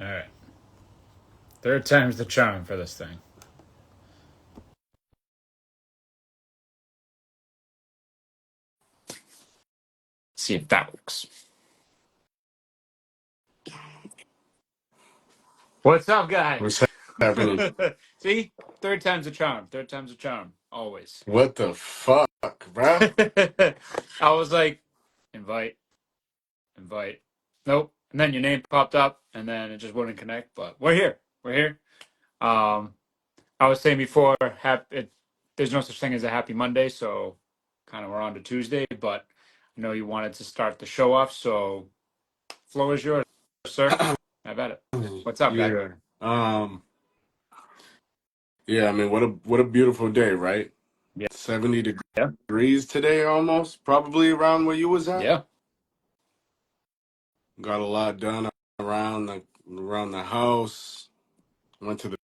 All right. Third time's the charm for this thing. See if that works. What's up, What's guys? happening? See? Third time's a charm. Third time's a charm. Always. What the fuck, bruh? I was like, invite, invite. Nope. And then your name popped up, and then it just wouldn't connect. But we're here. We're here. Um, I was saying before, there's no such thing as a happy Monday, so kind of we're on to Tuesday. But I know you wanted to start the show off, so floor is yours, sir. Have at it. What's up, guy? Yeah. Um. Yeah. I mean, what a beautiful day, right? Yeah. 70 Yeah. degrees today, almost. Probably around where you was at. Yeah. Got a lot done around the house. Went to the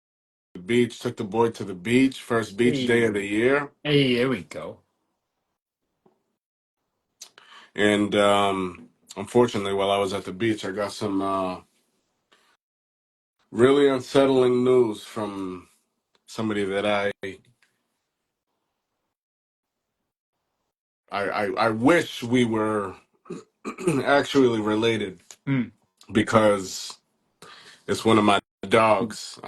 beach. Took the boy to the beach. First beach day of Hey, the year. hey, here we go. And unfortunately, while I was at the beach, I got some really unsettling news from somebody that I wish we were actually related Hmm. because it's one of my dogs.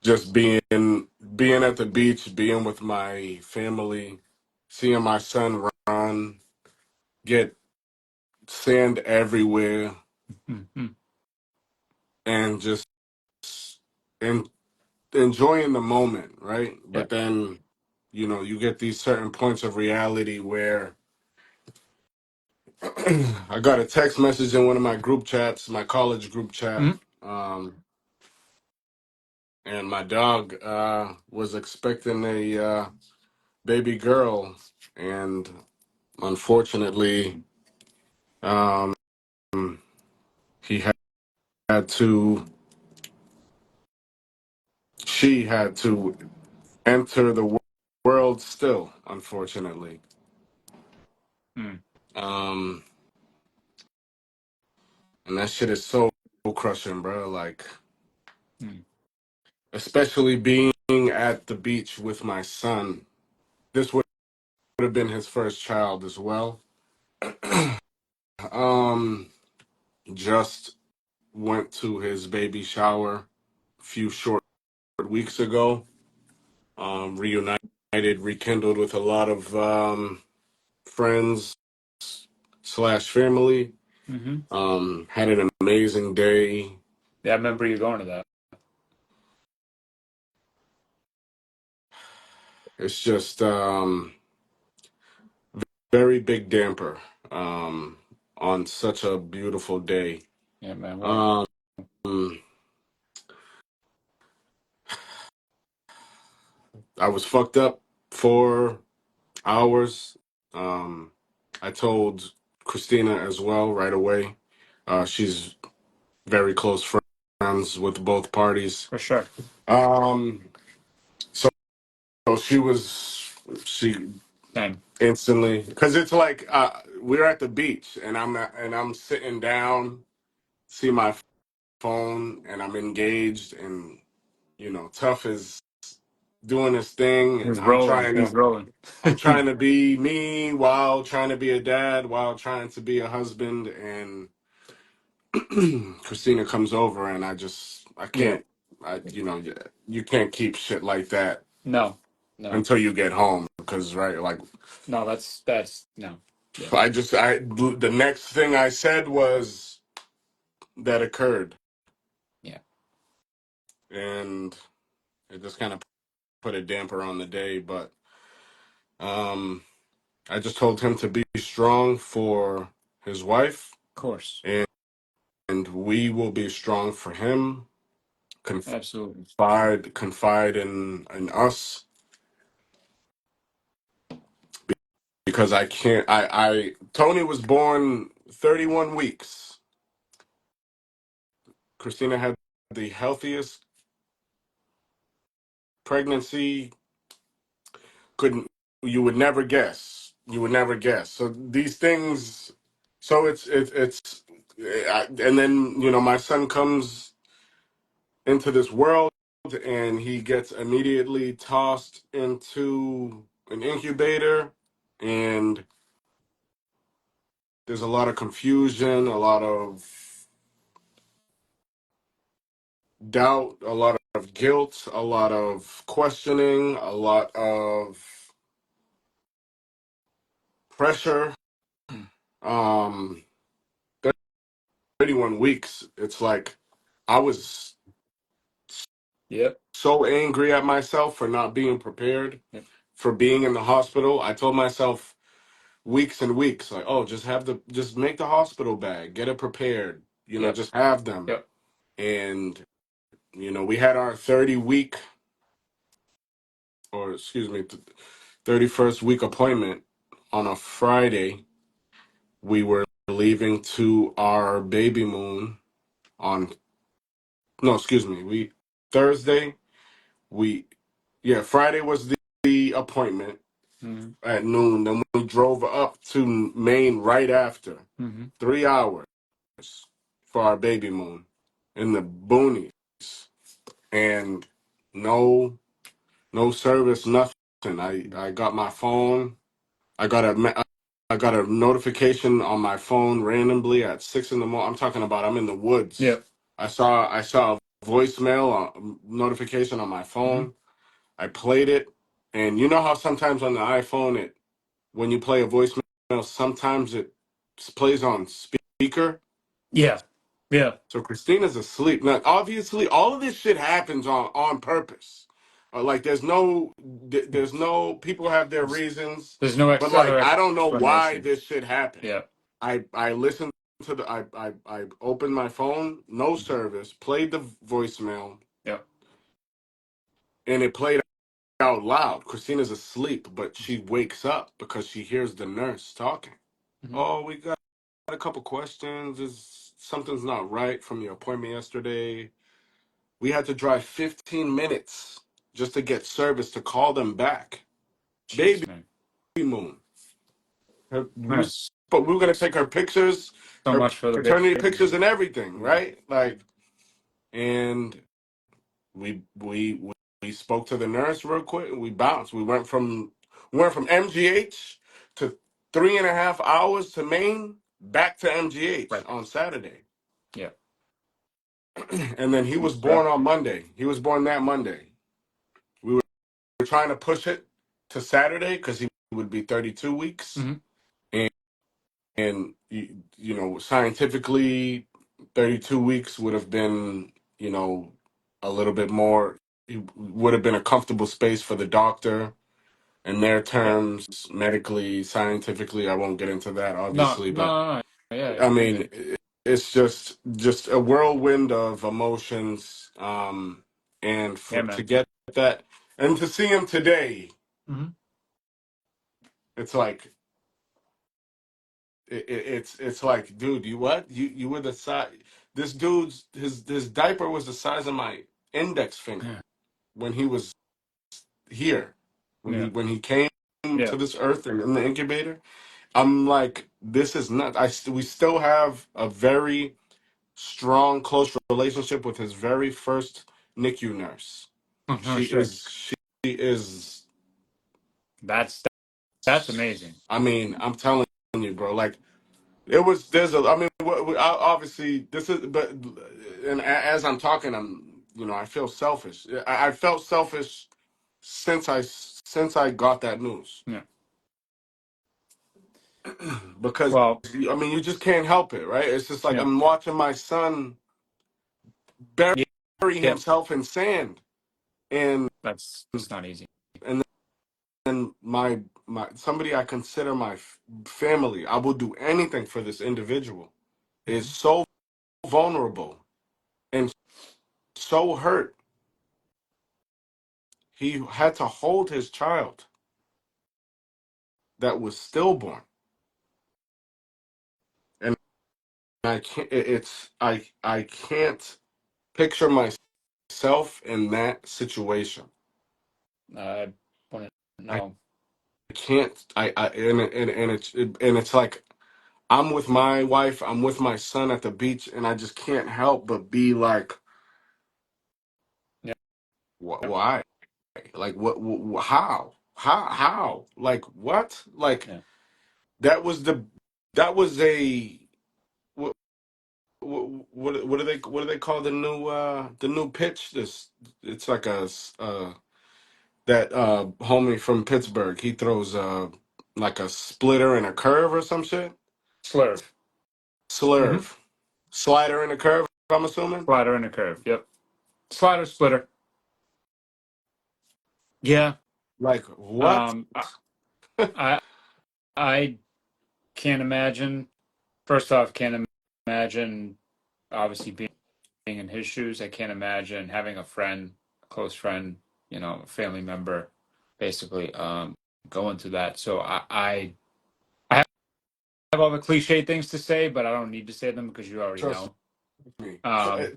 Just being at the beach, being with my family, seeing my son run, get sand everywhere, Hmm. Hmm. and just en- enjoying the moment, right? Yeah. But then, you get these certain points of reality where I got a text message in one of my group chats, my college group chat. Hmm. Um, and my dog was expecting a baby girl, and unfortunately, um, he had to, she had to enter the world still, unfortunately. Hmm. Um, and that shit is so crushing, bro. Like, Hmm. especially being at the beach with my son. This would have been his first child as well. um, just went to his baby shower a few short weeks ago. Reunited, rekindled with a lot of friends slash family. Hmm. Had an amazing day. Yeah, I remember you going to that. It's just very big damper on such a beautiful day. Yeah, man. Well, Um, I was fucked up for hours. Um, I told Christina as well right away. She's very close friends with both parties. for sure. Um, so she Same. instantly, because it's like we're at the beach and I'm sitting down, see my phone, and I'm engaged, and Tough is doing his thing, and He's rolling. He's rolling. I'm trying to be me while trying to be a dad, while trying to be a husband, and Christina comes over, and I Yeah. can't, you can't keep shit like that No. No. until you get home, because right, like No. That's no. Yeah. the next thing I said was that occurred, Yeah. and it just kind of put a damper on the day, but um, I just told him to be strong for his wife, Of course. and we will be strong for him. Absolutely. Confide in us, because I can't. I Tony was born 31 weeks. Christina had the healthiest pregnancy. Couldn't You would never guess. You would never guess. So these things. So it's and then my son comes into this world, and he gets immediately tossed into an incubator, and there's a lot of confusion, a lot of doubt, a lot of guilt, a lot of questioning, a lot of pressure. um 31 weeks, it's like I was Yep. so angry at myself for not being prepared Yep. for being in the hospital. I told myself weeks and weeks, like, oh, just make the hospital bag, get it prepared, Yep. just have them. Yep. And we had our 30-week, or excuse me, 31st week appointment on a Friday. We were leaving to our baby moon on, no, excuse me, we Thursday, we yeah, Friday was the appointment Mm-hmm. at noon. Then we drove up to Maine right after. Mm-hmm. 3 hours for our baby moon in the boonies, and no no service, nothing. I got my phone. I got I got a notification on my phone randomly at 6 in the morning. I'm talking about I'm in the woods. Yep. I saw a voicemail notification on my Mm-hmm. phone. I played it, and you know how sometimes on the iPhone, when you play a voicemail, sometimes it plays on speaker. Yeah. Yeah. So Christina's asleep. Now, obviously, all of this shit happens on purpose. Like, there's no people have their reasons, There's no but other like, I don't know why explanation. this shit happened. Yeah. I listened to I opened my phone, no Mm-hmm. service, played the voicemail, Yep. and it played out loud. Christina's asleep, but she wakes up because she hears the nurse talking. Mm-hmm. Oh, we got a couple questions. Something's not right from your appointment yesterday. We had to drive 15 minutes just to get service to call them back. Jeez, Baby man. moon. Yes. But we were gonna take her pictures, So her much for the paternity baby. pictures and everything, Yeah. right? Like, and we spoke to the nurse real quick, and we bounced. We went from MGH to 3.5 hours to Maine, back to MGH Right. on Saturday. Yeah. And then he was Rough. born on Monday. He was born that Monday. We were trying to push it to Saturday because he would be 32 weeks. Mm-hmm. And scientifically, 32 weeks would have been, a little bit more. It would have been a comfortable space for the doctor in their Yeah. terms, medically, scientifically. I won't get into that, No. obviously, No. but No. No. Yeah. I You're mean, good. it's just a whirlwind of emotions, and Yeah, to man. get that and to see him today, Mm-hmm. it's like it's like, dude, you were the size. This dude's his diaper was the size of my index finger Yeah. when he was here, Yeah. when he came Yeah. to this earth and in the incubator. I'm like, this is not. We still have a very strong, close relationship with his very first NICU nurse. Oh, no She shit. is she is. That's that's amazing. I mean, I'm telling you, bro. Like, it was. There's a. I mean, obviously this is. But and as I'm talking, I feel selfish. I felt selfish since I got that news, Yeah. because Well. I mean, you just can't help it, right? It's just like Yeah. I'm watching my son bury Yeah. Yeah. himself in sand, and That's not easy. and then my somebody I consider my family. I will do anything for this individual. Is Mm-hmm. so vulnerable and so hurt. He had to hold his child that was stillborn, and I can't. I can't picture myself in that situation. I want to I know. can't. I and it's like I'm with my wife, I'm with my son at the beach, and I just can't help but be like, Yeah. why? Like, how? Like, what? Like, Yeah. that was the, that was a, what, what do they call the new pitch? This, it's like that homie from Pittsburgh. He throws like a splitter and a curve or some shit. Slurve. Mm-hmm. Slurve, slider and a curve. I'm assuming. Slider and a curve. Yep. Slider splitter. Yeah. Like what? Um, I I can't imagine. First off, can't imagine obviously being in his shoes. I can't imagine having a friend, a close friend, a family member, basically going through that. So I have all the cliche things to say, but I don't need to say them because you already Trust know. me. Um,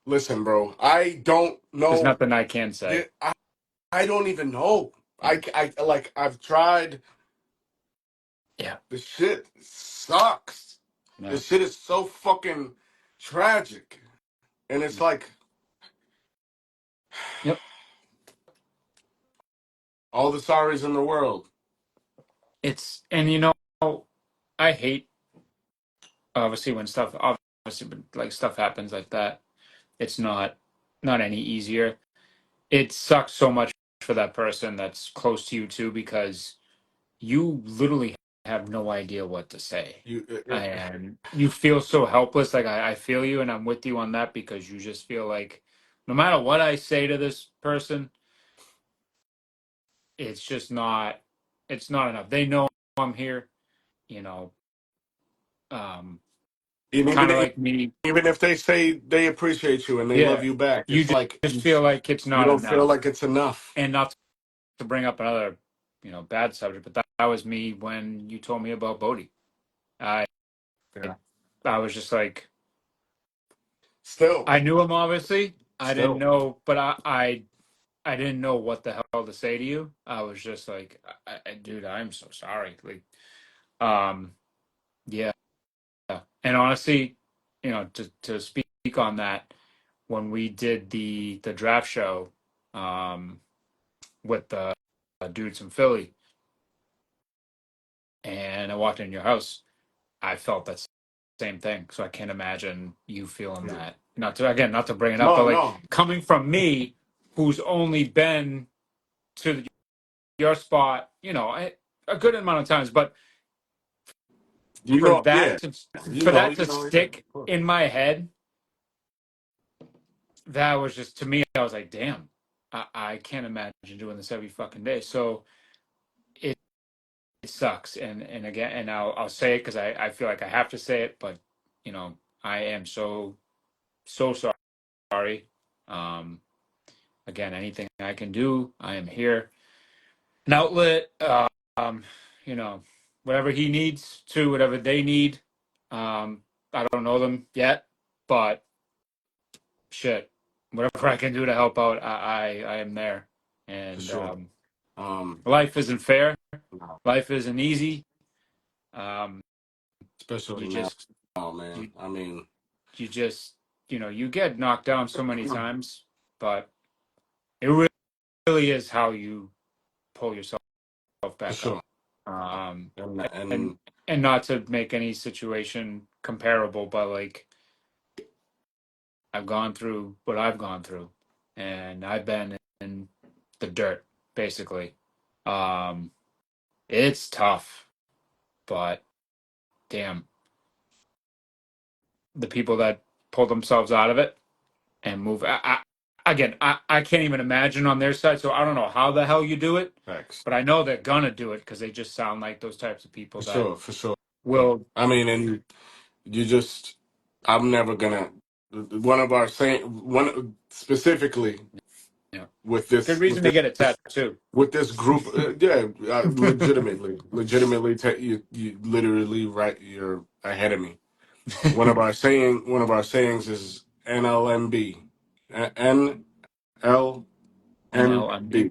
Listen, bro. I don't there's know. nothing I can say. I don't even know. Yeah. I like. I've tried. Yeah. The shit sucks. Yeah. This shit is so fucking tragic, and it's like Yep. all the sorries in the world. And I hate obviously when stuff obviously when, like stuff happens like that. It's not any easier. It sucks so much for that person that's close to you too because you literally have no idea what to say. You, And you feel so helpless. Like I feel you and I'm with you on that because you just feel like no matter what I say to this person, it's just not enough. They know I'm here, you know, um, and kind of like me. even if they say they appreciate you and they love Yeah. you back, You it's like just feel like it's you not don't feel enough. like it's enough. And not to bring up another, bad subject, but that was me when you told me about Bodie. I Yeah. I was just like, Still, I knew him obviously. I didn't still, know, but I didn't know what the hell to say to you. I was just like, dude, I'm so sorry. Like, um, yeah. And honestly, to speak on that, when we did the draft show, um, with the dudes from Philly, and I walked in your house, I felt that same thing. So I can't imagine you feeling mm. that. Not to bring it up, but No, like no. coming from me, who's only been to your spot, a good amount of times, but You for know, that yeah, to for that to yeah, stick of course. in my head, that was just to me. I was like, damn, I can't imagine doing this every fucking day. So it, it sucks, and again, and I'll say it because I feel like I have to say it, but I am so sorry. Um, Again, anything I can do, I am here. An outlet, um, you know, whatever he needs to, whatever they need. I don't know them yet, but shit, whatever I can do to help out, I am there. For And sure. Um, life isn't fair. no, Life isn't easy. Um, especially you now, just man. you I mean, you just you get knocked down so many times, but it really is how you pull yourself for back sure. up. Um, and And and not to make any situation comparable, but like I've gone through what I've gone through, and I've been in the dirt basically. Um, it's tough, but damn, the people that pull themselves out of it and move. Again, I can't even imagine on their side, so I don't know how the hell you do it, facts. but I know they're gonna do it because they just sound like those types of people For that sure, for sure. will. I mean, and you just, I'm never gonna. One of our saying, one specifically Yeah, with good this, reason to get a tattoo. with this group, yeah, legitimately, you literally right, you're ahead of me. One of our sayings is NLMB, NLMB. NLMB.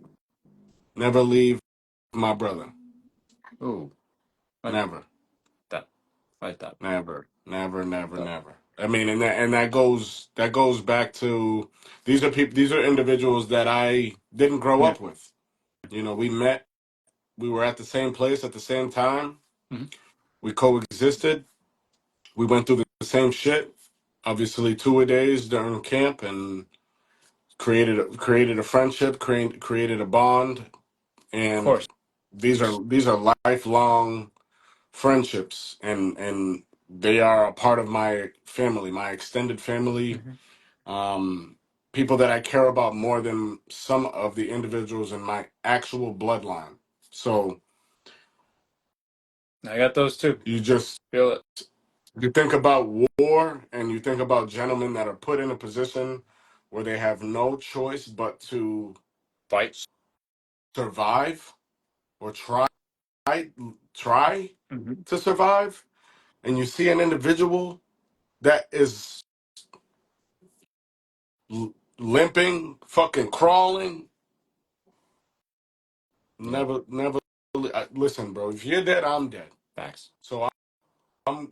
Never leave my brother. Ooh, like Never. that. like that. Never, never, never, So, never. I mean, and that goes back to these are people, these are individuals that I didn't grow yeah. up with. You know, we met, we were at the same place at the same time. Mhm. We coexisted. We went through the same shit. Obviously, two-a-days during camp, and created a friendship, created a bond, Of and course. these are lifelong friendships, and they are a part of my family, my extended family, Hmm. um, people that I care about more than some of the individuals in my actual bloodline. So I got those too. you just Feel it. you think about war, and you think about gentlemen that are put in a position where they have no choice but to Fight. survive or try Hmm. to survive, and you see an individual that is limping, fucking crawling. Yeah. Never. Listen, bro. If you're dead, I'm dead. Facts. So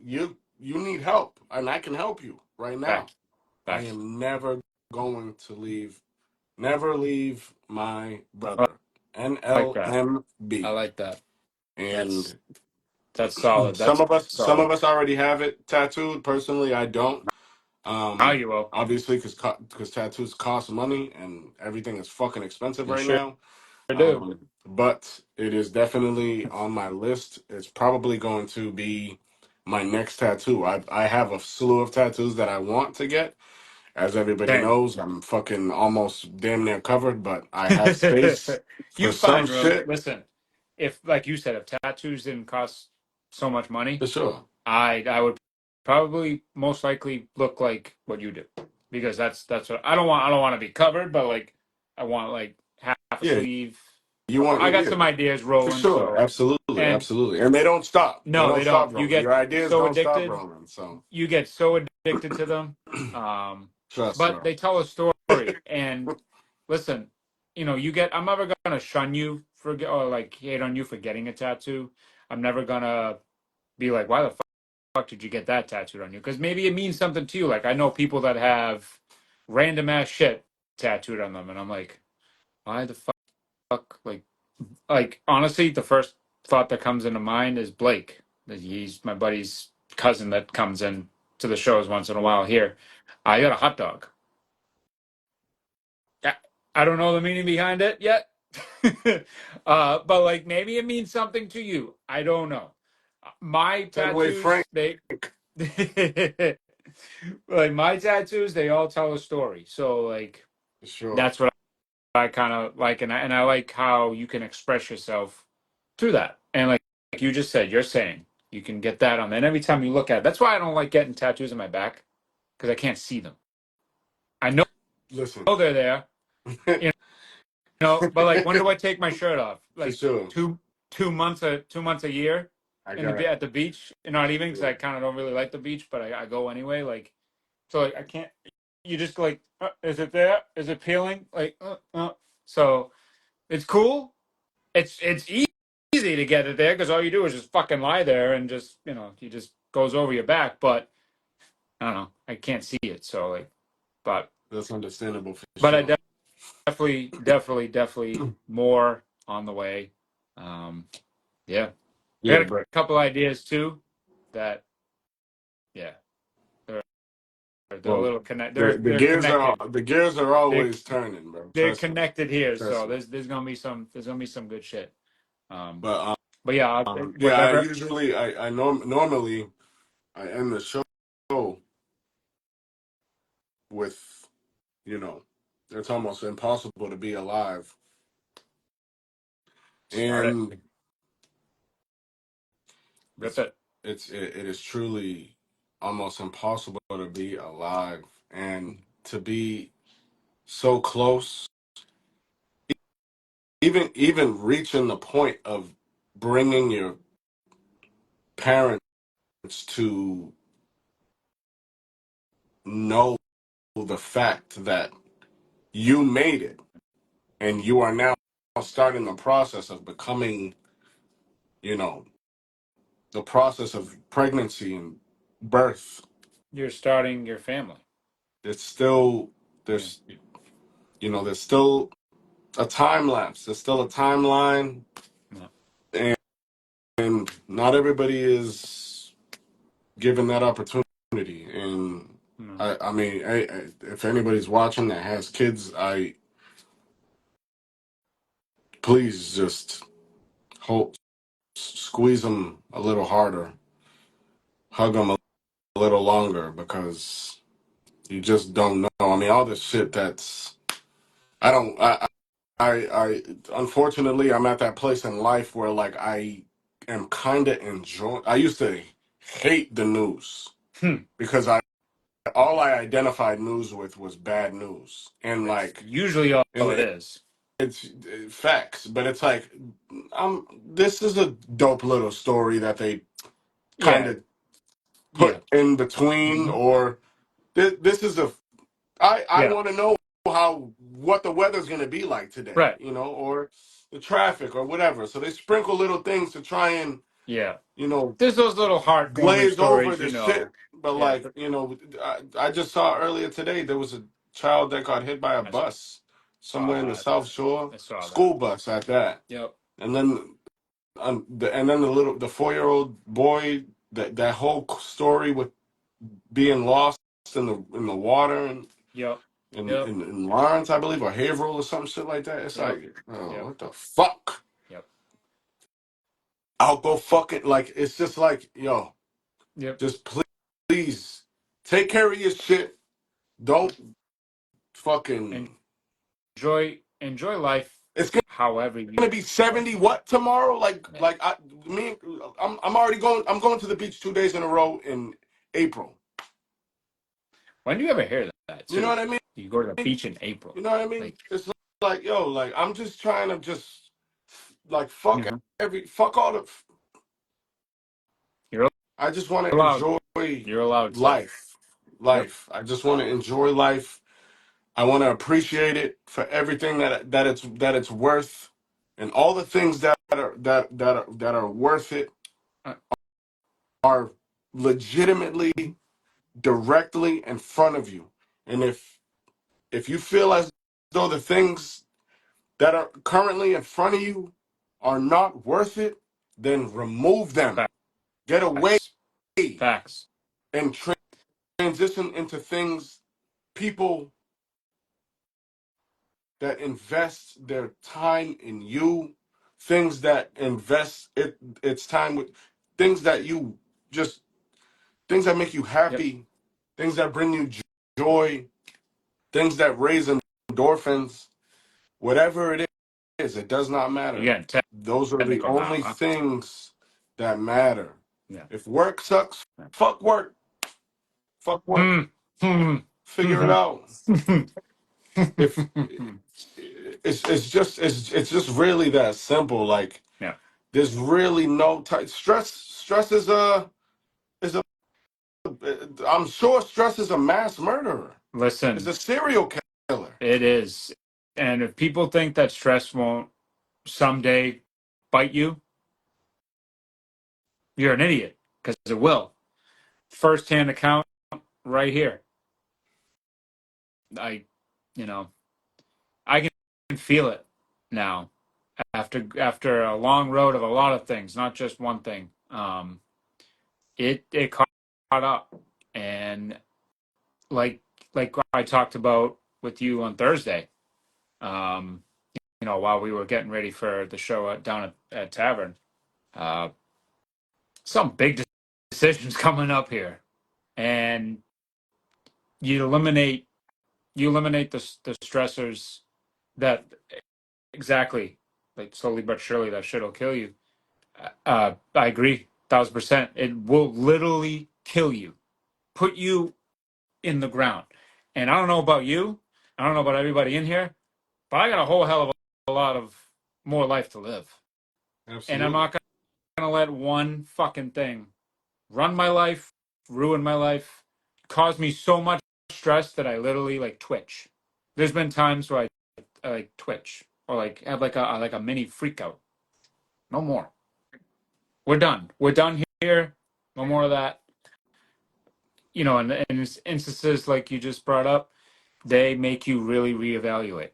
you need help, and I can help you right now. Facts. I Facts. am never going to never leave my I brother. like that. I NLMB. like that. That's And that's solid. some That's of us, some solid. of us already have it tattooed. Personally, I don't. How you will. Obviously, because tattoos cost money and everything is fucking expensive You right sure now. do. But it is definitely on my list. It's probably going to be my next tattoo. I have a slew of tattoos that I want to get. As everybody Same. knows, I'm fucking almost damn near covered, but I have space for You some find room. shit Listen, if like you said, if tattoos didn't cost so much money, for sure. I would probably most likely look like what you do because that's what I don't want to be covered, but like I want like half a Yeah, sleeve. you want I got yeah, some ideas for rolling, sure. so Absolutely, and absolutely. And they don't stop. They no, don't they stop don't. You rolling. get Your ideas so don't stop addicted. rolling. So You get so addicted to them. Um, trust, but bro. they tell a story. And listen, you get. I'm never gonna shun you for or like hate on you for getting a tattoo. I'm never gonna be like, why the fuck did you get that tattooed on you? Because maybe it means something to you. Like I know people that have random ass shit tattooed on them, and I'm like, why the fuck? Like honestly, the first thought that comes into mind is Blake. That he's my buddy's cousin that comes in to the shows once in a while here. I got a hot dog. I I don't know the meaning behind it yet. But like maybe it means something to you. I don't know. My Segway Frank, tattoos, like my tattoos, they all tell a story. So like for sure. that's what I kind of like, and I like how you can express yourself through that. And like you just said, you're saying you can get that on. And every time you look at it, that's why I don't like getting tattoos on my back because I can't see them. I know Listen, they're there, you but like when do I take my shirt off? for Like sure. 2 months a year I in got at the beach. Not even because yeah. I kind of don't really like the beach, but I go anyway. Like so, like I can't. You just like, is it there? Is it peeling? Like, so it's cool. It's easy to get it there because all you do is just fucking lie there and just you just goes over your back. But I don't know. I can't see it. So like, but That's understandable for but I sure. definitely more on the way. Um, yeah, I got Yeah, a but couple ideas too. That yeah, they're they're a well, little connect. the the They're gears are connected. the gears are They're always turning, bro. they're Trust me, connected here. trust So me. there's gonna be some good shit. Um, But but yeah, yeah, I whatever. usually normally I end the show with you know it's almost impossible to be alive, Start it. and Rip it's it. it is truly almost impossible to be alive and to be so close, even reaching the point of bringing your parents to know the fact that you made it and you are now starting the process of becoming, you know, the process of pregnancy and birth. You're starting your family. It's still Yeah. there's there's still a time lapse. There's still a timeline, No. and not everybody is given that opportunity. And No. I mean, if anybody's watching that has kids, please just hold, squeeze them a little harder, hug them a little longer, because you just don't know. I mean, all this shit that's I don't I unfortunately I'm at that place in life where like I am kind of enjoy. I used to hate the news Hmm. because I all I identified news with was bad news, and That's like usually all and it is. it's facts, but it's like this is a dope little story that they kind Yeah. of Yeah. put in between, Mhm. or this is a I Yeah. want to know what the weather's going to be like today, Right. or the traffic or whatever. So they sprinkle little things to try and Yeah. you know There's those little heartwarming glaze over stories, the shit. But Yeah. like I just saw earlier today there was a child that got hit by a I bus somewhere saw in the that. South Shore, I saw that. school bus at that, Yep. and then the 4-year-old boy, that whole story with being lost in the water and Yep. Yep. in Lawrence, I believe, or Haverhill or some shit like that. It's Yep. like, oh, Yep. what the fuck? Yep. I'll go fucking like it's just like, yo, Yep. just please take care of your shit. Don't fucking. Enjoy life It's however gonna you be want 70 to. what tomorrow? Like Yeah. like I'm already going. I'm going to the beach 2 days in a row in April. When do you ever hear that You know too? what I mean? You go to the beach in April. You know what I mean? Like, It's like, yo, like I'm just trying to just like mhm. fuck all the. You're I just want to allowed. enjoy You're allowed to. life. Yep. I just want to enjoy life. I want to appreciate it for everything that it's worth, and all the things that are worth it Uh, are legitimately directly in front of you. And if you feel as though the things that are currently in front of you are not worth it, then remove them. Get away Facts. Facts. and transition into things, people that invest their time in you, things that invest its time with things that you just things that make you Yep. happy, things that bring you joy, things that raise endorphins, whatever it is, it does not You're matter. getting Those are the technical now, only huh? things that matter. Yeah. If work sucks, fuck work. Fuck work. Hmm. Hmm. Figure it Hmm. out. If it's just really that simple. Like Yeah. there's really no stress is a I'm sure stress is a mass murderer. It's Listen, a serial killer. it is. And if people think that stress won't someday bite you, you're an idiot because it will. First-hand account right here. I, you know, I can feel it now after a long road of a lot of things, not just one thing. It caught up, and like like I talked about with you on Thursday. Um, while we were getting ready for the show down at Tavern, uh, some big decisions coming up here, and you eliminate the stressors that exactly like slowly but surely that shit'll kill you. I agree, 1,000%. It will literally kill you, put you in the ground. And I don't know about you, I don't know about everybody in here, but I got a whole hell of a lot of more life to live, and I'm Absolutely. not gonna let one fucking thing run my life, ruin my life, cause me so much stress that I literally like twitch. There's been times where I like twitch or like have like a mini freak out. No more. We're done. We're done here, no more of that. You know, and instances like you just brought up, they make you really reevaluate.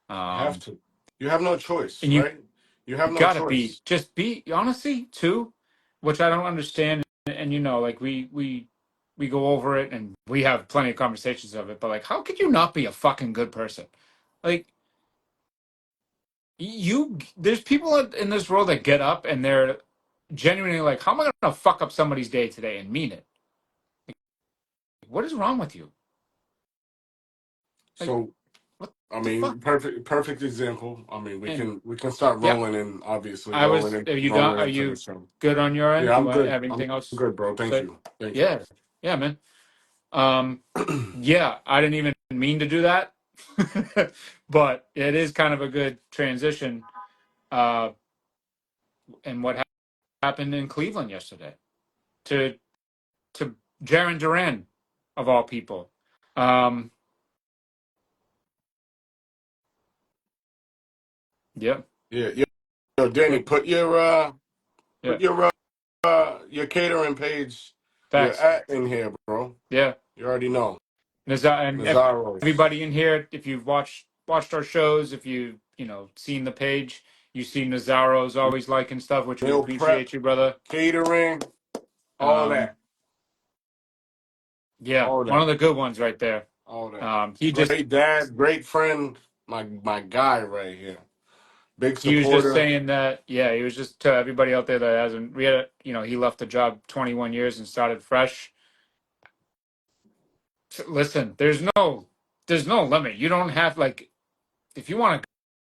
You have Um, to. You have no choice, and you right? You have no gotta be choice. just be honestly too, which I don't understand. And you know, like we go over it and we have plenty of conversations of it. But like, how could you not be a fucking good person? Like there's people in this world that get up and they're genuinely like, how am I gonna fuck up somebody's day today and mean it? What is wrong with you? Like, So, what I the fuck? mean, perfect example. I mean, And we can start yeah, rolling in, obviously I was. Are you done? rolling Are into the you show. good on your end? Yeah, Do you I'm want good. I'm anything else? good, bro. Thank Say, you. Thank you. yeah, yeah, man. Um, yeah, I didn't even mean to do that, but it is kind of a good transition. Uh, and what happened in Cleveland yesterday to to Jarren Duran, of all people. Um, yeah, Yeah, yo, Danny, yeah, yeah. put your catering page, your Facts. at in here, bro. Yeah. You already know. And Nazaro's everybody in here, if you've watched our shows, if you know seen the page, you see Nazaro's always liking stuff, which we meal prep, appreciate you, brother. catering, all Um, that, yeah, all one that, of the good ones right there. all that. He just Great dad, great friend, my guy right here. Big he was just supporter. saying that, yeah, he was just to everybody out there that hasn't we had you know, he left the job 21 years and started fresh. Listen, there's no limit. You don't have like if you want to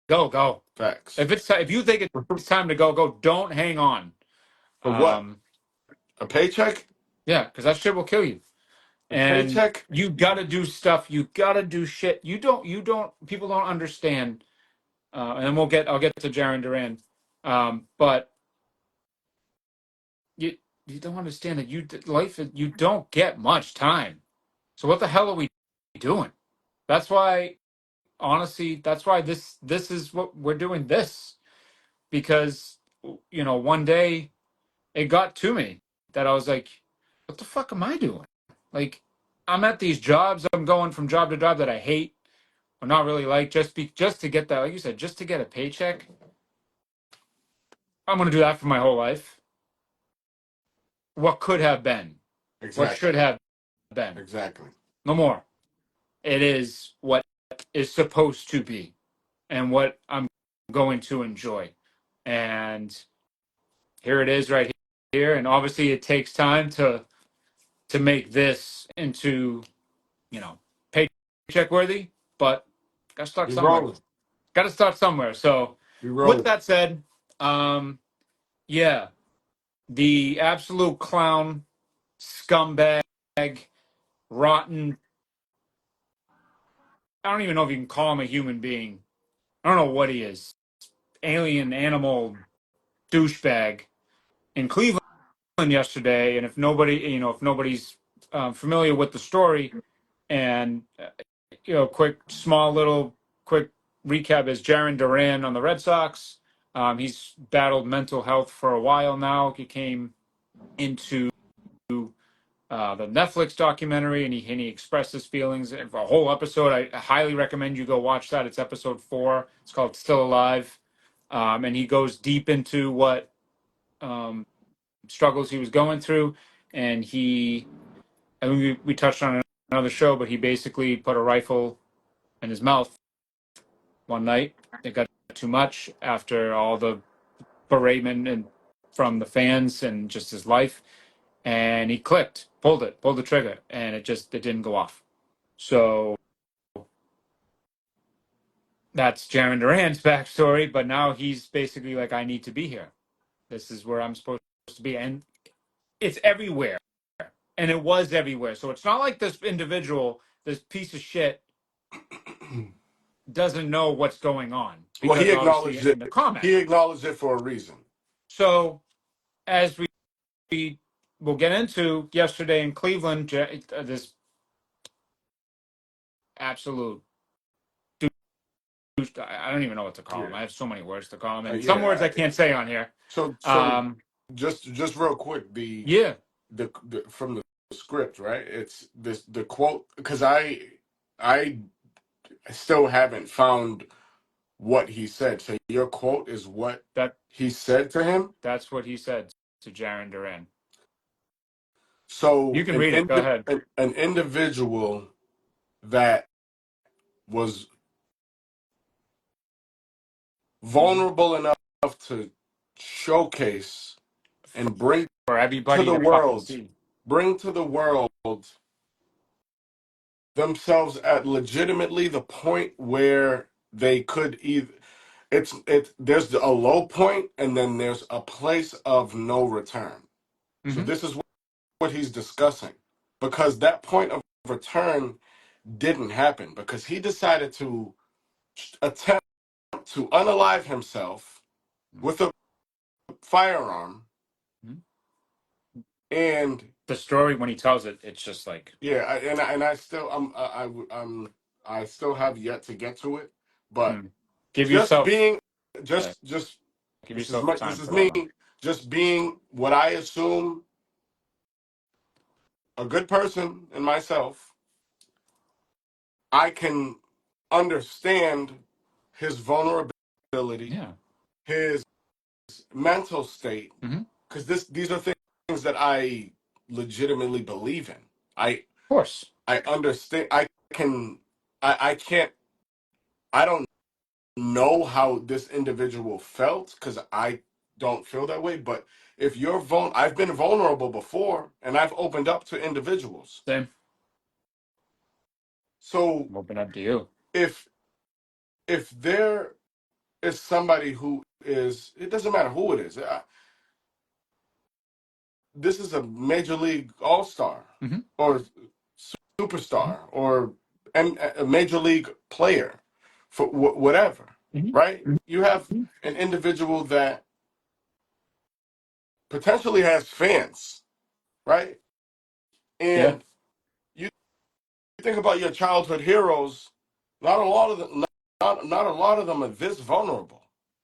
go. Facts. If you think it's time to go. Don't hang on. For what? Um, A paycheck? yeah, because that shit will kill you. A And paycheck? you gotta do stuff. You gotta do shit. People don't understand. And then I'll get to Jarren Duran. But you don't understand that you don't get much time. So what the hell are we doing? That's why, honestly, that's why this is what we're doing this because you know one day it got to me that I was like, what the fuck am I doing? Like, I'm at these jobs. I'm going from job to job that I hate or not really like just to get that, like you said, just to get a paycheck. I'm gonna do that for my whole life. What could have been, what Exactly. should have been, Exactly. no more. It is what is supposed to be, and what I'm going to enjoy. And here it is, right here. And obviously, it takes time to make this into you know, paycheck worthy, but gotta start We somewhere. rolling. Got to start somewhere. So, We with rolling. that said, um, yeah, the absolute clown, scumbag, rotten. I don't even know if you can call him a human being. I don't know what he is. Alien, animal, douchebag in Cleveland yesterday. And if nobody's familiar with the story, and you know, quick recap is Jarren Duran on the Red Sox. He's battled mental health for a while now. He came into the Netflix documentary and he expressed his feelings for a whole episode. I highly recommend you go watch that. It's episode 4. It's called Still Alive. And he goes deep into what um, struggles he was going through. And I mean, we touched on another show, but he basically put a rifle in his mouth one night. It got too much after all the beratement and from the fans and just his life, and he pulled the trigger, and it didn't go off. So that's Jarren Duran's backstory. But now he's basically like, I need to be here. This is where I'm supposed to be, and it's everywhere, and it was everywhere. So it's not like this individual, this piece of shit, doesn't know what's going on Well, because obviously in the comment. He acknowledged it for a reason. So as we will get into yesterday in Cleveland, this absolute douche. I don't even know what to call him. Yeah. I have so many words to call him, and some words Yeah. I can't say on here. So Um, just real quick, Yeah, the from the script, right? It's this the quote because I still haven't found what he said. So your quote is what that he said to him. that's what he said to Jarren Duran. You So can read it. Go ahead. an individual that was Hmm. vulnerable enough to showcase and For to everybody the to fucking world, see. bring to the world themselves at legitimately the point where they could either it's there's a low point and then there's a place of no return. So Hmm. this is what he's discussing because that point of return didn't happen because he decided to attempt to unalive himself with a firearm and The story when he tells it, it's just like, yeah and I still I still have yet to get to it but mm. Give just yourself, being yeah, just give this is yourself this time is for that me one. just being what I assume a good person in myself. I can understand his vulnerability, Yeah. his mental state, Hmm. Of because these are things that I legitimately believe in. I course. I understand. Can. I can't. I don't know how this individual felt because I don't feel that way. But if you're I've been vulnerable before, and I've opened up to individuals. Same. So I'm open up to you. if there is somebody who is, it doesn't matter who it is. This is a major league all star Hmm. or superstar or and a major league player for whatever, Hmm. right? You have an individual that potentially has fans, right? Yeah. And you think about your childhood heroes, not a lot of them, not a lot of them are this vulnerable.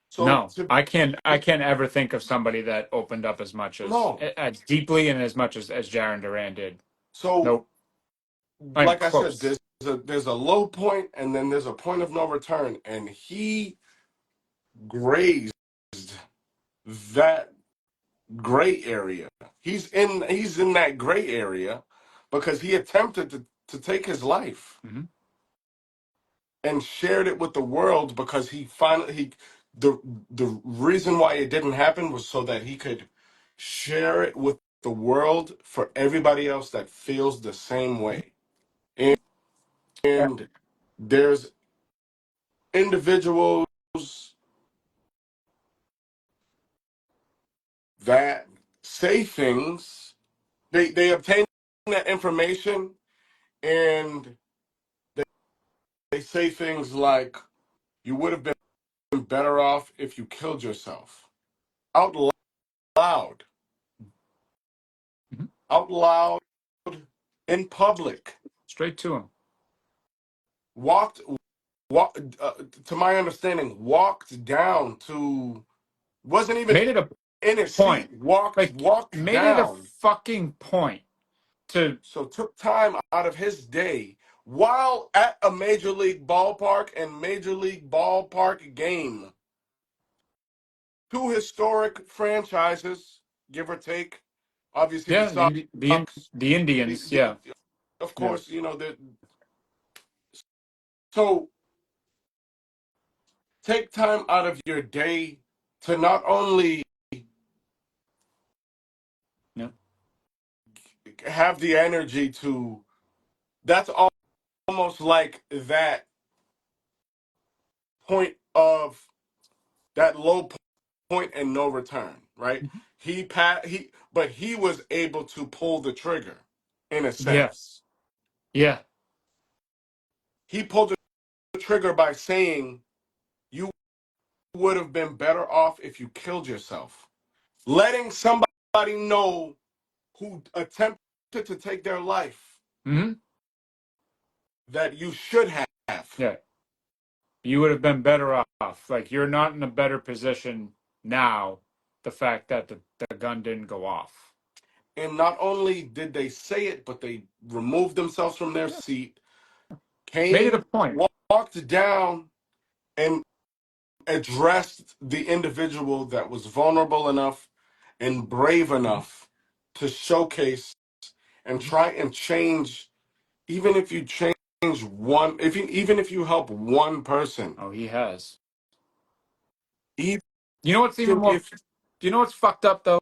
So No, to I can't ever think of somebody that opened up as much no, as deeply and as much as Jarren Duran did. so Nope. Not even like I said, close. there's a low point and then there's a point of no return, and he grazed that gray area. He's in that gray area because he attempted to take his life Hmm. and shared it with the world because he finally he the the reason why it didn't happen was so that he could share it with the world for everybody else that feels the same way. And, Yeah. and there's individuals that say things, they obtain that information and they say things like you would have been better off if you killed yourself out loud, Hmm. out loud in public. Straight to him. Walked, to my understanding, walked down to wasn't even Made it a in his point. seat. Walked Made it a down. fucking point to. So took time out of his day while at a major league ballpark and major league ballpark game. Two historic franchises, give or take. Obviously, the Yeah, Sox. the Indians. Yeah. Of Yeah. course, so take time out of your day to not only Yeah. have the energy to. That's almost like that point of that low point and no return, right? Mhm. But he was able to pull the trigger, in a Yeah. sense. Yeah. He pulled the trigger by saying, "You would have been better off if you killed yourself." Letting somebody know who attempted to take their life Hmm. that you should have. Yeah. You would have been better off. Like you're not in a better position now. The fact that the gun didn't go off. And not only did they say it, but they removed themselves from their Yeah. seat, Made it a came, point. walked down, and addressed the individual that was vulnerable enough and brave Mhm. enough to showcase and Mhm. try and change. Even if you change one, even if you help one person, Oh, he has. even You know what's even more? if Do you know what's fucked up though?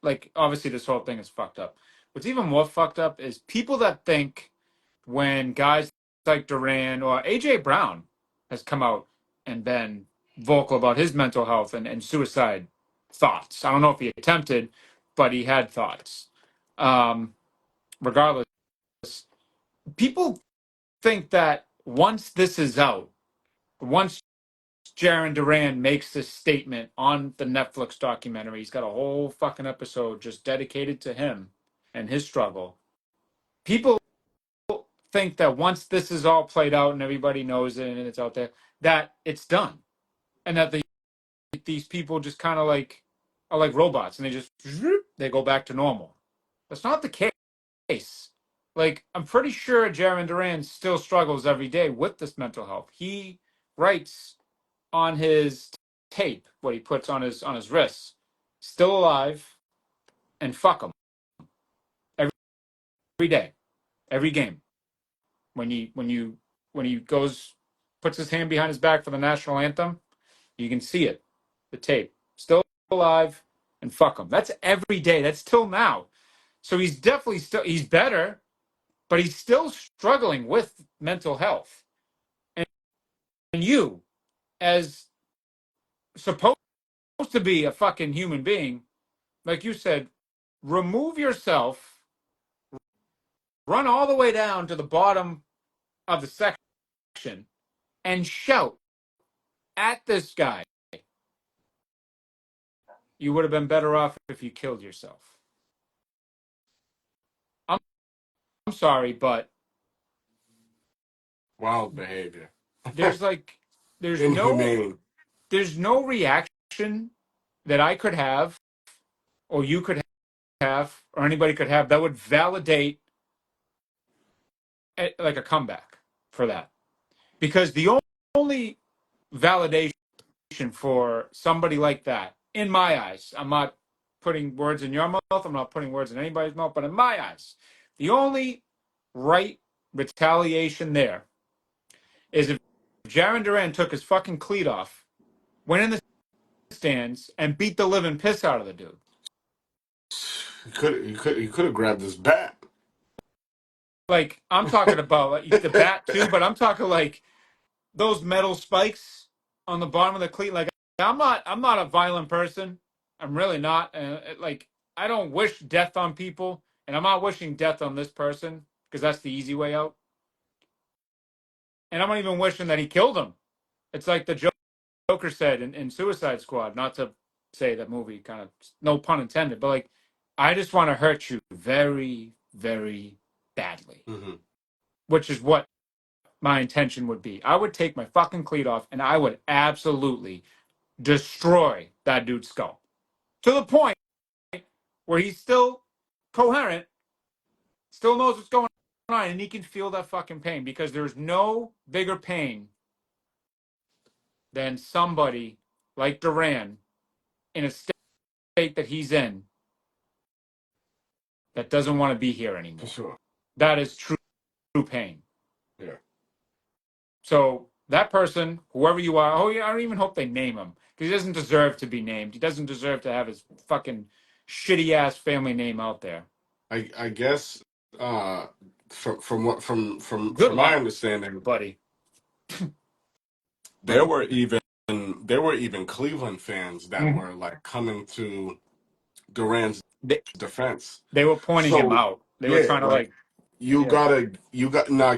Like, obviously, this whole thing is fucked up. What's even more fucked up is people that think when guys like Duran or AJ Brown has come out and been vocal about his mental health and suicide thoughts. I don't know if he attempted, but he had thoughts. Regardless, people think that once this is out, once Jarren Duran makes this statement on the Netflix documentary, he's got a whole fucking episode just dedicated to him and his struggle. People think that once this is all played out and everybody knows it and it's out there, that it's done, and that these people just kind of like are like robots and they go back to normal. That's not the case. Like, I'm pretty sure Jarren Duran still struggles every day with this mental health. He writes on his tape what he puts on his wrists, still alive, and fuck him every day, every game. When he goes, puts his hand behind his back for the national anthem, you can see it, the tape, still alive, and fuck him. That's every day. That's till now. So he's definitely he's better, but he's still struggling with mental health. And you, as supposed to be a fucking human being, like you said, remove yourself, run all the way down to the bottom of the section, and shout at this guy. You would have been better off if you killed yourself. I'm, I'm sorry, but wild behavior, there's like there's no inhumane. there's no reaction that I could have or you could have or anybody could have that would validate like a comeback for that. Because the only validation for somebody like that, in my eyes, I'm not putting words in your mouth, I'm not putting words in anybody's mouth, but in my eyes, the only right retaliation there is if Jarren Duran took his fucking cleat off, went in the stands, and beat the living piss out of the dude. He could have grabbed his bat. Like, I'm talking about like, the bat too, but I'm talking like those metal spikes on the bottom of the cleat. Like, I'm not a violent person. I'm really not. Like, I don't wish death on people, and I'm not wishing death on this person because that's the easy way out. And I'm not even wishing that he killed him. It's like the Joker said in Suicide Squad. Not to say that movie kind of no pun intended, but like, I just want to hurt you very, very badly, Hmm. which is what my intention would be. I would take my fucking cleat off and I would absolutely destroy that dude's skull to the point where he's still coherent, still knows what's going on, and he can feel that fucking pain because there's no bigger pain than somebody like Duran in a state that he's in that doesn't want to be here For anymore. sure. That is true pain. Yeah. So that person, whoever you are, oh yeah, I don't even hope they name him because he doesn't deserve to be named. He doesn't deserve to have his fucking shitty ass family name out there. I guess uh from what Good from my luck, understanding, buddy. there Like, were even there were even Cleveland fans that mhm. were like coming to Durant's they, defense. they were pointing him So out. They were yeah, trying to like like, you yeah, gotta you got now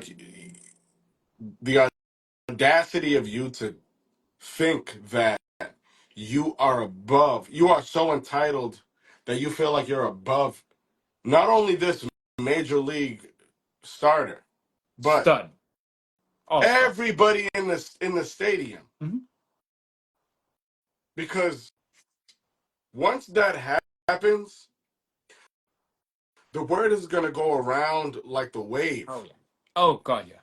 the audacity of you to think that you are so entitled that you feel like you're above not only this major league starter, but stud, all star. everybody in the stadium. Mhm. Because once that happens, the word is gonna go around like the Oh wave, yeah. Oh god, yeah.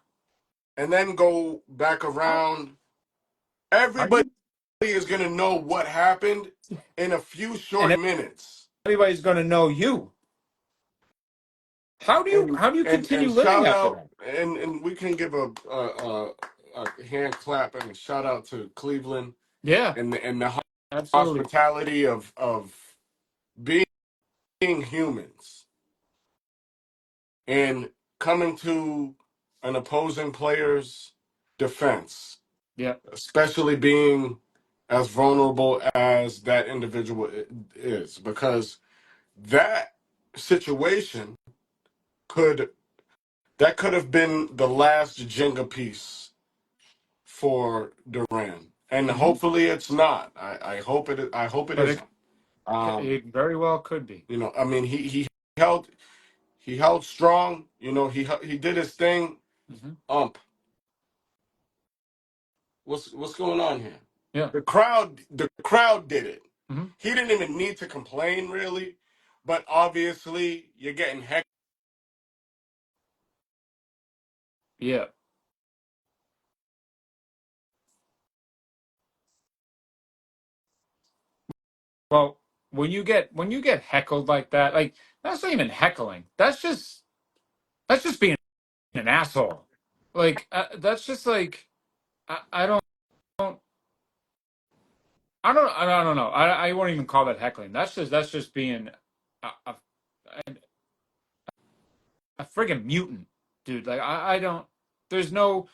and then go back How around. how do Everybody you is gonna know what happened in a few and short minutes. everybody's gonna know you. And How do you and continue living shout after out, that? and we can give a hand clap and shout out to Cleveland Yeah, and the absolutely. hospitality of being humans and coming to an opposing player's defense, Yeah. especially being as vulnerable as that individual is, because that situation could could have been the last Jenga piece for Duran, and Hmm. hopefully it's not. I hope it. I hope it But isn't. it very well could be. You know, I mean, held he held strong. You know, he did his thing. Hmm. Ump, what's going on here? Yeah. The crowd did it. Hmm. He didn't even need to complain really, but obviously you're getting heck. Yeah. Well, when you get heckled like that, like that's not even heckling. That's just being an asshole. Like that's just like I don't I don't know. I won't even call that heckling. That's just being a, a, a friggin' mutant, dude. Like I don't. There's no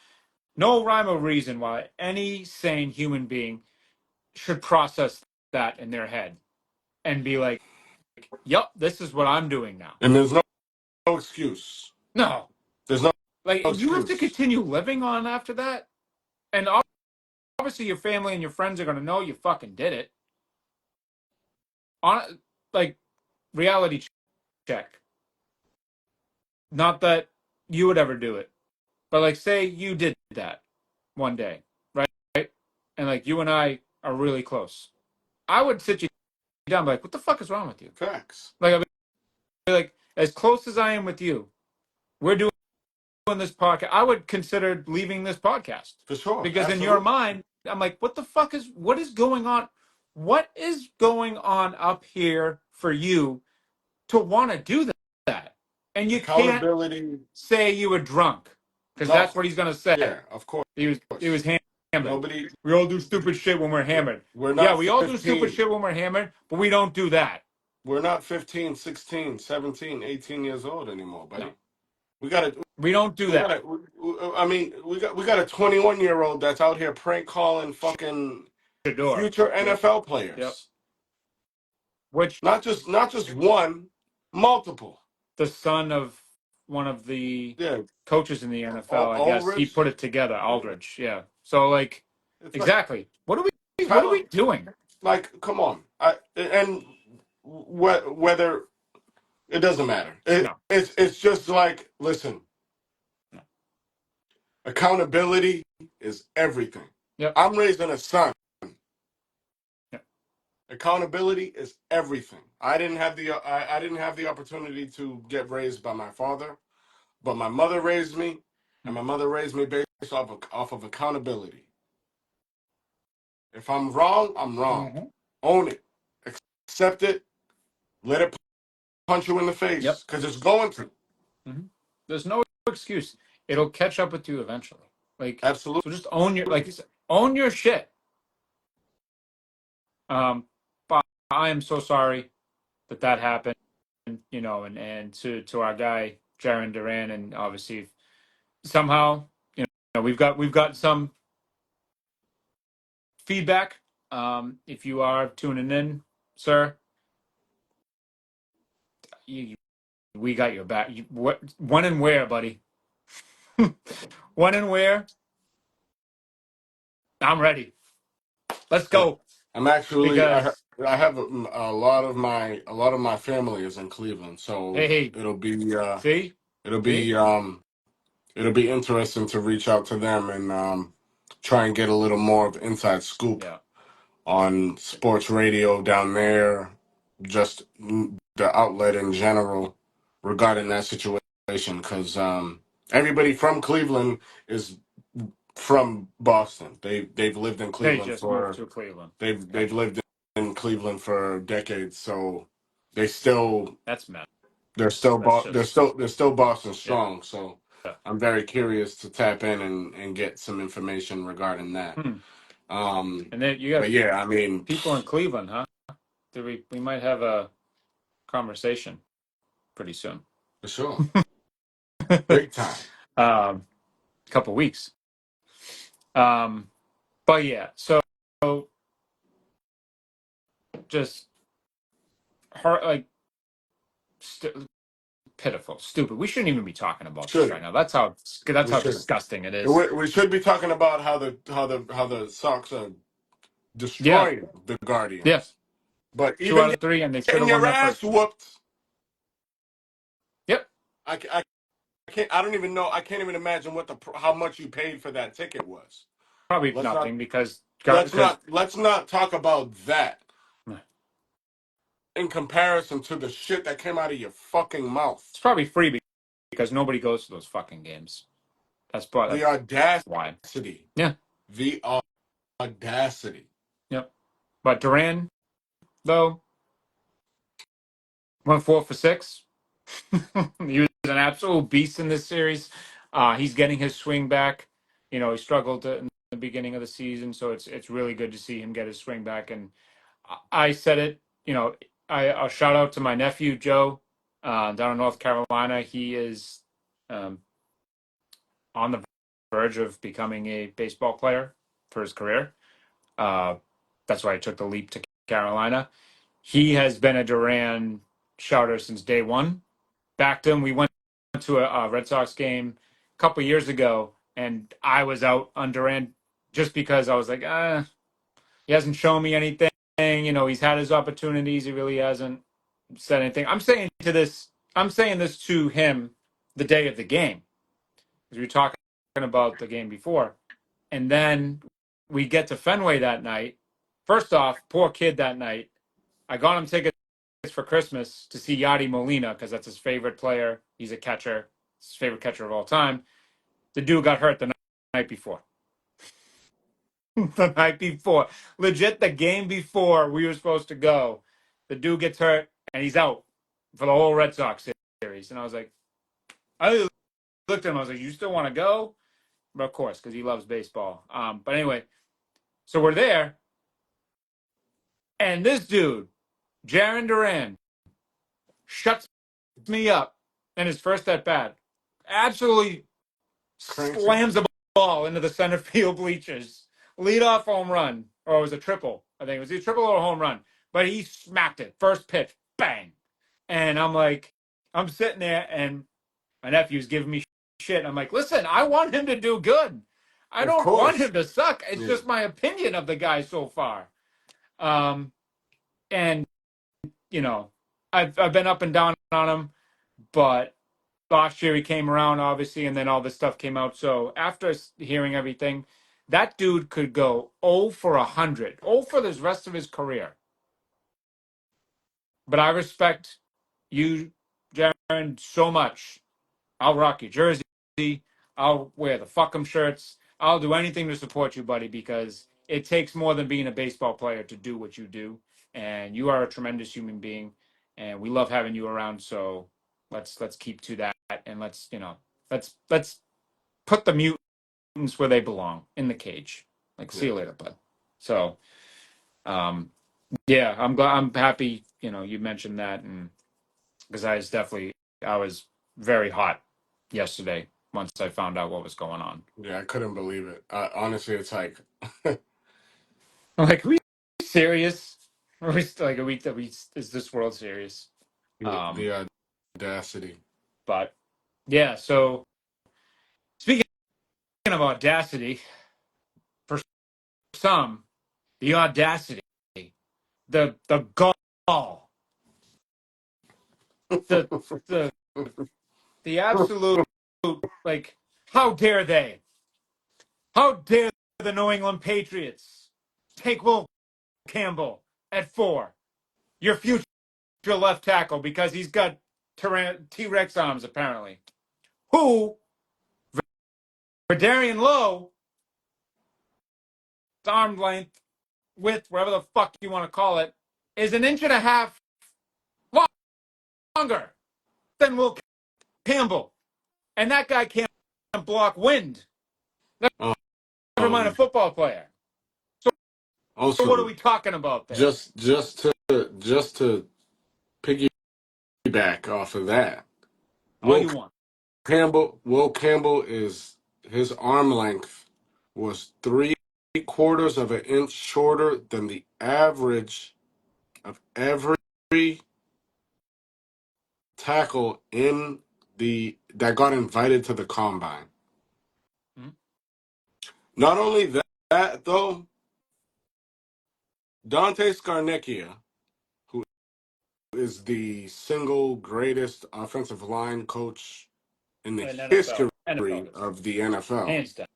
rhyme or reason why any sane human being should process that in their head and be like, "Yup, this is what I'm doing now." And there's no excuse. No, There's no like you have to excuse. continue living on after that, and obviously your family and your friends are gonna know you fucking did it. On like reality check. Not that you would ever do it, but like say you did that one day, right? And like you and I are really close. I would sit you down, and be like, "What the fuck is wrong with you?" Facts. Like I'd be like, as close as I am with you, we're doing this podcast. I would consider leaving this podcast For sure. because in your Absolutely. mind, I'm like, what is going on? What is going on up here for you to want to do that? And you can't Accountability. say you were drunk because No. that's what he's gonna say. Yeah, of course. He was hammered. Nobody. We all do stupid shit when we're Yeah. hammered. We're Yeah, not we all do stupid 15. shit when we're hammered, but we don't do that. We're not 15, 16, 17, 18 years old anymore, No, buddy. We got to we don't do we that. got I mean, we got a 21-year-old that's out here prank calling fucking Shador. future Yep. NFL Yep. players. Which Not just one, multiple. the son of one of the Yeah. coaches in the NFL, I guess he Ulrich. put it together. Yeah. Aldridge. Yeah. So like, It's like exactly. What are Tyler, we doing? like, come on. And whether it doesn't matter. No. It's just like, listen, No. accountability is everything. Yep. I'm raising a son. Yep. Accountability is everything. I didn't have the opportunity to get raised by my father, but my mother raised me, and my mother raised me based off of accountability. If I'm wrong, I'm wrong. Mm-hmm. Own it, accept it, let it punch you in the Yep. face because it's going to. Mm-hmm. There's no excuse. It'll catch up with you eventually. Like, Absolutely. so just own your, like you said, own your shit. But I am so sorry that that happened, you know, and to our guy, Jarren Duran, and obviously somehow, you know, we've got some feedback. If you are tuning in, sir, you, we got your back. When and where, buddy? When and where? I'm ready. Let's Yeah. go. I'm actually Because I have a lot of my family is in Cleveland, so hey, see, it'll see, be it'll be interesting to reach out to them and try and get a little more of inside scoop yeah, on sports radio down there. just the outlet in general regarding that situation, because everybody from Cleveland is from Boston. They've lived in They Cleveland just moved for to Cleveland. they've Gotcha. lived in Cleveland for decades, so they still That's mess. they're still That's just they're still Boston yeah. strong. So I'm very curious to tap in and get some information regarding that. Hmm. Um, And then you got but yeah, I mean, people in Cleveland, huh? Do we might have a conversation pretty soon. for sure, big time. Couple weeks. Um, but yeah, so just hard, like pitiful, stupid. We shouldn't even be talking about this right Shouldn't now. That's we how shouldn't. disgusting it is. We should be talking about how the Sox are Yeah, destroying the yeah. Guardians. But Two even out of three, and they should getting have won your that ass first one. whooped, Yep, I can't. I don't even know. I can't even imagine what how much you paid for that ticket was. probably Let's not. nothing because Let's not talk about that in comparison to the shit that came out of your fucking mouth. it's probably free because nobody goes to those fucking games. The That's why. audacity. Yeah, The audacity. yep. But Duran though went 4 for 6. He was an absolute beast in this series. He's getting his swing back. You know, he struggled in the beginning of the season, so it's really good to see him get his swing back. And I said it. You know, I'll shout out to my nephew Joe down in North Carolina. He is um, on the verge of becoming a baseball player for his career. Uh, that's why I took the leap to Carolina. He has been a Duran shouter since day one. Backed him. We went to a Red Sox game a couple years ago, and I was out on Duran just because I was like, he hasn't shown me anything. You know, he's had his opportunities. He really hasn't said anything. I'm saying this to him the day of the game because we were talking about the game before, and then we get to Fenway that night. First off, poor kid that night. I got him tickets for Christmas to see Yadi Molina because that's his favorite player. He's a catcher, his favorite catcher of all time. The dude got hurt the night before. The night before, legit, the game before we were supposed to go, the dude gets hurt and he's out for the whole Red Sox series. And I was like, I looked at him. I was like, "You still want to go?" But of course, because he loves baseball. But anyway, so we're there, and this dude, Jarren Duran, shuts me up in his first at bat. Absolutely Cranks it. slams the ball into the center field bleachers. Leadoff home run, or it was a triple. I think it was a triple or a home run, but he smacked it. First pitch, bang. And I'm like, I'm sitting there, and my nephew's giving me shit. I'm like, listen, I want him to do good. I Of don't want course. him to suck. It's Yeah. just my opinion of the guy so far. Um, and you know, I've been up and down on him, but last year he came around obviously, and then all this stuff came out. So after hearing everything, that dude could go 0 for 100, 0 for the rest of his career. But I respect you, Jarren, so much. I'll rock your jersey. I'll wear the fuck 'em shirts. I'll do anything to support you, buddy, because it takes more than being a baseball player to do what you do. And you are a tremendous human being, and we love having you around. So let's keep to that, and let's put the mutants where they belong, in the cage. Like, see Yeah. you later, bud. So, yeah, I'm glad. I'm happy. You know, you mentioned that, and because I was very hot yesterday once I found out what was going on. Yeah, I couldn't believe it. Honestly, it's like I'm like, are we serious? Are we like a week that we is this World Series? Um, the audacity. but yeah. So speaking of audacity, for some, the audacity, the gall, the the the absolute, like, how dare they? How dare the New England Patriots take Will Campbell at 4? Your future extra left tackle because he's got T-Rex arms apparently. Who Verdarian Lowe, arm length, width, whatever the fuck you want to call it, is an inch and a half longer than Will Campbell, and that guy can't block wind. Never mind a Um, football player. So what are also, we talking about there? just to piggyback off of that, All Will you want. Will Campbell is his arm length was 3/4 of an inch shorter than the average of every tackle in the that got invited to the combine. Hmm? Not only that though, Dante Scarnecchia, who is the single greatest offensive line coach in the In history NFL. NFL history. of the NFL, Hands down.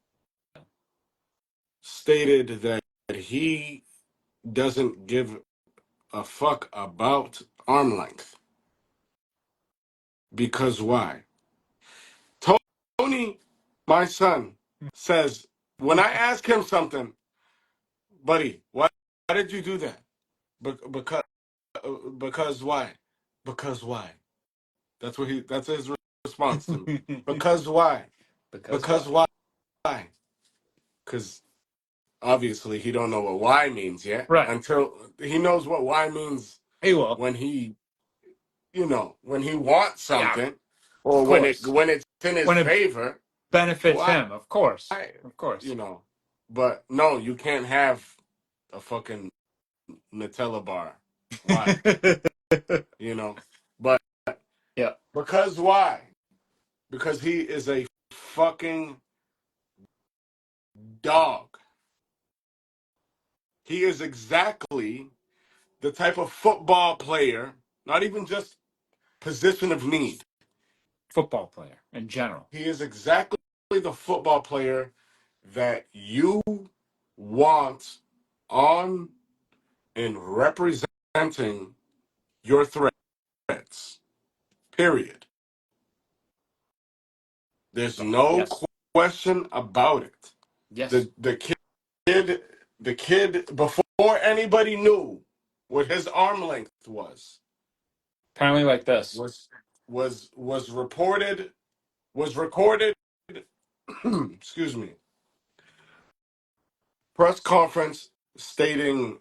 stated that he doesn't give a fuck about arm length. Because why? Tony, my son, says, when I ask him something, buddy, why did you do that? Because, because why? Because why? That's his response to me. Because why? Because Because why? why? Because obviously he don't know what why means yet Right. until he knows what why means He will. when when he wants Yeah, something or of course. when it's in his When it favor. benefits Why? him, of course. Of course. You know, but no, you can't have a fucking Nutella bar. Why? You know, but Yeah. because why? Because he is a fucking dog. He is exactly the type of football player, not even just position of need. Football player in general. He is exactly the football player that you want on and representing your threats. Period. There's no Yes. question about it. Yes. The kid before anybody knew what his arm length Apparently like this. was was reported was recorded excuse me, press conference stating,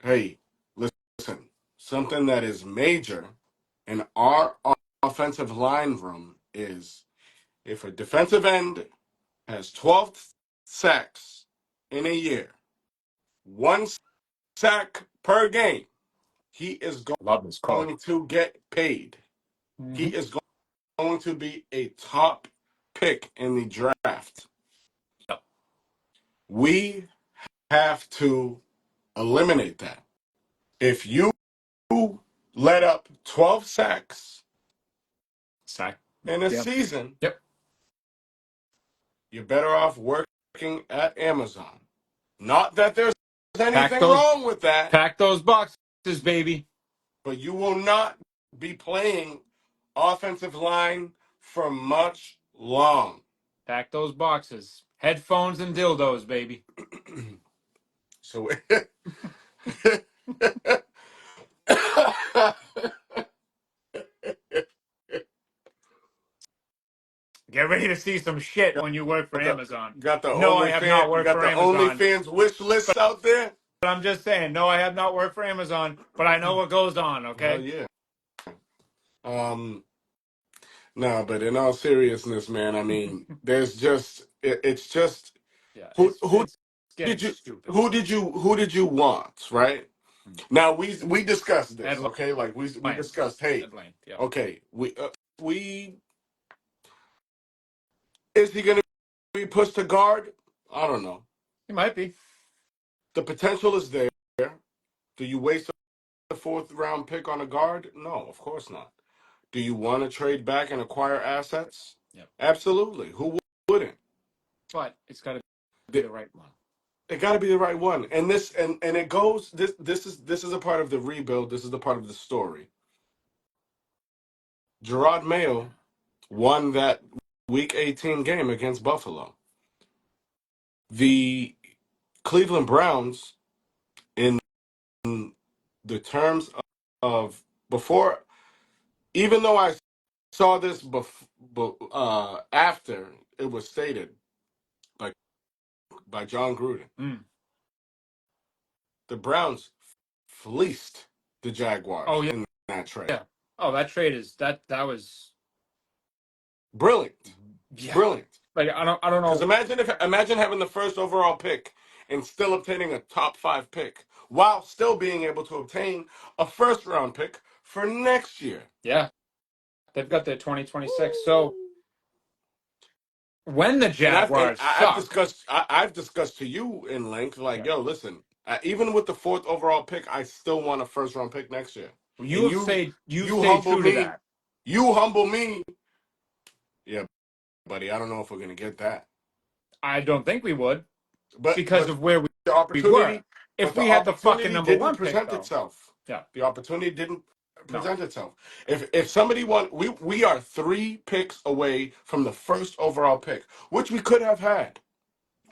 hey, listen, something that is major in our offensive line room is if a defensive end has 12 sacks in a year, one sack per game, he is Love this call. going to get paid. He Mm-hmm. is going to be a top pick in the draft. Yep. We have to eliminate that. If you let up 12 sacks Sack. in a Yep. season, Yep. you're better off working at Amazon. Not that there's Pack anything those wrong with that, pack those boxes, baby. but you will not be playing offensive line for much long. Pack those boxes. Headphones and dildos, baby. So Get ready to see some shit when you work for got the Amazon. got the No, I have not You worked got for the Amazon. OnlyFans wish lists out there. But I'm just saying, no, I have not worked for Amazon, but I know what goes on, Hell okay? yeah. Um, no, but in all seriousness, man, I mean, there's just it's just Yeah, who it's getting did you stupid. who did you want, right? Now we discussed Ed this, okay? Like we Length. discussed, hey, Ed Length, yeah. okay, we is he going to be pushed to guard? I don't know. He might be. The potential is there. Do you waste a fourth round pick on a guard? No, of course not. Do you want to trade back and acquire assets? Yep. Absolutely. Who wouldn't? But it's got to be It, the right one. it got to be the right one. And it goes. This is a part of the rebuild. This is the part of the story. Gerard Mayo won that Week 18 game against Buffalo. The Cleveland Browns, in the terms of before, even though I saw this after it was stated by John Gruden, Mm. the Browns fleeced the Oh Jaguars yeah, in that trade. yeah. Oh, that trade is that was Brilliant, yeah. brilliant. Like I don't Because know. imagine having the first overall pick and still obtaining a top 5 pick while still being able to obtain a first round pick for next year. Yeah, they've got their 2026. So when the Jaguars I've suck, discussed I've discussed to you in length like, yeah, yo, listen, even with the fourth overall pick, I still want a first round pick next year. you And have stayed you you stayed humble true to me, that. you humble me. Yeah, buddy, I don't know if we're gonna get that, I don't think we would but because of where the we were. opportunity, If we had the fucking number didn't one pick, present though, itself. yeah, The opportunity didn't no, present itself. If somebody want, we are 3 picks away from the first overall pick, which we could have had,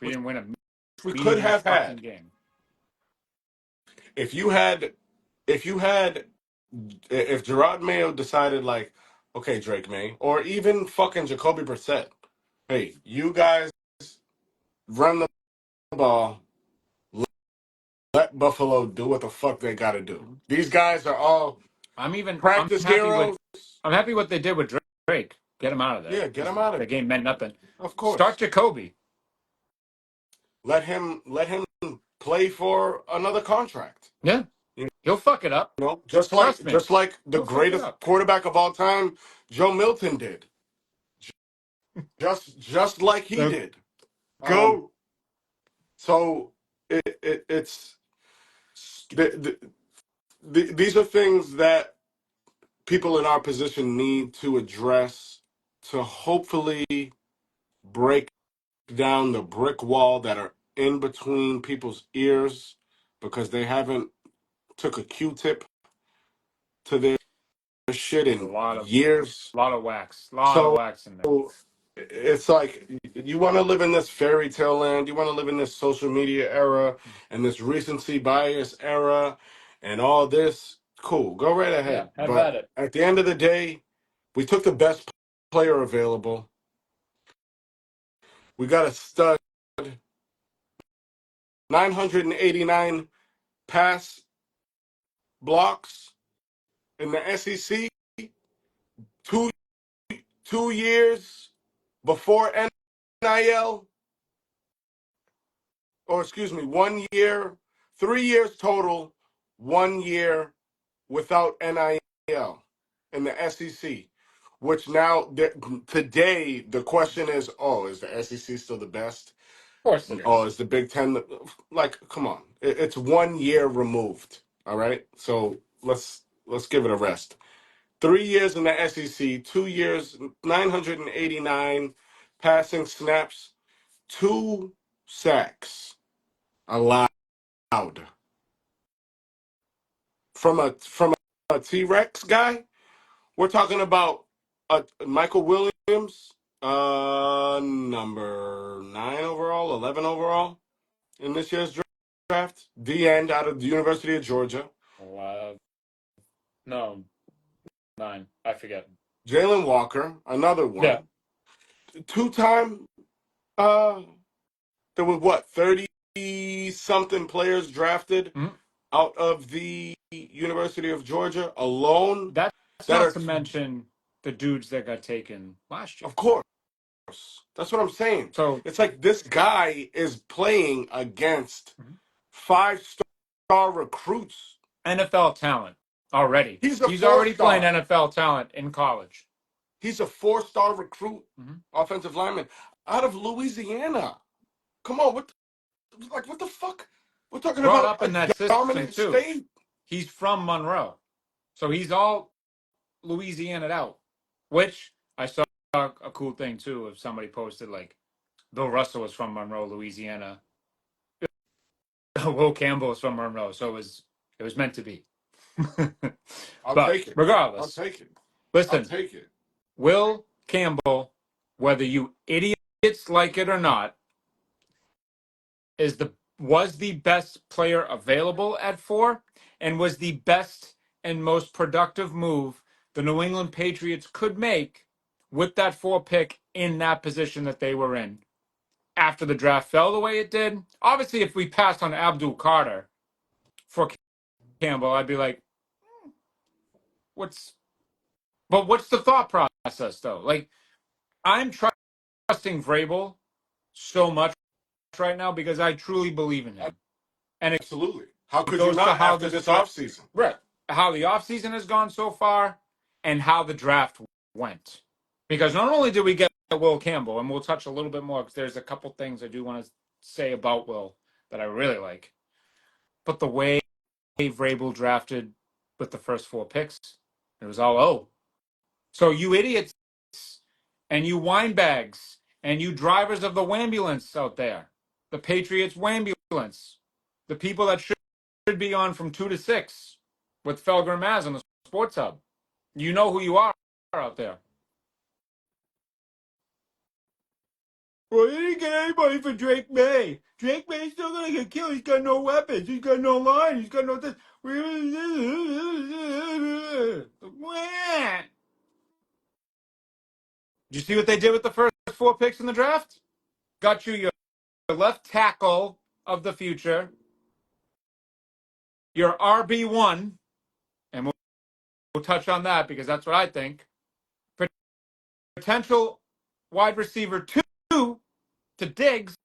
we didn't win a we could meaningless have fucking had. game. If you had, if you had, if Gerard Mayo decided like, okay, Drake May, or even fucking Jacoby Brissett, hey, you guys run the ball, let Buffalo do what the fuck they got to do. Mhm. These guys are all I'm practice happy with heroes. what they did with Drake. Get him out of there Yeah, get because them out of the it. game meant nothing. Of Start course, Jacoby. let him play for another contract. Yeah, You he'll fuck it up. know, Trust me, just like the he'll fuck it greatest up. quarterback of all time, Joe Milton did. Just like he So, did. um, Go. So it's these are things that people in our position need to address to hopefully break down the brick wall that are in between people's ears because they haven't took a Q-tip to their shit a in lot of years. lot of So wax in there. it's like you want to live in this fairy tale land. You want to live in this social media era and this recency bias era and all this. Cool, go right Yeah, ahead. have But at it. at the end of the day, we took the best player available. We got a stud, 989 pass blocks in the SEC. Two 2 years before NIL, or excuse me, 1 year, 3 years total, 1 year without NIL in the SEC. Which now today the question is, oh, is the SEC still the best? Of course it Oh, is. is the Big Ten like? Come on, it's 1 year removed. All right, so let's give it a rest. 3 years in the SEC, 2 years, 989 passing snaps, 2 sacks allowed from a T Rex guy. We're talking about Michael Williams, number 9 overall, 11 overall in this year's draft. D end out of the University of Georgia. Uh, no, 9. I forget. Jalen Walker, another Yeah. one. 2 time. Uh, there were what 30 something players drafted Mhm. out of the University of Georgia alone That's that not are, to mention the dudes that got taken last year. of course, that's what I'm saying. So It's like this guy is playing against mhm. 5-star recruits. NFL talent already. He's a He's four already playing star. NFL talent in college. He's a 4-star recruit, Mhm. offensive lineman out of Louisiana. Come on, what the fuck? We're talking Brought about up a in that system dominant too. state. He's from Monroe. So he's all Louisiana'd out. Which I saw a cool thing too if somebody posted like Bill Russell was from Monroe, Louisiana. Will Campbell was from Monroe. So it was meant to be. I'll But take it. I'll regardless, take it. I'll Listen, take it. Will Campbell, whether you idiots like it or not, was the best player available at 4 and was the best and most productive move the New England Patriots could make with that 4 pick in that position that they were in after the draft fell the way it did. Obviously, if we passed on Abdul Carter for Campbell, I'd be like, what's what's the thought process though? Like, I'm trusting Vrabel so much right now because I truly believe in him. And Absolutely. How it could you goes to not how after this this draft, offseason? right, how the offseason has gone so far and how the draft went. Because not only did we get Will Campbell, and we'll touch a little bit more because there's a couple things I do want to say about Will that I really like, but the way Vrabel drafted with the first 4 picks, it was all, oh, so you idiots and you winebags and you drivers of the wambulance out there, the Patriots wambulance, the people that should be on from 2 to 6 with Felger and Maz on the Sports Hub. You know who you are out there. Well, he didn't get anybody for Drake May. Drake May's still gonna get killed. He's got no weapons. He's got no line. He's got no this. Did you see what they did with the first 4 picks in the draft? Got you your left tackle of the future, your RB1, and we'll touch on that because that's what I think. Potential wide receiver 2 to Diggs,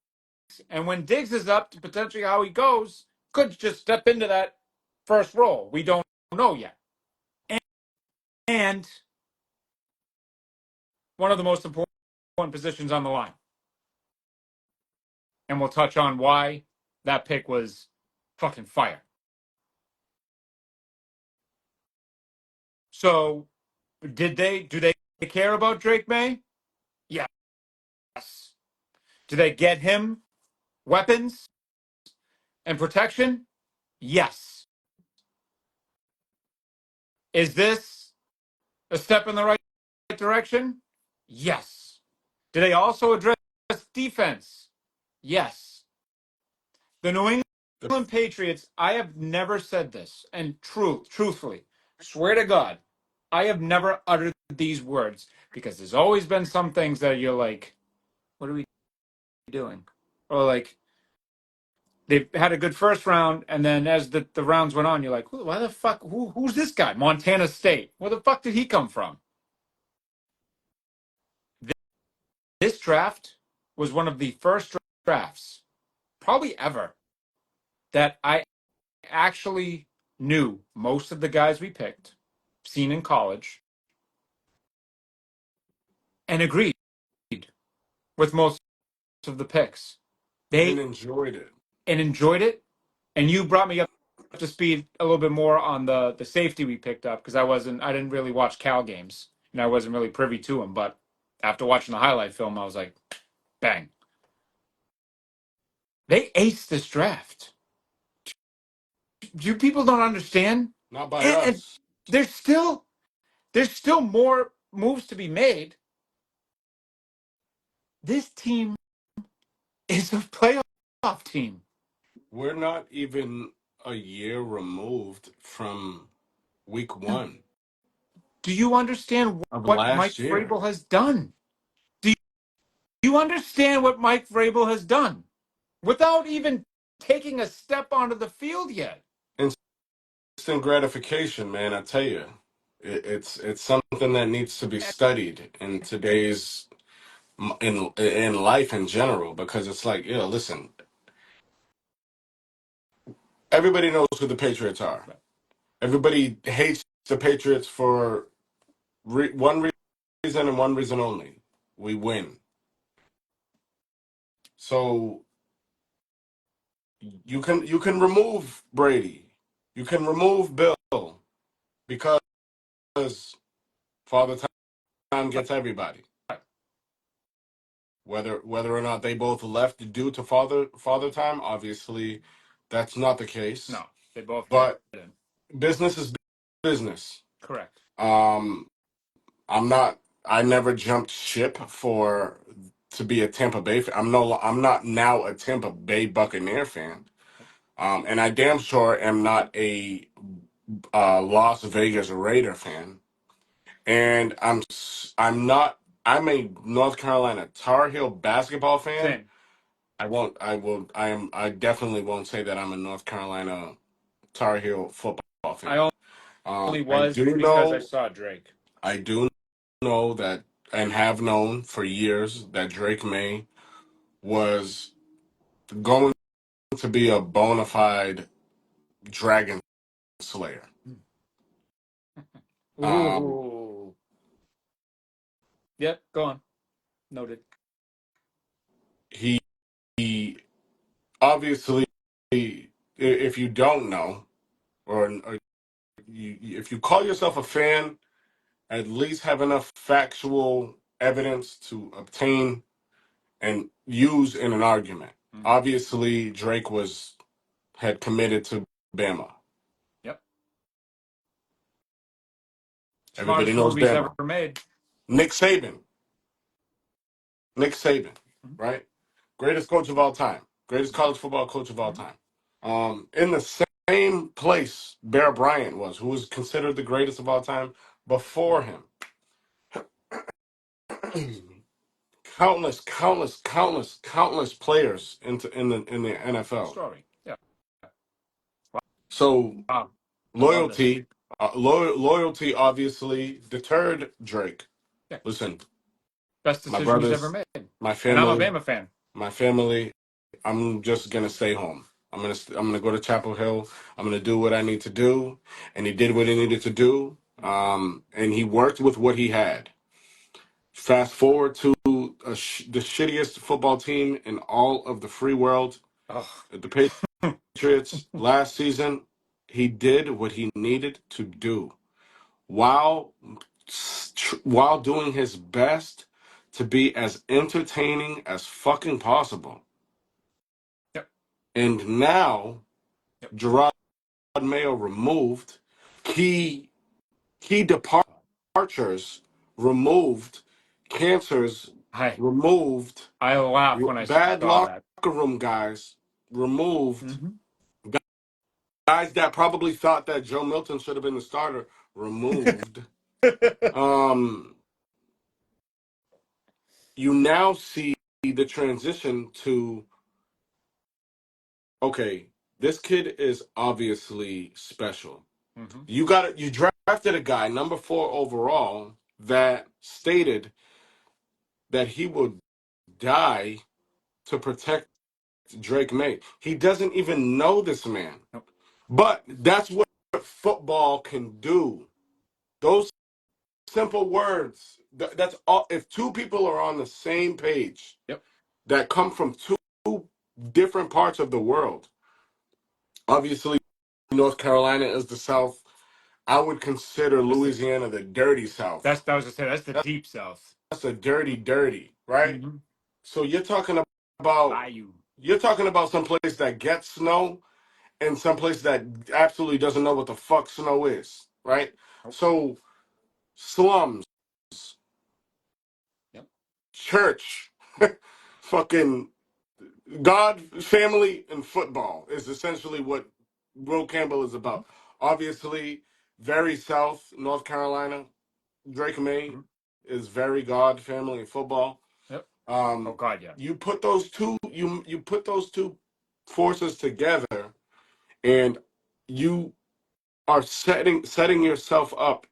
and when Diggs is up to potentially how he goes, could just step into that first role. We don't know yet. And one of the most important positions on the line. And we'll touch on why that pick was fucking fire. So, do they care about Drake May? Yes. Do they get him weapons and protection? Yes. Is this a step in the right direction? Yes. Do they also address defense? Yes. The New England Patriots, I have never said this, and truthfully, swear to God, I have never uttered these words because there's always been some things that you're like, what are we doing? Or like, they've had a good first round, and then as the rounds went on, you're like, why the fuck? Who's this guy? Montana State. Where the fuck did he come from? This draft was one of the first drafts, probably ever, that I actually knew most of the guys we picked, seen in college, and agreed with most of the picks. And They enjoyed it. and enjoyed it. And you brought me up to speed a little bit more on the safety we picked up because I didn't really watch Cal games and I wasn't really privy to them. But after watching the highlight film, I was like, bang, they aced this draft. You people don't understand, Not by and us. there's still more moves to be made. This team is a playoff team. We're not even a year removed from week 1 Do you understand of what Mike last year. Vrabel has done? Do you understand what Mike Vrabel has done without even taking a step onto the field yet? Instant gratification, man, I tell you. It's something that needs to be studied in today's in life in general because it's like, listen, everybody knows who the Patriots are. Everybody hates the Patriots for one reason and one reason only. We win. So you can remove Brady. You can remove Bill because Father Time gets everybody. Whether or not they both left due to father time, obviously that's not the case. No, they both But didn't. business is business. Correct. Um, I'm not. I never jumped ship for to be a Tampa Bay fan. I'm not now a Tampa Bay Buccaneer fan. And I damn sure am not a Las Vegas Raider fan. And I'm not. I'm a North Carolina Tar Heel basketball fan. Same. I won't. I will. I am. I definitely won't say that I'm a North Carolina Tar Heel football fan. I only I was do because I know. saw Drake. I do know that, and have known for years that Drake May was going to be a bona fide dragon slayer. Um, Ooh. Yep. Go on. Noted. he, he obviously, if you don't know, or if you call yourself a fan, at least have enough factual evidence to obtain and use in an argument. Mm. Obviously, Drake had committed to Bama. Yep. Everybody Smartest knows movies ever Bama. made. Nick Saban. Nick Saban, Mhm. right? Greatest coach of all time. Greatest college football coach of all Mhm. time. In the same place Bear Bryant was, who was considered the greatest of all time before him. Countless players in the NFL. Story. Yeah. So Wow. I love this. loyalty obviously deterred Drake. Yeah. Listen, Best my decision he's ever brothers, made. my And I'm a family, Bama fan. my family. I'm just gonna stay home. I'm gonna go to Chapel Hill. I'm gonna do what I need to do, and he did what he needed to do. And he worked with what he had. Fast forward to the shittiest football team in all of the free world, Oh. the Patriots. Last season, he did what he needed to do while while doing his best to be as entertaining as fucking possible. Yep. And now, Yep. Gerard Mayo removed, key departures removed, cancers Hi. removed, I laughed when I bad saw locker that. room guys removed, Hmm. guys that probably thought that Joe Milton should have been the starter removed. Um, you now see the transition to, okay, this kid is obviously special. Hmm. You drafted a guy number 4 overall that stated that he would die to protect Drake May. He doesn't even know this man. Nope. But that's what football can do. Those simple words. That's all. If two people are on the same page Yep. that come from two different parts of the world, obviously North Carolina is the South. I would consider That's the Louisiana the dirty South. that was to say that's the deep south. That's a dirty, right? Hmm. So about Bayou. you're talking about some place that gets snow and some place that absolutely doesn't know what the fuck snow is, right? Nope. So slums, Yep. church, fucking God, family, and football is essentially what Will Campbell is Hmm. about. Obviously, very South North Carolina. Drake May Hmm. is very God, family, and football. Yep. Oh Um, God, yeah. you put those two forces together, and you are setting yourself up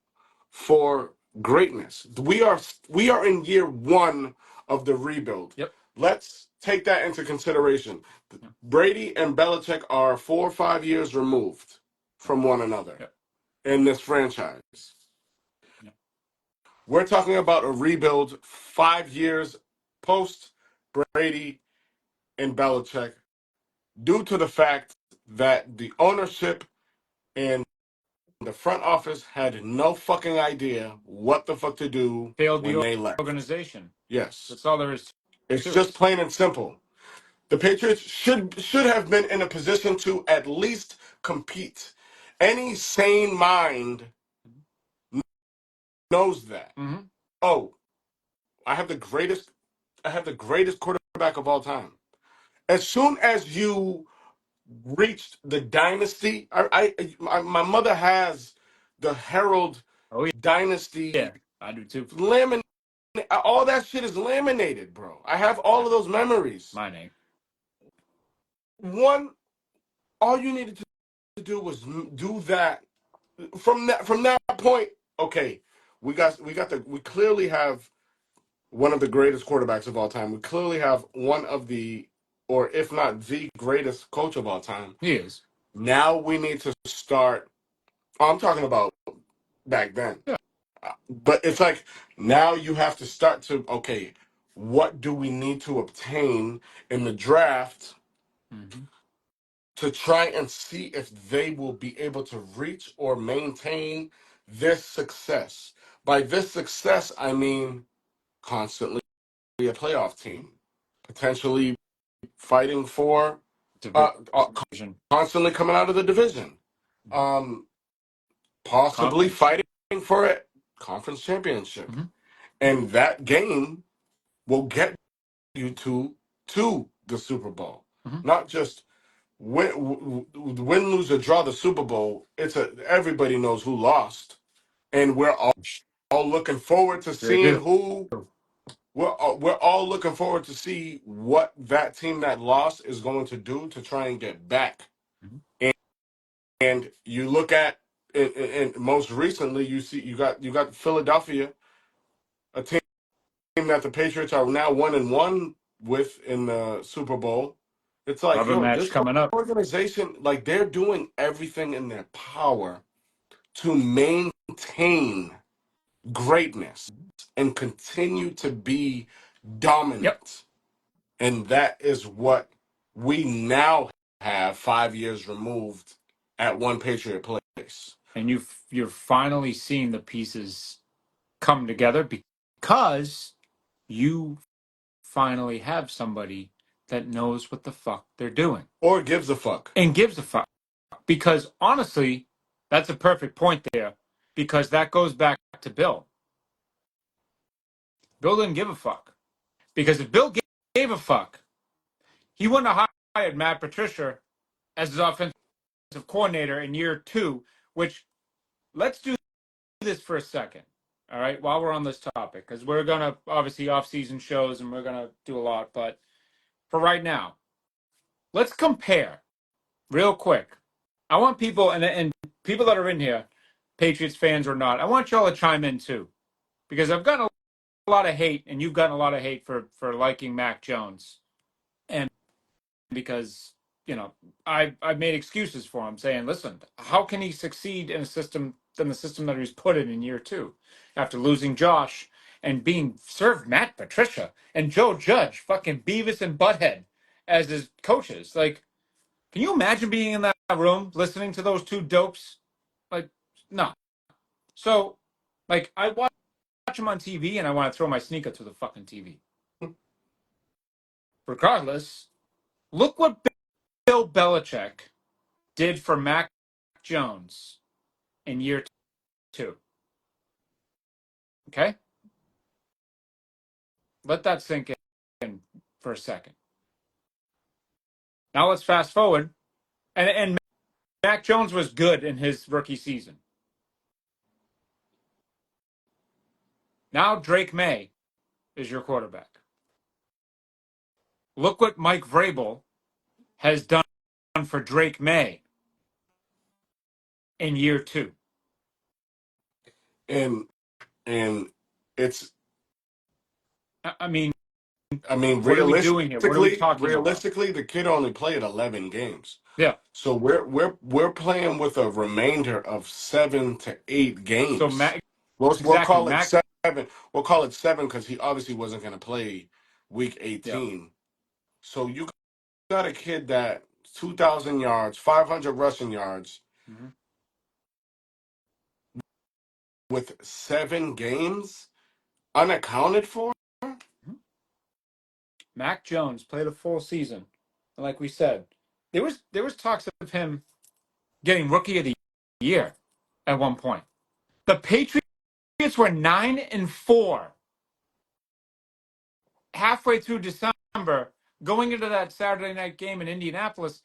for greatness. We are in year 1 of the rebuild. Yep. Let's take that into consideration. Yeah. Brady and Belichick are 4 or 5 years removed from one another Yep. in this franchise. Yep. We're talking about a rebuild 5 years post Brady and Belichick due to the fact that the ownership and the front office had no fucking idea what the fuck to do Failed when the they left. organization. Yes. That's all there is It's to it. just plain and simple. The Patriots should have been in a position to at least compete. Any sane mind knows that. Mm-hmm. Oh, I have the greatest. I have the greatest quarterback of all time. As soon as you reached the dynasty, my mother has the Herald Oh dynasty yeah, I do too. laminated. All that shit is laminated, bro. I have all of those memories. My name. One, all you needed to do was do that. From that point, okay, we clearly have one of the greatest quarterbacks of all time. We clearly have one of the, or if not the greatest coach of all time. He is. Now we need to start. Oh, I'm talking about back then. Yeah. But it's like now you have to start to, okay, what do we need to obtain in the draft Mm-hmm. to try and see if they will be able to reach or maintain this success? By this success, I mean constantly a playoff team, potentially fighting for, uh, uh, Division. constantly coming out of the division, um, possibly Conference. fighting for a conference championship, Mm-hmm. and that game will get you to the Super Bowl, Mm-hmm. not just win, lose, or draw the Super Bowl. Everybody knows who lost, and we're all looking forward to They seeing do. who. We're all looking forward to see what that team that lost is going to do to try and get back. Mm-hmm. And you look at, and most recently you got Philadelphia, a team that the Patriots are now 1-1 with in the Super Bowl. It's like, Rubber yo, match this coming up. organization, like they're doing everything in their power to maintain greatness and continue to be Yep. dominant. And that is what we now have 5 years removed at one Patriot place. And you're finally seeing the pieces come together because you finally have somebody that knows what the fuck they're doing Or gives a fuck. and gives a fuck. Because honestly, that's a perfect point there. Because that goes back to Bill. Bill didn't give a fuck. Because if Bill gave a fuck, he wouldn't have hired Matt Patricia as his offensive coordinator in year 2, which let's do this for a second. All right, while we're on this topic, because we're gonna obviously off-season shows and we're gonna do a lot, but for right now, let's compare real quick. I want people and people that are in here, Patriots fans or not, I want y'all to chime in too, because I've gotten a lot of hate, and you've gotten a lot of hate for liking Mac Jones, and because I've made excuses for him, saying, listen, how can he succeed in a system than the system that he's put in year 2, after losing Josh and being served Matt Patricia and Joe Judge, fucking Beavis and Butthead as his coaches? Like, can you imagine being in that room listening to those two dopes? Like, no. So, like, I watch him on TV and I want to throw my sneaker to the fucking TV. Regardless, look what Bill Belichick did for Mac Jones in year 2. Okay? Let that sink in for a second. Now let's fast forward. And Mac Jones was good in his rookie season. Now Drake May is your quarterback. Look what Mike Vrabel has done for Drake May in year 2. And and it's I mean, I mean, what are we doing here? What are we talking about? realistically, the kid only played 11 games. Yeah. So we're playing with a remainder of 7 to 8 So games. Mac, We'll exactly, call it Mac. 7. We'll call it 7 because he obviously wasn't going to play week Yeah. 18. So you got a kid that 2,000 yards, 500 rushing yards Mm-hmm. with 7 games unaccounted for. Mac Jones played a full season, and like we said, there was talks of him getting Rookie of the Year at one point. The Patriots were 9-4 halfway through December, going into that Saturday night game in Indianapolis.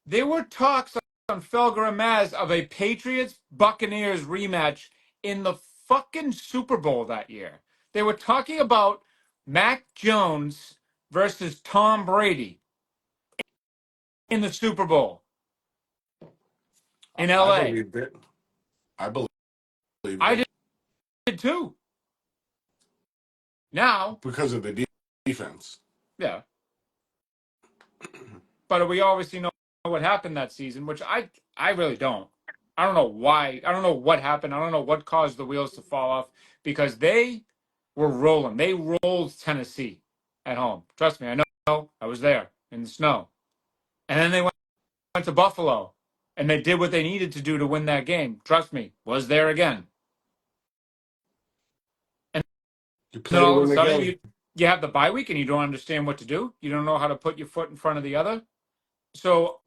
There were talks on Felger and Maz of a Patriots Buccaneers rematch in the fucking Super Bowl that year. They were talking about Mac Jones versus Tom Brady in the Super Bowl in I LA. believed it. I believed I it did too. Now, because of the defense. yeah, but we obviously know what happened that season, which I really don't. I don't know why. I don't know what happened. I don't know what caused the wheels to fall off because they were rolling. They rolled Tennessee at home. Trust me, I know. I was there in the snow. And then they went to Buffalo and they did what they needed to do to win that game. Trust me, was there again. And You then play to all of a win the sudden game. you have the bye week and you don't understand what to do. You don't know how to put your foot in front of the other. So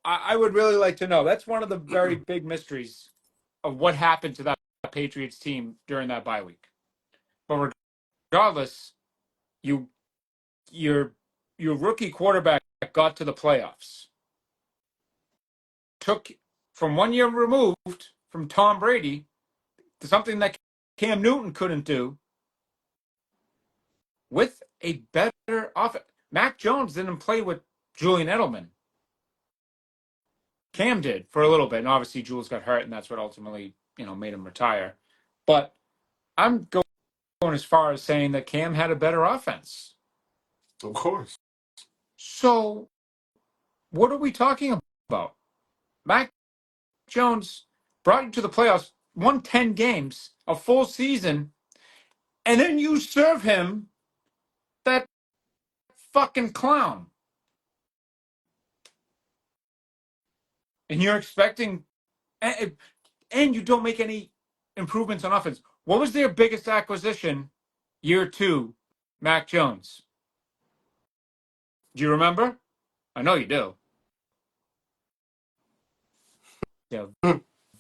I would really like to know. That's one of the very big mysteries of what happened to that Patriots team during that bye week. But regardless, you your your rookie quarterback got to the playoffs. Took from 1 year removed from Tom Brady to something that Cam Newton couldn't do with a better offense. Mac Jones didn't play with Julian Edelman. Cam did for a little bit, and obviously Jules got hurt, and that's what ultimately made him retire. But I'm going as far as saying that Cam had a better offense. Of course. So what are we talking about? Mac Jones brought you to the playoffs, won 10 games, a full season, and then you serve him that fucking clown. And you're expecting, and you don't make any improvements on offense. What was their biggest acquisition year two, Mac Jones? Do you remember? I know you do.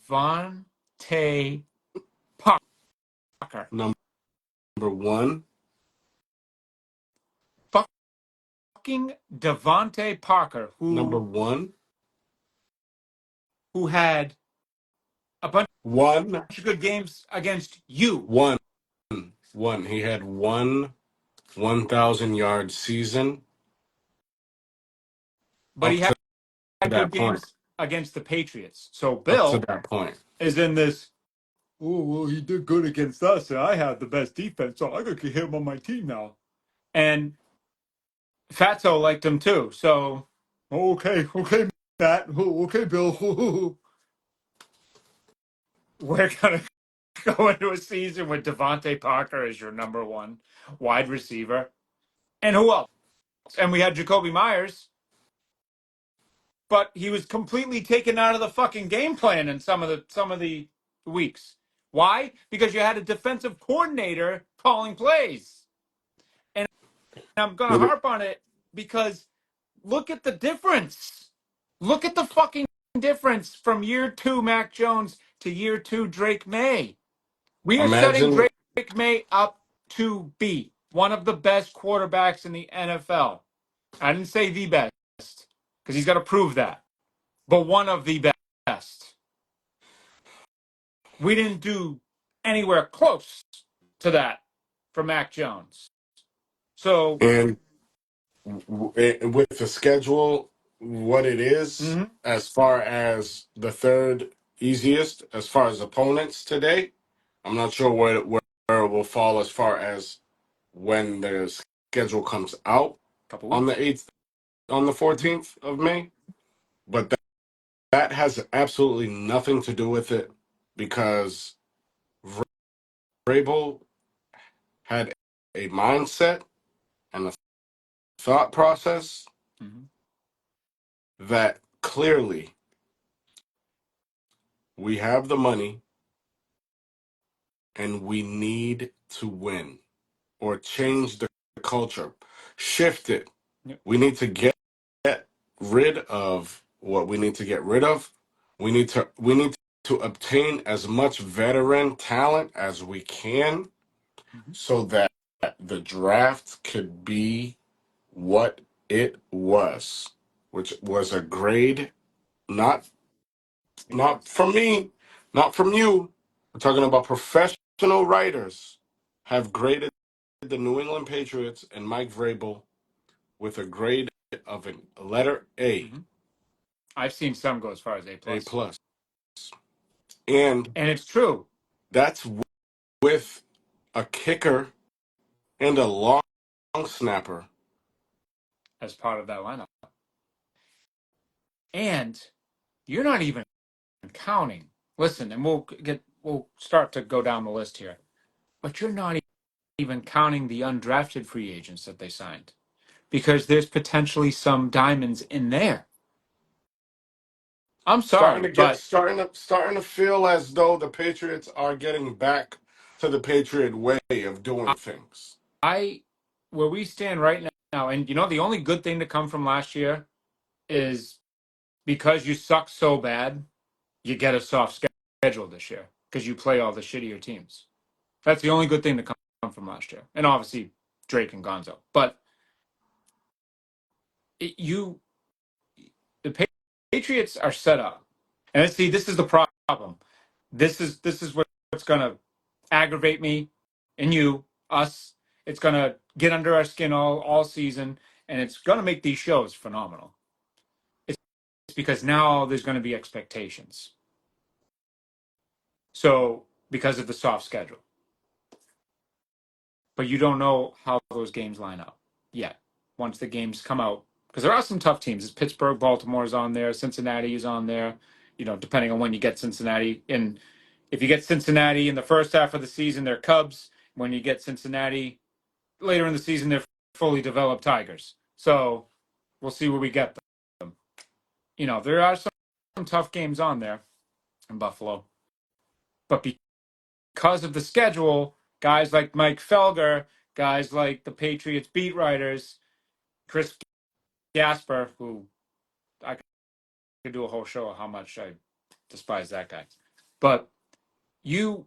Devontae Parker. Number one. Fucking Devontae Parker, Number who one. had a bunch One. of good games against you, One. One. He had 1,000 yard season but up he to had good that point. games against the Patriots. So Up to Bill that point. is in this, oh, well, he did good against us, and I have the best defense, so I got to get him on my team now. And Fatso liked him too. So, okay, Matt. Okay, Bill. We're going to go into a season with Devontae Parker as your number one wide receiver. And who else? And we had Jacoby Myers, but he was completely taken out of the fucking game plan in some of the weeks. Why? Because you had a defensive coordinator calling plays. And I'm going to Let me, harp on it because look at the difference. Look at the fucking difference from year two Mac Jones to year two Drake May. We are setting imagine. Drake May up to be one of the best quarterbacks in the NFL. I didn't say the best because he's got to prove that, but one of the best. We didn't do anywhere close to that for Mac Jones. So, And with the schedule, what it is, mhm, as far as the third easiest, as far as opponents today, I'm not sure where it will fall as far as when the schedule comes out couple on the weeks. 8th, on the Mhm. 14th of May. But that has absolutely nothing to do with it because Vrabel had a mindset and a thought process Mhm. that clearly we have the money and we need to win or change the culture, shift it. Yep. We need to get rid of what we need to get rid of. We need to obtain as much veteran talent as we can Mhm. so that the draft could be what it was, which was a grade not from me, not from you. We're talking about professional writers have graded the New England Patriots and Mike Vrabel with a grade of a letter A, Mhm. I've seen some go as far as A A plus, plus, and and it's true that's with a kicker and a long snapper. as part of that lineup. And you're not even counting. Listen, and we'll start to go down the list here, but you're not even counting the undrafted free agents that they signed because there's potentially some diamonds in there. I'm Starting sorry, to get but starting to feel as though the Patriots are getting back to the Patriot way of doing things. I where we stand right now, and the only good thing to come from last year is because you suck so bad, you get a soft schedule this year because you play all the shittier teams. That's the only good thing to come from last year, and obviously Drake and Gonzo. But it, you, the Patriots are set up, and see, this is the problem. This is what's gonna aggravate me and us. It's gonna get under our skin all season, and it's gonna make these shows phenomenal. It's because now there's gonna be expectations. So because of the soft schedule, but you don't know how those games line up yet. Once the games come out, because there are some tough teams. It's Pittsburgh, Baltimore's on there, Cincinnati is on there. Depending on when you get Cincinnati, and if you get Cincinnati in the first half of the season, they're Cubs. When you get Cincinnati later in the season, they're fully developed Tigers. So we'll see where we get them. There are some tough games on there in Buffalo, but because of the schedule, guys like Mike Felger, guys like the Patriots beat writers, Chris Gasper, who I could do a whole show of how much I despise that guy, but you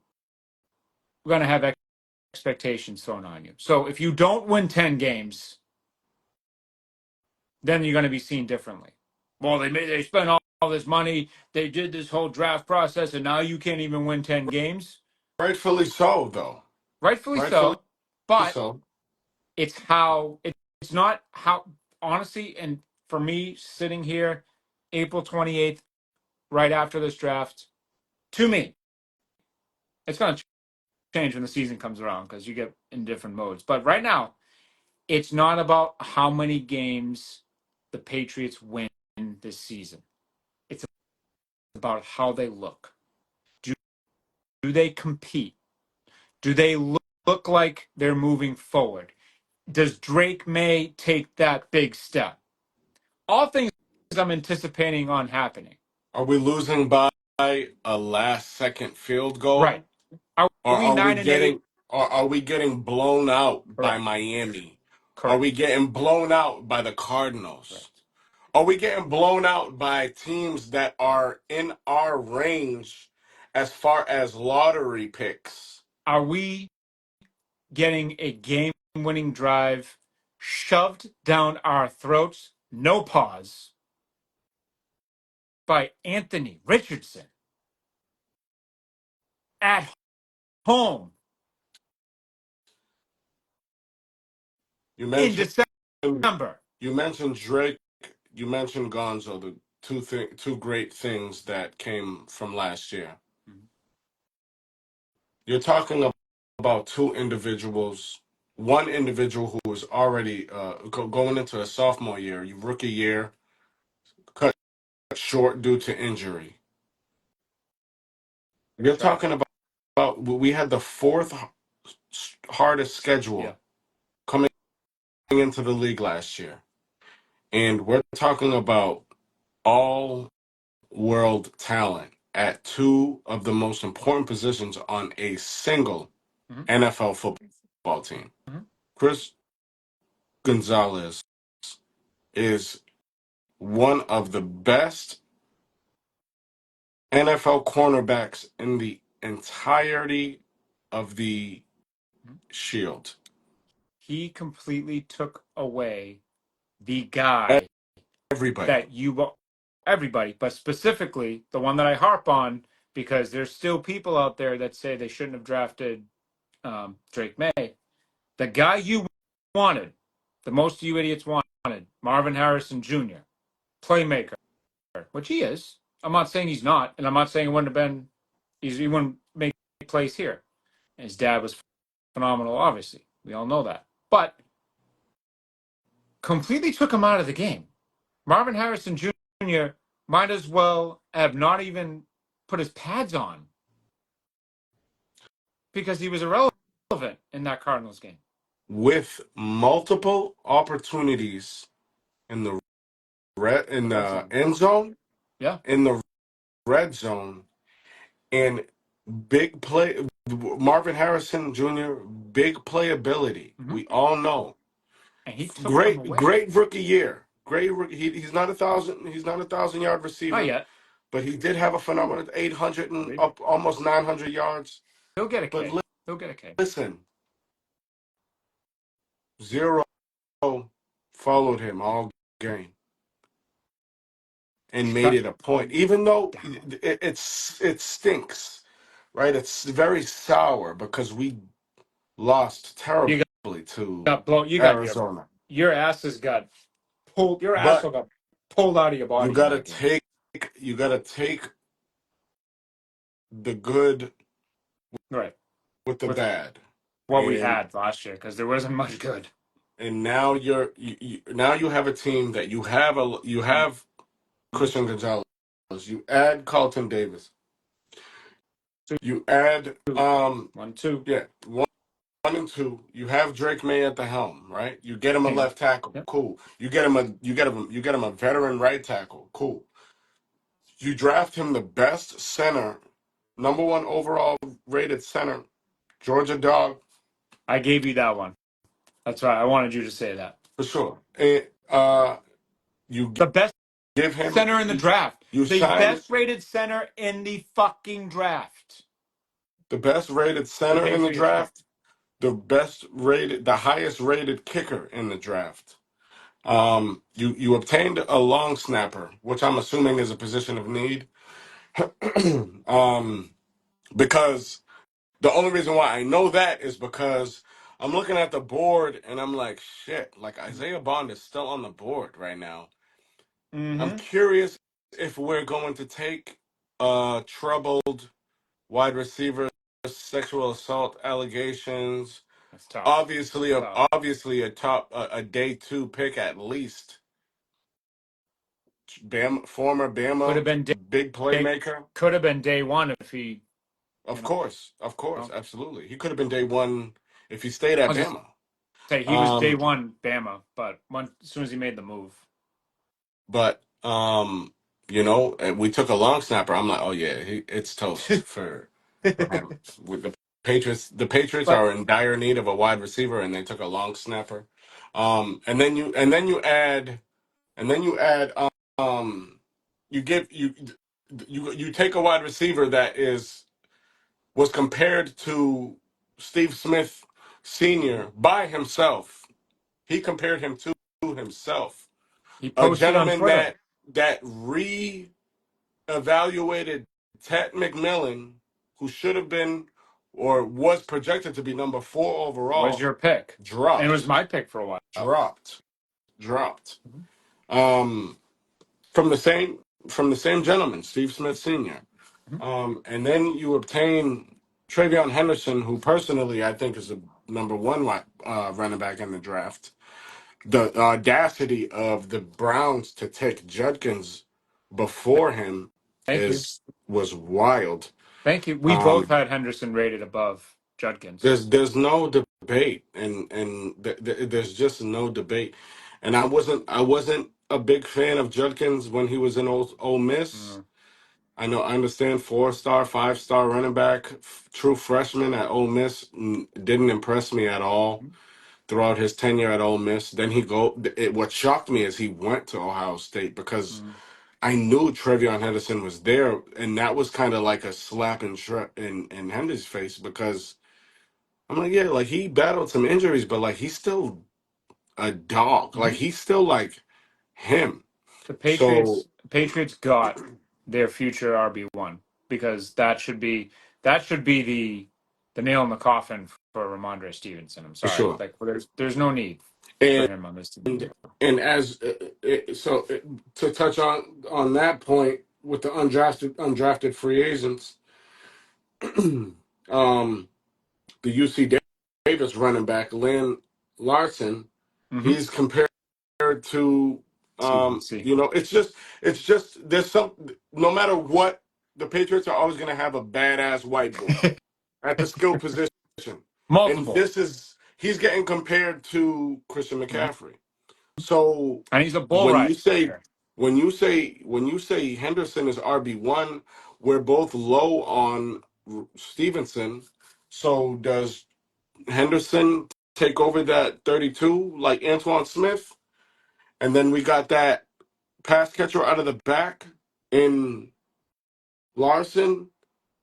are going to have expectations thrown on you. So if you don't win 10 games, then you're going to be seen differently. Well, they spent all this money, they did this whole draft process, and now you can't even win 10 games. Rightfully so, though. Rightfully Rightfully so, but so. it's not how, honestly, and for me sitting here April 28th, right after this draft, to me, it's going to change when the season comes around because you get in different modes. But right now, it's not about how many games the Patriots win this season. It's about how they look. Do, do they compete? Do they look like they're moving forward? Does Drake May take that big step? All things I'm anticipating on happening. Are we losing by a last second field Right. goal? Are Or we 9-8? are we getting blown out by Correct. Miami? Are we Correct. getting blown out by the Cardinals? Correct. Are we getting blown out by teams that are in our range as far as lottery picks? Are we getting a game-winning drive shoved down our throats, no pause, by Anthony Richardson at home You in mentioned December? you mentioned Drake, you mentioned Gonzo, the two great things that came from last year. Mhm. You're talking about two individuals, one individual who is already going into a sophomore year, rookie year, cut short due to injury. You're That's right. talking about we had the fourth hardest Yeah. schedule coming into the league last year, and we're talking about all world talent at two of the most important positions on a single Hmm. NFL football team. Hmm. Chris Gonzalez is one of the best NFL cornerbacks in the entirety of the Shield. He completely took away the guy Everybody. that everybody, but specifically the one that I harp on because there's still people out there that say they shouldn't have drafted Drake May. The guy you wanted, the most you idiots wanted, Marvin Harrison Jr., playmaker, which he is. I'm not saying he's not, and I'm not saying it wouldn't have been. He wouldn't make plays here. His dad was phenomenal, obviously. We all know that, but completely took him out of the game. Marvin Harrison Jr. might as well have not even put his pads on because he was irrelevant in that Cardinals game. With multiple opportunities in the The red zone. end zone, Yeah. in the red zone, and big play. Marvin Harrison Jr. big playability. Mm-hmm. We all know. And he took them Great, away. great rookie year. Great. He's not a thousand. He's not a 1,000 yard Not receiver, yet. but he did have a phenomenal 800 and Maybe. up almost 900 yards. He'll get a But K. He'll get a K. listen, zero followed him all game and made Shut it a point, him even though down. it stinks, right? It's very sour because we lost You terribly to got blown. You got Arizona. your asses got pulled. Your But asshole got pulled out of your you body in gotta that game. take you gotta take the good Right. with the With bad, what we and had last year, because there wasn't much good. now now you have a team that you have Mm-hmm. Christian Gonzalez, you add Carlton Davis, you add 1-2. yeah, one and two, you have Drake May at the helm, right? You get him a Hang. left tackle, Yep. cool. You get him a veteran right tackle, cool. You draft him the best center, number one overall rated center, Georgia Dog, I gave you that one. That's right. I wanted you to say that. for sure. You The best give him center in the draft. you The sign best rated center in the fucking draft. the best rated The center in the Patriots don't. draft, the highest rated kicker in the draft. You obtained a long snapper, which I'm assuming is a position of need. um, because the only reason why I know that is because I'm looking at the board and I'm like, shit, like Isaiah Bond is still on the board right now. I'm Mm-hmm. curious if we're going to take troubled wide receiver sexual assault allegations. That's tough. Obviously, Tough. obviously a day two pick at least. Former Could have Bama been big day. playmaker. Could have been day one if he, Of well, course, absolutely. He could have been day one if he stayed at I'll just Bama. say he was day Um, one Bama, but as soon as he made the move. but and we took a long snapper. I'm like, oh yeah, it's toast for him. With the Patriots But are in dire need of a wide receiver, and they took a long snapper. And then you add you give you take a wide receiver that was compared to Steve Smith Sr. by himself. He compared him to himself. he A posted on gentleman Twitter. that re-evaluated Ted McMillan, who should have been or was projected to be number 4 Was overall, your pick, and it was dropped, my pick for a while. dropped, dropped. Mhm. Um, from the same gentleman, Steve Smith Sr. Mhm. And then you obtain Travion Henderson, who personally I think is the number one running back in the draft. The audacity of the Browns to take Judkins before him Thank you. was wild. Thank you. We both Um, had Henderson rated above Judkins. there's no debate, and there's just no debate. And I wasn't a big fan of Judkins when he was in Ole Miss. Mm. I understand 4-star, 5-star running back, true freshman at Ole Miss, didn't impress me at all throughout his tenure at Ole Miss. Then what shocked me is he went to Ohio State because Mm. I knew Trevion Henderson was there, and that was kind of like a slap in Henderson's face because I'm like, yeah, like he battled some injuries, but like he's still a dog. Like Mhm. he's still like him. The So Patriots got their future RB1 because that should be the nail in the coffin for Ramondre Stevenson. I'm for sorry, sure. like there's no need for And him on this team. and as to touch on that point with the undrafted free agents, um, the UC Davis running back Lynn Larson, Mm-hmm. he's compared to CBC. it's just there's some no matter what, the Patriots are always going to have a badass white boy at the skill position, and Multiple. this is he's getting compared to Christian Mhm. McCaffrey. So And he's a bull when you rider. say when you say Henderson is RB1, we're both low on Stevenson. So does Henderson take over that 32 like Antoine Smith? And then we got that pass catcher out of the back in Larson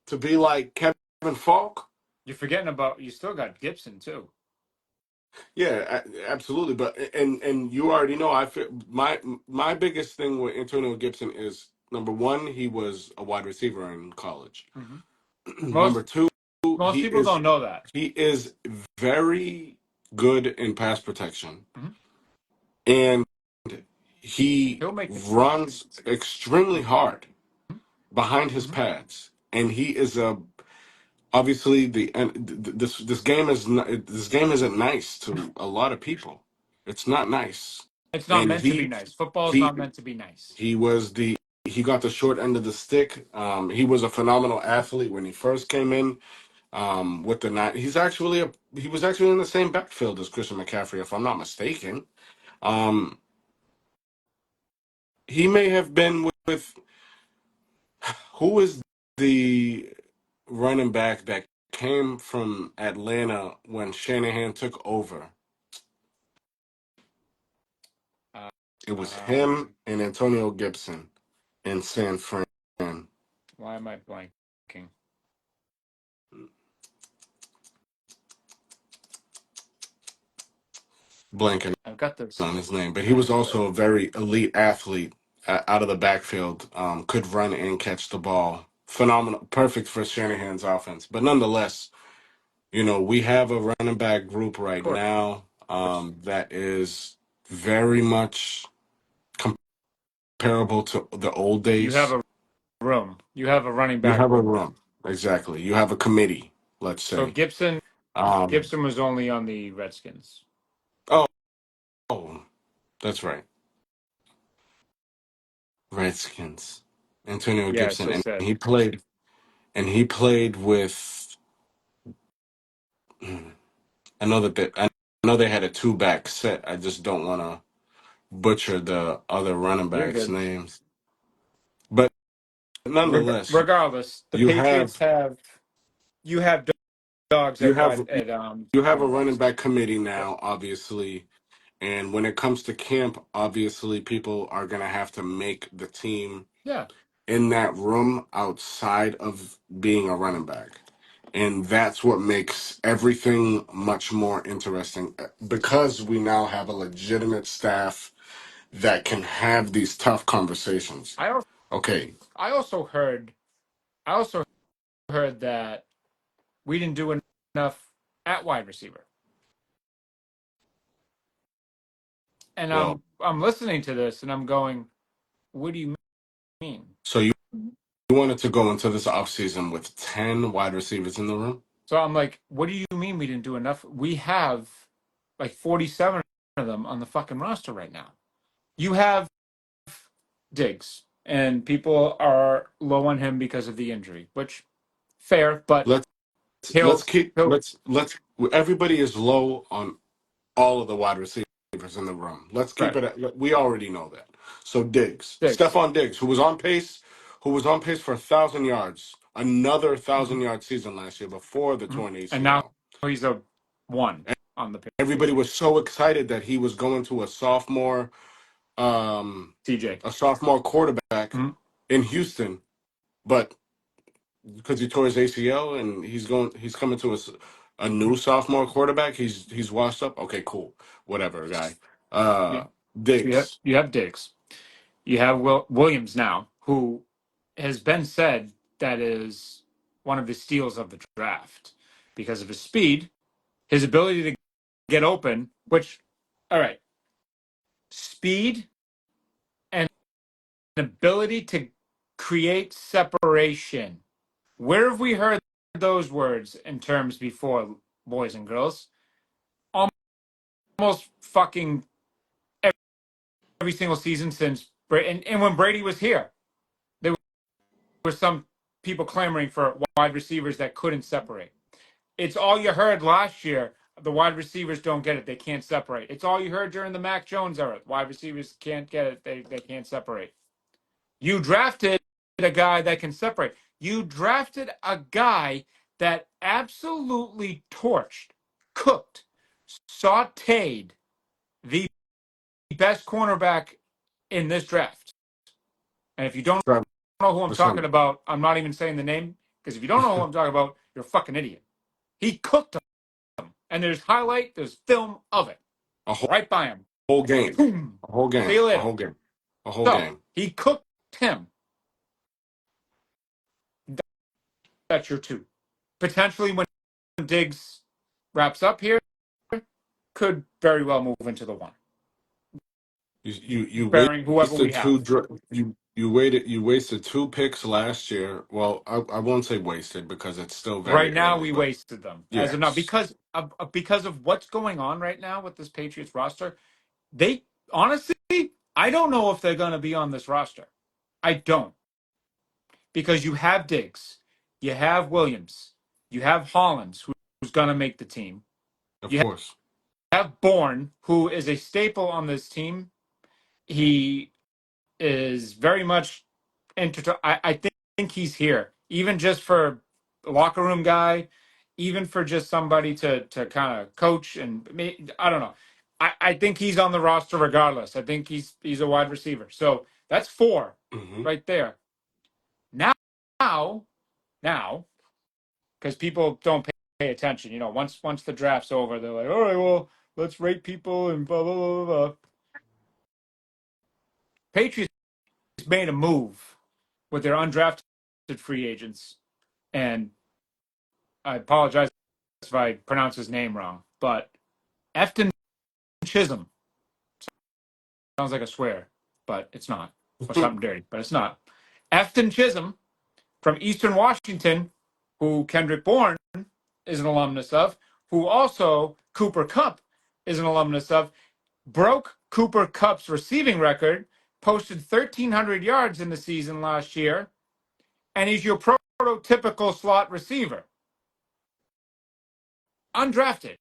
to be like Kevin Falk. You're forgetting you still got Gibson too. Yeah, absolutely. But and you already know I feel my biggest thing with Antonio Gibson is number one, he was a wide receiver in college. Hmm. Number Most two, most he people is don't know that. he is very good in pass protection, Hmm. and he He'll make the team. runs extremely hard behind his Hmm. pads, and he is a obviously this game is not, this game isn't nice to a lot of people. It's not nice, It's not and meant to be nice. Football is he not meant to be nice. he was the he got the short end of the stick. He was a phenomenal athlete when he first came in. With the night, he was actually in the same backfield as Christian McCaffrey, if I'm not mistaken. Um, he may have been with who is the running back that came from Atlanta when Shanahan took over. Uh, It was him um, and Antonio Gibson in San Fran. why am I blanking? Blanking I've got this. on his name, but he was Right here. also a very elite athlete out of the backfield. Could run and catch the ball. Phenomenal, perfect for Shanahan's offense. But nonetheless, we have a running back group right Of now course. that is very much comparable to the old You have days. a room. You have a running You back have a room now. room, exactly. You have a committee, let's So say. Gibson Um, Gibson was only on the Redskins. oh, oh, that's right, Redskins. Antonio Yeah, Gibson, so and said. he played with. I know they had a two back set. I just don't want to butcher the other running You're backs' good. names, but nonetheless, Regardless, the you Patriots have have you have dogs you at have wide at you have a running running backs. back committee Yep. now, obviously, and when it comes to camp, obviously, people are gonna have to make the team Yeah. in that room outside of being a running back. And that's what makes everything much more interesting because we now have a legitimate staff that can have these tough conversations. I also Okay, I also heard I also heard that we didn't do enough at wide receiver. And well, I'm listening to this and I'm going, what do you mean? so you wanted to go into this offseason with 10 wide receivers in the room? So I'm like, what do you mean we didn't do enough? We have like 47 of them on the fucking roster right now. You have Diggs, and people are low on him because of the injury, which fair, but Let's let's he'll keep he'll let's everybody is low on all of the wide receivers in the room. Let's keep right. it we already know that. So Diggs, Diggs. Stephon Diggs, who was on pace for 1,000 yards, another Hmm. 1,000 yard season last year before the Hmm. torn And now ACL. he's a one on the Everybody Patriots. was so excited that he was going to a sophomore CJ. a sophomore quarterback Mhm. in Houston, but because he tore his ACL and he's coming to a new sophomore quarterback. He's washed up. Okay, cool, whatever, guy. Yeah. Uh, So Diggs, you have Diggs. You have Williams now, who has been said that is one of the steals of the draft because of his speed, his ability to get open, which, all right, speed and ability to create separation. Where have we heard those words in terms before, boys and girls? Almost fucking every single season since, and when Brady was here, there were some people clamoring for wide receivers that couldn't separate. It's all you heard last year. The wide receivers don't get it. They can't separate. It's all you heard during the Mac Jones era. Wide receivers can't get it. They can't separate. You drafted a guy that can separate. You drafted a guy that absolutely torched, cooked, sauteed the best cornerback in this draft. And if you don't Travis know who I'm talking Hunter, about, I'm not even saying the name because if you don't know who I'm talking about, you're a fucking idiot. He cooked him, and there's film of it a right by him. whole game, Boom. a whole See game, you a later. whole game, a whole So game. he cooked him. That's your two. Potentially when Diggs wraps up here, could very well move into the one, You bearing whoever we wasted have. you wasted two picks last year. Well, I won't say wasted because it's still Right very now, early, we but wasted them as of now yes, because of what's going on right now with this Patriots roster. They honestly, I don't know if they're going to be on this roster. I don't because you have Diggs, you have Williams, you have Hollins, who's going to make the team. of You course. have Bourne, who is a staple on this team. He is very much I think he's here, even just for a locker room guy, even for just somebody to kind of coach and I don't know. I think he's on the roster regardless. I think he's a wide receiver. So that's four Hmm. right there. Now, now, because people don't pay attention. Once the draft's over, they're like, all right, well, let's rate people and blah blah blah blah. Patriots made a move with their undrafted free agents, and I apologize if I pronounce his name wrong, but Efton Chisholm sounds like a swear, but it's not, or something dirty, but it's not. Efton Chisholm from Eastern Washington, who Kendrick Bourne is an alumnus of, who also Cooper Kupp is an alumnus of, broke Cooper Kupp's receiving record, posted 1,300 yards in the season last year, and he's your prototypical slot receiver. Undrafted.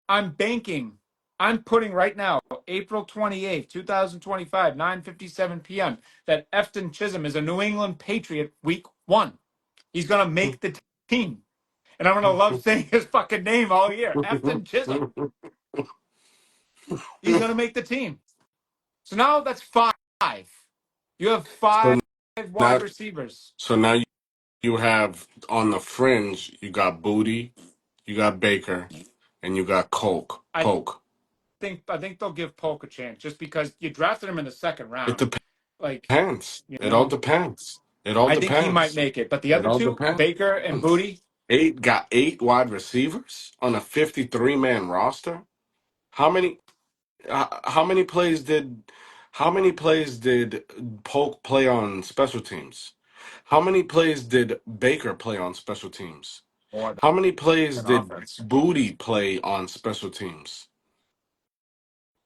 I'm banking. I'm putting right now, April 28th, 2025, 9:57 p.m., that Efton Chisholm is a New England Patriot week one. He's going to make the team. And I'm going to love saying his fucking name all year. Efton Chisholm. He's going to make the team. So now that's five. You have so five now, wide receivers. so now you have on the fringe. You got Booty, you got Baker, and you got Coke. I Poke. think they'll give Polk a chance just because you drafted him in the second It round. Like, depends. you It all know, depends. It all I think he might depends. make it. But the It other all two, Baker and depends. Booty, Eight wide receivers on a 53-man roster. How many how many plays did Polk play on special teams? How many plays did Baker play on special teams? more How many plays than did offense. Booty play on special teams?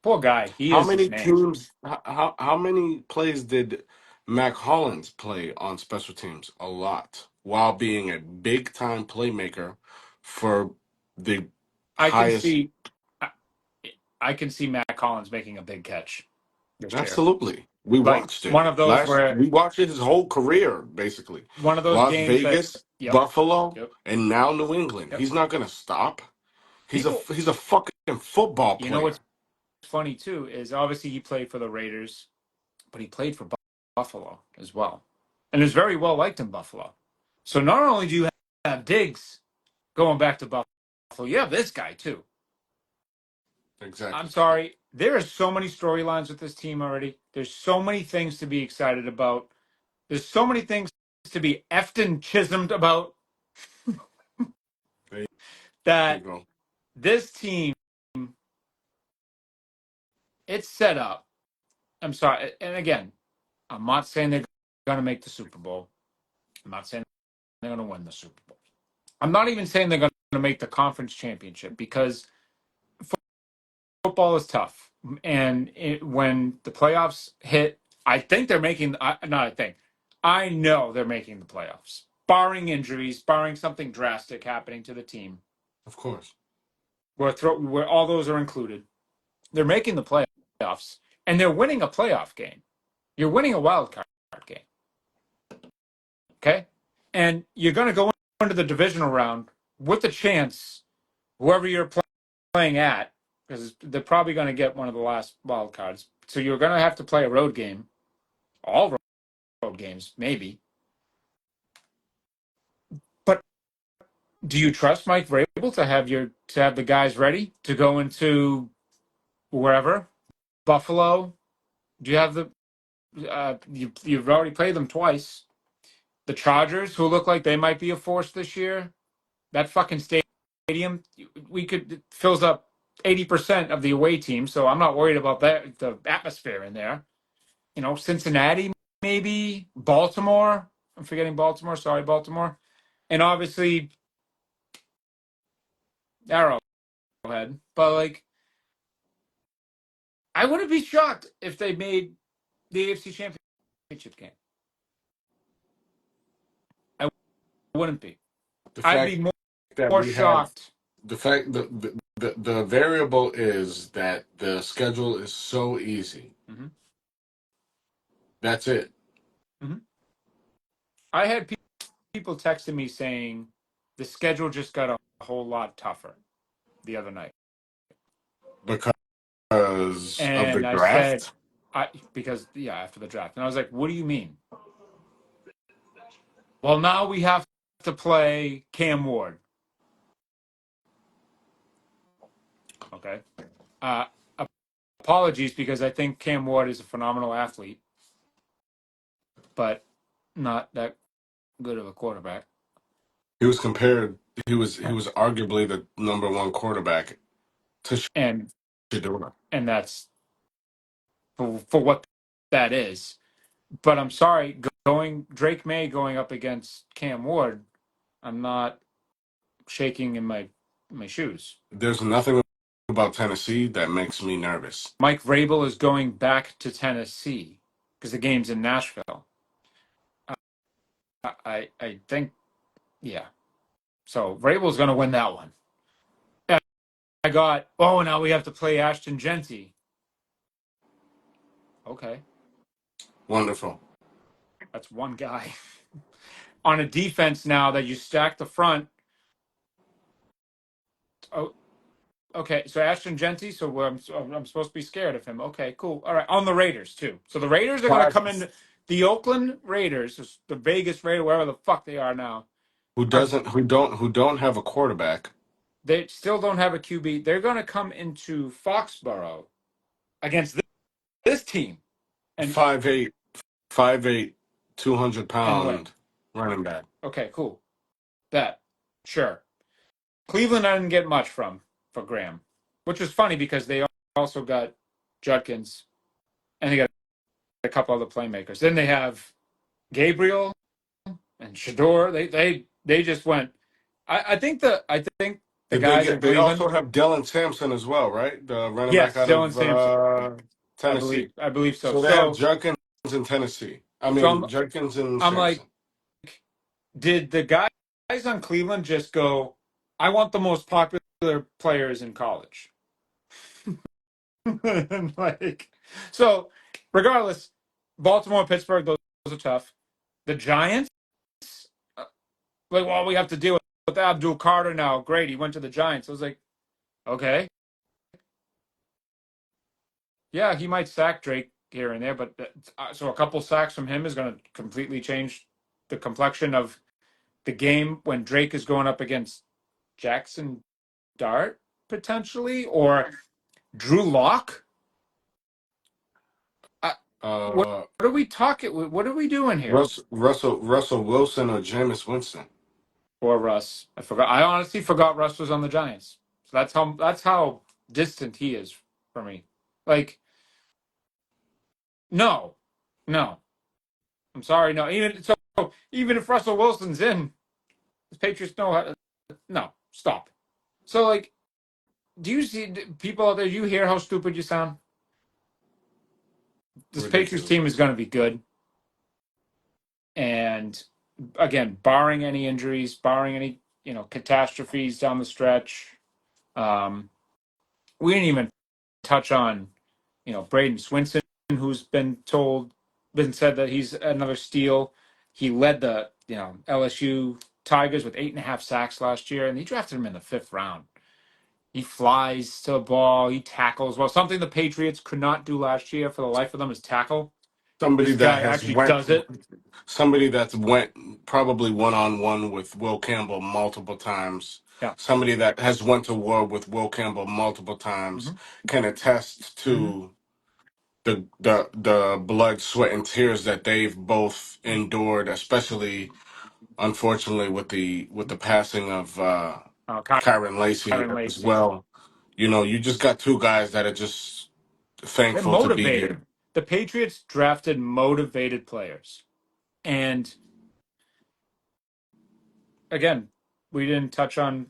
Poor guy. He How is his many name. teams how many plays did Mac Hollins play on special teams? A lot. While being a big time playmaker for the I can highest. see, I, I can see Matt Collins making a big catch this year. Absolutely. We Like watched it. one of those where We watched it his whole career, basically. one of those Las games that, Vegas, yep, Buffalo, yep, and now New England. yep. He's not gonna stop. People, He's a fucking football you know what's player. funny too is obviously he played for the Raiders, but he played for Buffalo as well, and is very well liked in Buffalo. So not only do you have Diggs going back to Buffalo, you have this guy too. I'm Exactly. sorry, there are so many storylines with this team already. There's so many things to be excited about. There's so many things to be effed and chisholmed about There you that go. this team, it's set up. I'm sorry, and again, I'm not saying they're going to make the Super Bowl. I'm not saying they're going to win the Super Bowl. I'm not even saying they're going to make the conference championship because football is tough. And when the playoffs hit, I think they're making, not I think, I know they're making the playoffs, barring injuries, barring something drastic happening to the team, Of course. where all those are included. They're making the playoffs and they're winning a playoff game. You're winning a wild card game. Okay. And you're going to go into the divisional round with a chance, whoever you're playing at, because they're probably going to get one of the last wild cards. So you're going to have to play a road game, all road games, maybe. But do you trust Mike Vrabel to have the guys ready to go into wherever Buffalo? Do you have the you've already played them twice? The Chargers, who look like they might be a force this year. That fucking stadium, we could it fills up 80% of the away team, so I'm not worried about that. The atmosphere in there. Cincinnati, maybe Baltimore. I'm forgetting Baltimore. Sorry, Baltimore, and obviously Arrowhead. But like, I wouldn't be shocked if they made the AFC Championship game. I wouldn't be. The I'd fact be more, that more we have shocked. the fact the variable is that the schedule is so easy. Hmm. That's it. Hmm. I had people texting me saying the schedule just got a whole lot tougher the other night. Because of the And I said, draft. because, yeah, after the draft. And I was like, what do you mean? Well, now we have to play Cam Ward. Okay. Uh, Apologies, because I think Cam Ward is a phenomenal athlete, but not that good of a quarterback. He was compared. He was arguably the number one quarterback to And Shador. and that's for what that is. But I'm sorry, going Drake May going up against Cam Ward, I'm not shaking in my shoes. There's nothing about Tennessee that makes me nervous. Mike Vrabel is going back to Tennessee because the game's in Nashville. I think, yeah. So Vrabel's going to win that one. I got, oh, now we have to play Ashton Genty. Okay, Wonderful. that's one guy. On a defense now that you stack the front. Oh, okay, so Ashton Genty, I'm supposed to be scared of him. Okay, cool. All right, on the Raiders, too. So the Raiders are going to Five come in. The Oakland Raiders, the Vegas Raiders, wherever the fuck they are now, are who don't have a quarterback. they still don't have a QB. They're going to come into Foxborough against this team and 5'8", 5'8", 200 and win. pound running back. Okay, cool. That sure. Cleveland I didn't get much for Graham, which was funny because they also got Judkins and they got a couple other playmakers. Then they have Gabriel and Shador. They just went. I think the Did they guys in get? They also Cleveland. have Dylan Sampson as well, right? The running back Yes, out Dylan of Sampson. Tennessee. I believe so. So they have So Judkins in Tennessee. I so mean Judkins and I'm like, Sampson. did the guys on Cleveland just go? I want the most popular players in college. Like, so regardless, Baltimore, Pittsburgh, those are tough. The Giants, uh, like, well, we have to deal with Abdul Carter now. Great, he went to the Giants. I was like, okay, Yeah, he might sack Drake here and there, but so a couple sacks from him is going to completely change the complexion of the game when Drake is going up against Jackson Dart potentially or Drew Lock. What Uh, are we talking? What are we doing here? Russell Wilson or Jameis Winston. Or Russ? I forgot. I honestly forgot Russ was on the Giants. So that's how distant he is for me. Like, no, no. I'm sorry, no. Even if Russell Wilson's in, the Patriots know how to. No, stop. So like, do you see people out there? You hear how stupid you sound? This Patriots team is Ridiculous. going to be good, and again, barring any injuries, barring any catastrophes down the stretch, um, we didn't even touch on Braden Swinson, who's been said that he's another steal. He led the LSU Tigers with 8.5 sacks last year, and he drafted him in the fifth round. He flies to the ball. He tackles well. Something the Patriots could not do last year for the life of them is tackle. Somebody This that guy has actually went does it. somebody that's went probably one on one with Will Campbell multiple times. Yeah. Somebody that has went to war with Will Campbell multiple times Hmm. can attest Hmm. to the blood, sweat, and tears that they've both endured, especially unfortunately with the passing of Kyron Lacy Kyron as Lacy. well. You just got two guys that are just They're thankful to be motivated. here. The Patriots drafted motivated players. And again, we didn't touch on,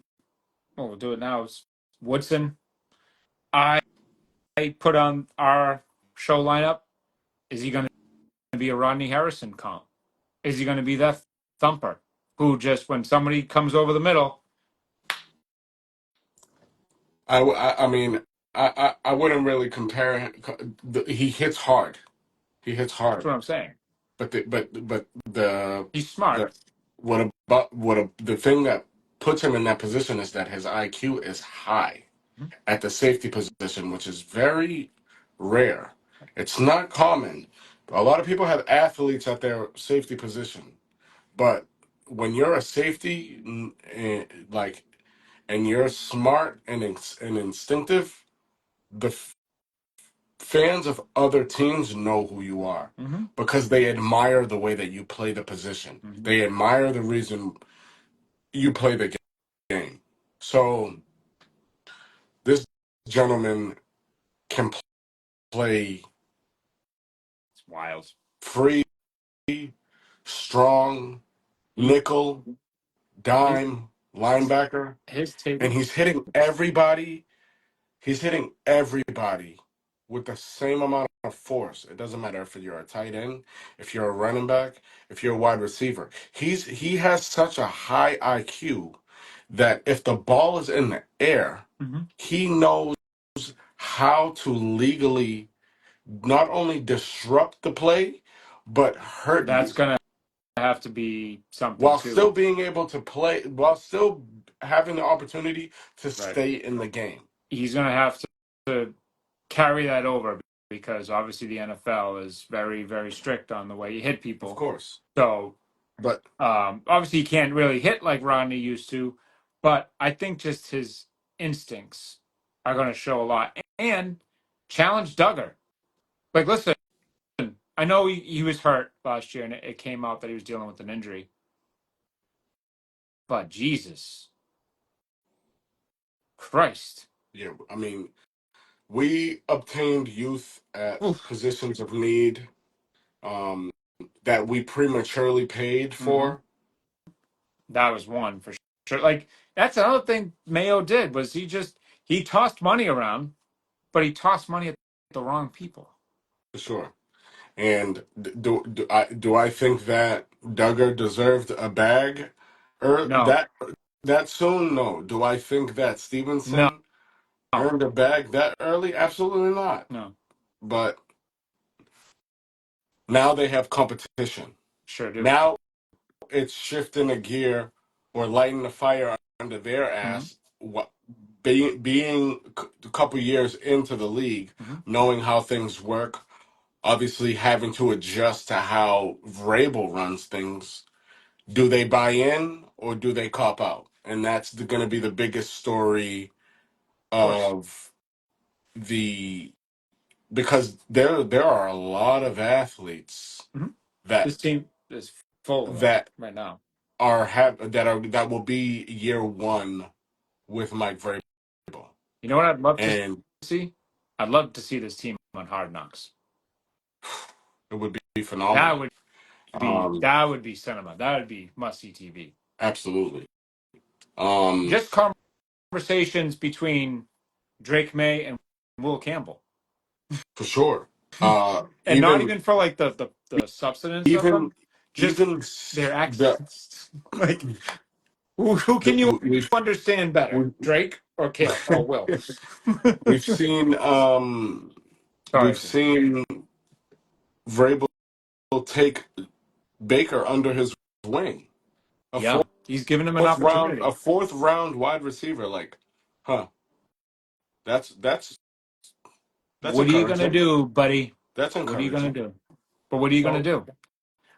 well, we'll do it now. It's Woodson. I put on our show lineup. Is he going to be a Rodney Harrison comp? Is he going to be that thumper who just, when somebody comes over the middle, I mean, I wouldn't really compare him. He hits hard. He hits that's hard. what I'm saying. But the He's smart. the the thing that puts him in that position is that his IQ is high Mhm. at the safety position, which is very rare. It's not common. A lot of people have athletes at their safety position, but when you're a safety, like, and you're smart and and instinctive, the fans of other teams know who you are Hmm. because they admire the way that you play the position. Hmm. They admire the reason you play the game. So this gentleman can play It's wild. free, strong, He nickel, his dime, linebacker, his and tape. he's hitting everybody. He's hitting everybody with the same amount of force. It doesn't matter if you're a tight end, if you're a running back, if you're a wide receiver. He has such a high IQ that if the ball is in the air, Hmm. he knows how to legally not only disrupt the play, but hurt That's you gonna have to be something while too, still being able to play, while still having the opportunity to right? stay in the game. He's gonna have to carry that over because obviously the NFL is very, very strict on the way you hit Of people. course. So But obviously he can't really hit like Rodney used to, but I think just his instincts are going to show a lot and challenge Duggar. Like, listen, I know he was hurt last year and it came out that he was dealing with an injury, but Jesus Christ. yeah, I mean, we obtained youth at Oof. positions of need um, that we prematurely paid Hmm. for. That was one for sure. Like, that's another thing Mayo did was he tossed money around, but he tossed money at the wrong people. For sure. And do I think that Duggar deserved a bag No, that soon? No. Do I think that no, Stevenson no, earned a bag that early? Absolutely not. no. But now they have competition. Sure do. Now it's shifting a gear or lighting the fire under their Hmm. ass. What? being a couple years into the league, Mm-hmm. knowing how things work, obviously having to adjust to how Vrabel runs things. Do they buy in or do they cop out? And that's going to be the biggest story Of course. of the because there are a lot of athletes Mm-hmm. that This team is full of them that right now. that will be year one with Mike Vrabel, You know what I'd love to and see? I'd love to see this team on Hard Knocks. it would be That phenomenal. would Um, that would be cinema. That would be must see TV. absolutely. Just conversations between Drake May and Will Campbell, For sure. and not Even even for like the substance of them, even just even their the, accents. Like who the can you we've understand better, we, Drake or Kale or Will? we've seen Sorry, we've seen Vrabel take Baker under his wing. A yeah, he's giving him an a opportunity. fourth round wide receiver. Like, huh? That's that's that's What are you gonna encouraging. do, buddy? That's What are you gonna encouraging. do? But what are you gonna So do?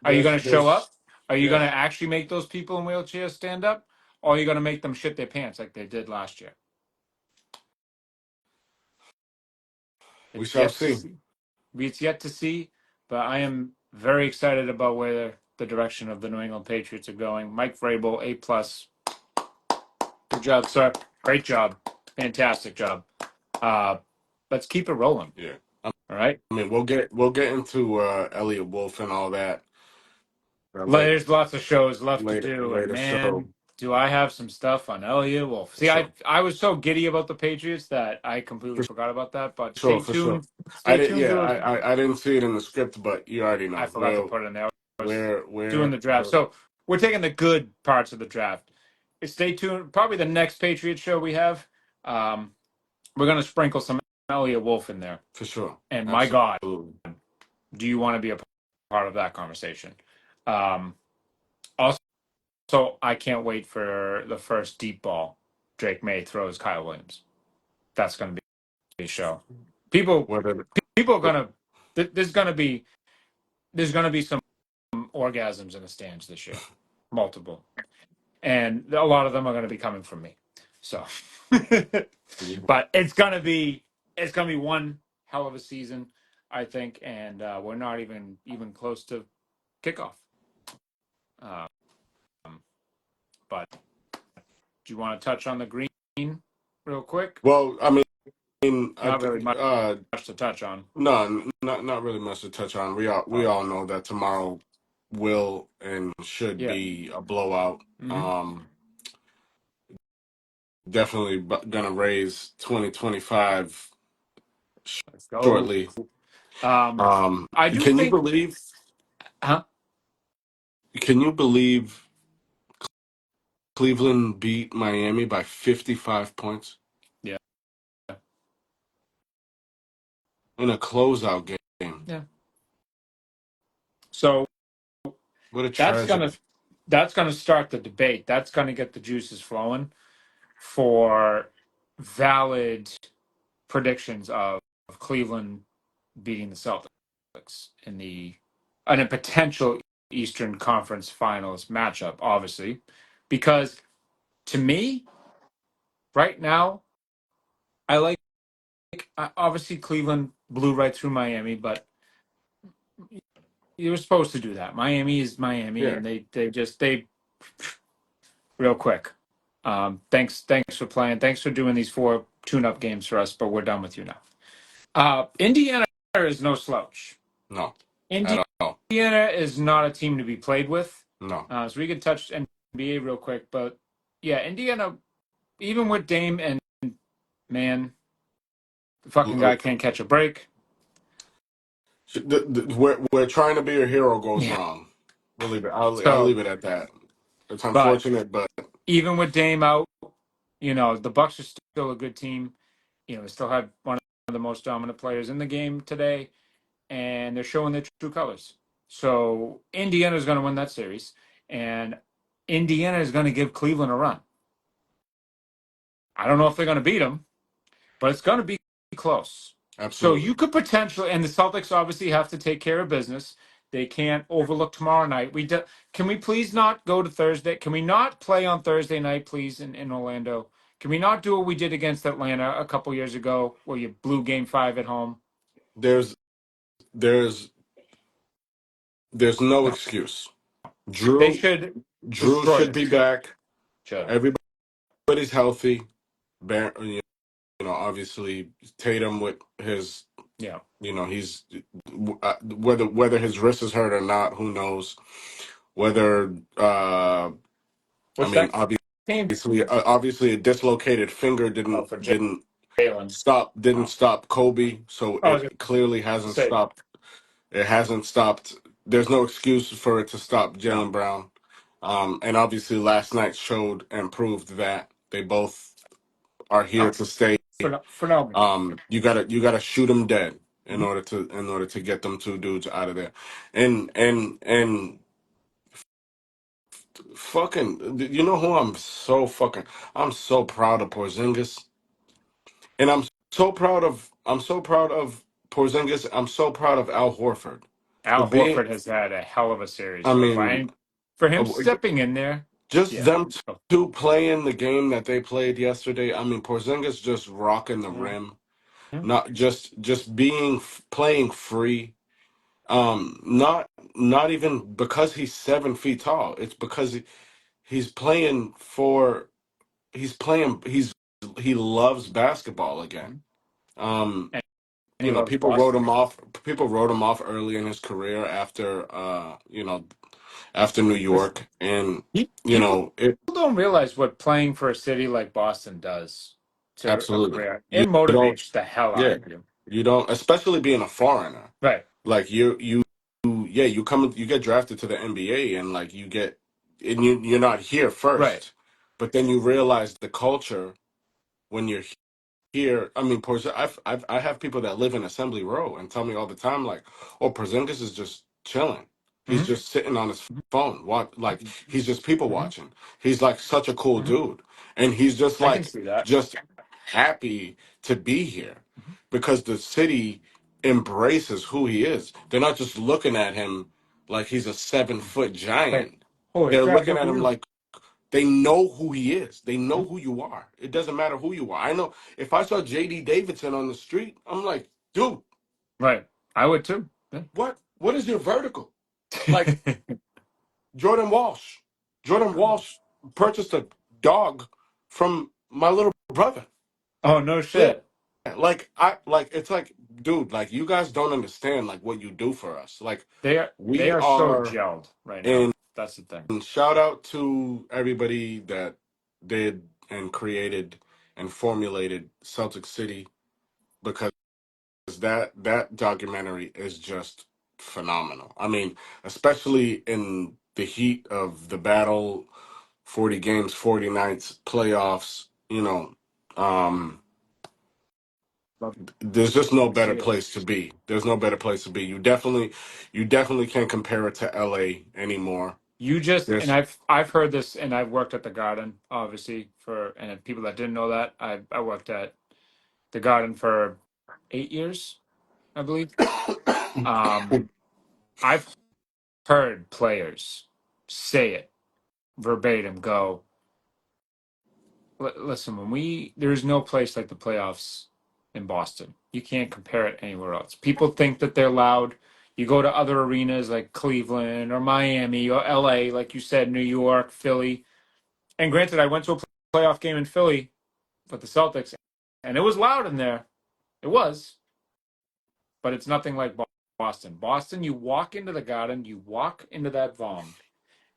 Are you gonna show there's up? Are you yeah. gonna actually make those people in wheelchairs stand up? Or are you gonna make them shit their pants like they did last year? We It's shall yet to see. see. It's yet to see, but I am very excited about where the direction of the New England Patriots are going. Mike Vrabel, A plus. Good job, sir. Great job. Fantastic job. Uh, let's keep it rolling. Yeah. I All right. mean, we'll get into Elliot Wolf and all that There's lots of shows left to do, and later show man, do I have some stuff on Elliott Wolf. for See, sure. I was so giddy about the Patriots that I completely For forgot about that. But sure, stay for sure. tuned. I Stay did tuned yeah, to. I didn't see it in the script, but you already I know. forgot to put it in there. I was doing We're the draft, so we're taking the good parts of the draft. Stay tuned. Probably the next Patriot show we have. Um, we're gonna sprinkle some Elliott Wolf in there. for sure. And my God, Absolutely. do you want to be a part of that conversation? Um, also. So I can't wait for the first deep ball Drake May throws Kyle Williams. That's going to be a show. People, Whether people are gonna. There's going to be some orgasms in the stands this year, multiple, and a lot of them are going to be coming from me. So, but it's gonna be one hell of a season, I think, and we're not even close to kickoff. Um, but do you want to touch on the green real quick? well, I mean, Not really much to touch on. no, not really much to touch on. We Oh, all know that tomorrow will and should yeah. be a blowout. Mm-hmm. Definitely gonna raise 2025 Let's go. shortly. Um, I do Can you think, believe? huh? Can you believe Cleveland beat Miami by 55 points Yeah. in a closeout game? Yeah. So What a that's gonna tragedy! that's gonna start the debate. That's gonna get the juices flowing for valid predictions of Cleveland beating the Celtics in a potential Eastern Conference Finals matchup. Obviously, because to me, right now, I like obviously Cleveland blew right through Miami, but you were supposed to do that. Miami is Miami, Yeah, and they real quick. Thanks for playing. Thanks for doing these 4 tune-up games for us, but we're done with you now. Indiana is no slouch. no, Indiana at all, is not a team to be played with. no. So we could touch NBA real quick, but yeah, Indiana, even with Dame and man, the fucking guy can't catch a break. Where trying to be a hero goes Yeah. wrong. We'll leave it. I'll So, leave it at that. It's but unfortunate, but even with Dame out, the Bucks are still a good team. They still have one of the most dominant players in the game today, and they're showing their true colors. So Indiana is going to win that series, and Indiana is going to give Cleveland a run. I don't know if they're going to beat them, but it's going to be close. So Absolutely. you could potentially, and the Celtics obviously have to take care of business. They can't overlook tomorrow night. Can we please not go to Thursday? Can we not play on Thursday night, please, in Orlando? Can we not do what we did against Atlanta a couple years ago, where you blew Game 5 at home? There's there's there's no No, excuse. they Drew should Drew destroy should them. be back. Should. Everybody's healthy. You obviously Tatum with his, Yeah. he's whether his wrist is hurt or not, who knows? Whether I What's mean, that game? obviously a dislocated finger Oh, didn't for didn't Jalen. didn't Oh, stop Kobe, so I was going it clearly to hasn't say stopped. It hasn't stopped. There's no excuse for it to stop no. Jalen Brown. And obviously last night showed and proved that they both are here No, to stay. phenomenal. You gotta shoot them dead in Mhm. order to get them two dudes out of there. And fucking, you know who I'm so proud of Porzingis. And I'm so proud of Porzingis. I'm so proud of Al Horford for Al being. Horford has had a hell of a series I so far. mean, And for him uh, stepping in there, just yeah. them Oh, two playing the game that they played yesterday. I mean, Porzingis just rocking the yeah. rim, Yeah. not just playing free. Not even because he's 7 feet tall. It's because he's playing for he's playing he loves basketball again. Mhm. Um, And he loves people wrote Boston. him off. People wrote him off early in his career after New Listen, York, and people it don't realize what playing for a city like Boston does to a absolutely. career. You It don't, motivates the hell out yeah, of you. you don't, especially being a foreigner. Right. Like yeah, you get drafted to the NBA, and like you're not here Right. first, but then you realize the culture when you're here. I mean, I have people that live in Assembly Row and tell me all the time, like, "Oh, Porzingis is just chilling. He's Hmm. just sitting on his Hmm. phone. Like he's just people Hmm. watching. He's like such a cool Hmm. dude, and he's just I can like see that. just happy to be here Mhm. because the city embraces who he is. They're not just looking at him like he's a 7 foot Like, giant. holy They're crap, looking look at at him you. like they know who he is. They know Mhm. who you are. It doesn't matter who you are. I know if I saw JD Davidson on the street, I'm like, dude, Right. I would too. Yeah. what is your vertical? Like Jordan Walsh. Jordan Walsh purchased a dog from my little brother. Oh, no Yeah. shit. It's like, dude, like you guys don't understand like what you do for us. Like They we are so are gelled right now. in That's the thing. shout out to everybody that did and created and formulated Celtic City because that documentary is just phenomenal. I mean, especially in the heat of the battle, 40 games, 40 nights, playoffs, um, Love there's just no to see better it. place to be. There's no better place to be. You definitely can't compare it to LA anymore. You just and There's I've heard this, and I've worked at the Garden, obviously, for and people that didn't know that, I worked at the Garden for 8 years, I believe. Um, I've heard players say it verbatim. Go, listen, there's no place like the playoffs in Boston. You can't compare it anywhere else. People think that they're loud. You go to other arenas like Cleveland or Miami or LA, like you said, New York, Philly. And granted, I went to a playoff game in Philly with the Celtics, and it was loud in there. It was, but it's nothing like Boston. Boston, you walk into the Garden, you walk into that Vom,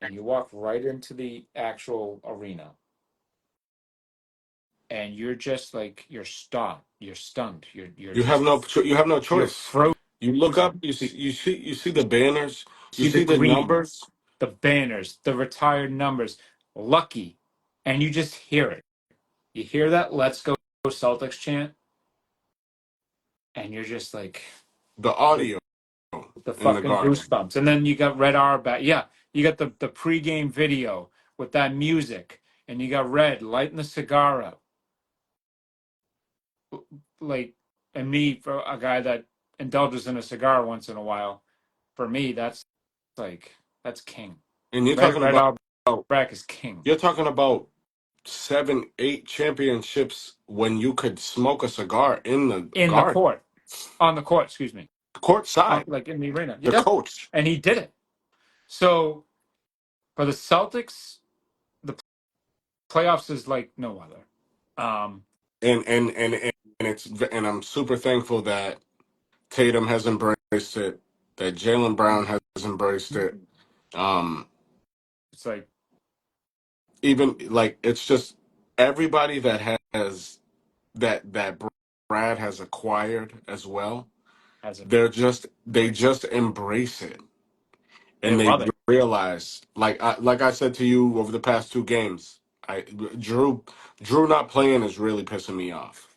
and you walk right into the actual arena, and you're just like you're stunned, you're just you have no you're choice. frozen. You look up, Be- you see the banners, you See the see the green, numbers. the banners, the retired numbers, lucky, and you just hear it. You hear that "Let's go Celtics" chant, and you're just like The audio the in the fucking garden. goosebumps. And then you got Red Auerbach. Yeah, you got the pregame video with that music, and you got Red lighting the cigar up, like, and me, for a guy that indulges in a cigar once in a while, for me, that's like, that's king. And you're Red talking Red about Auerbach is king. you're talking about 7, 8 championships when you could smoke a cigar in the In the garden, court, on the court, excuse me, court side, like in the arena. the Yeah, coach. and he did it. So for the Celtics, the playoffs is like no other. Um, And it's and I'm super thankful that Tatum has embraced it, that Jalen Brown has embraced it. Um, it's like even like it's just everybody that has that Brad has acquired as well. as a They just embrace it, they and they love it. realize, like I said to you over the past 2 games, I Drew Drew not playing is really pissing me off.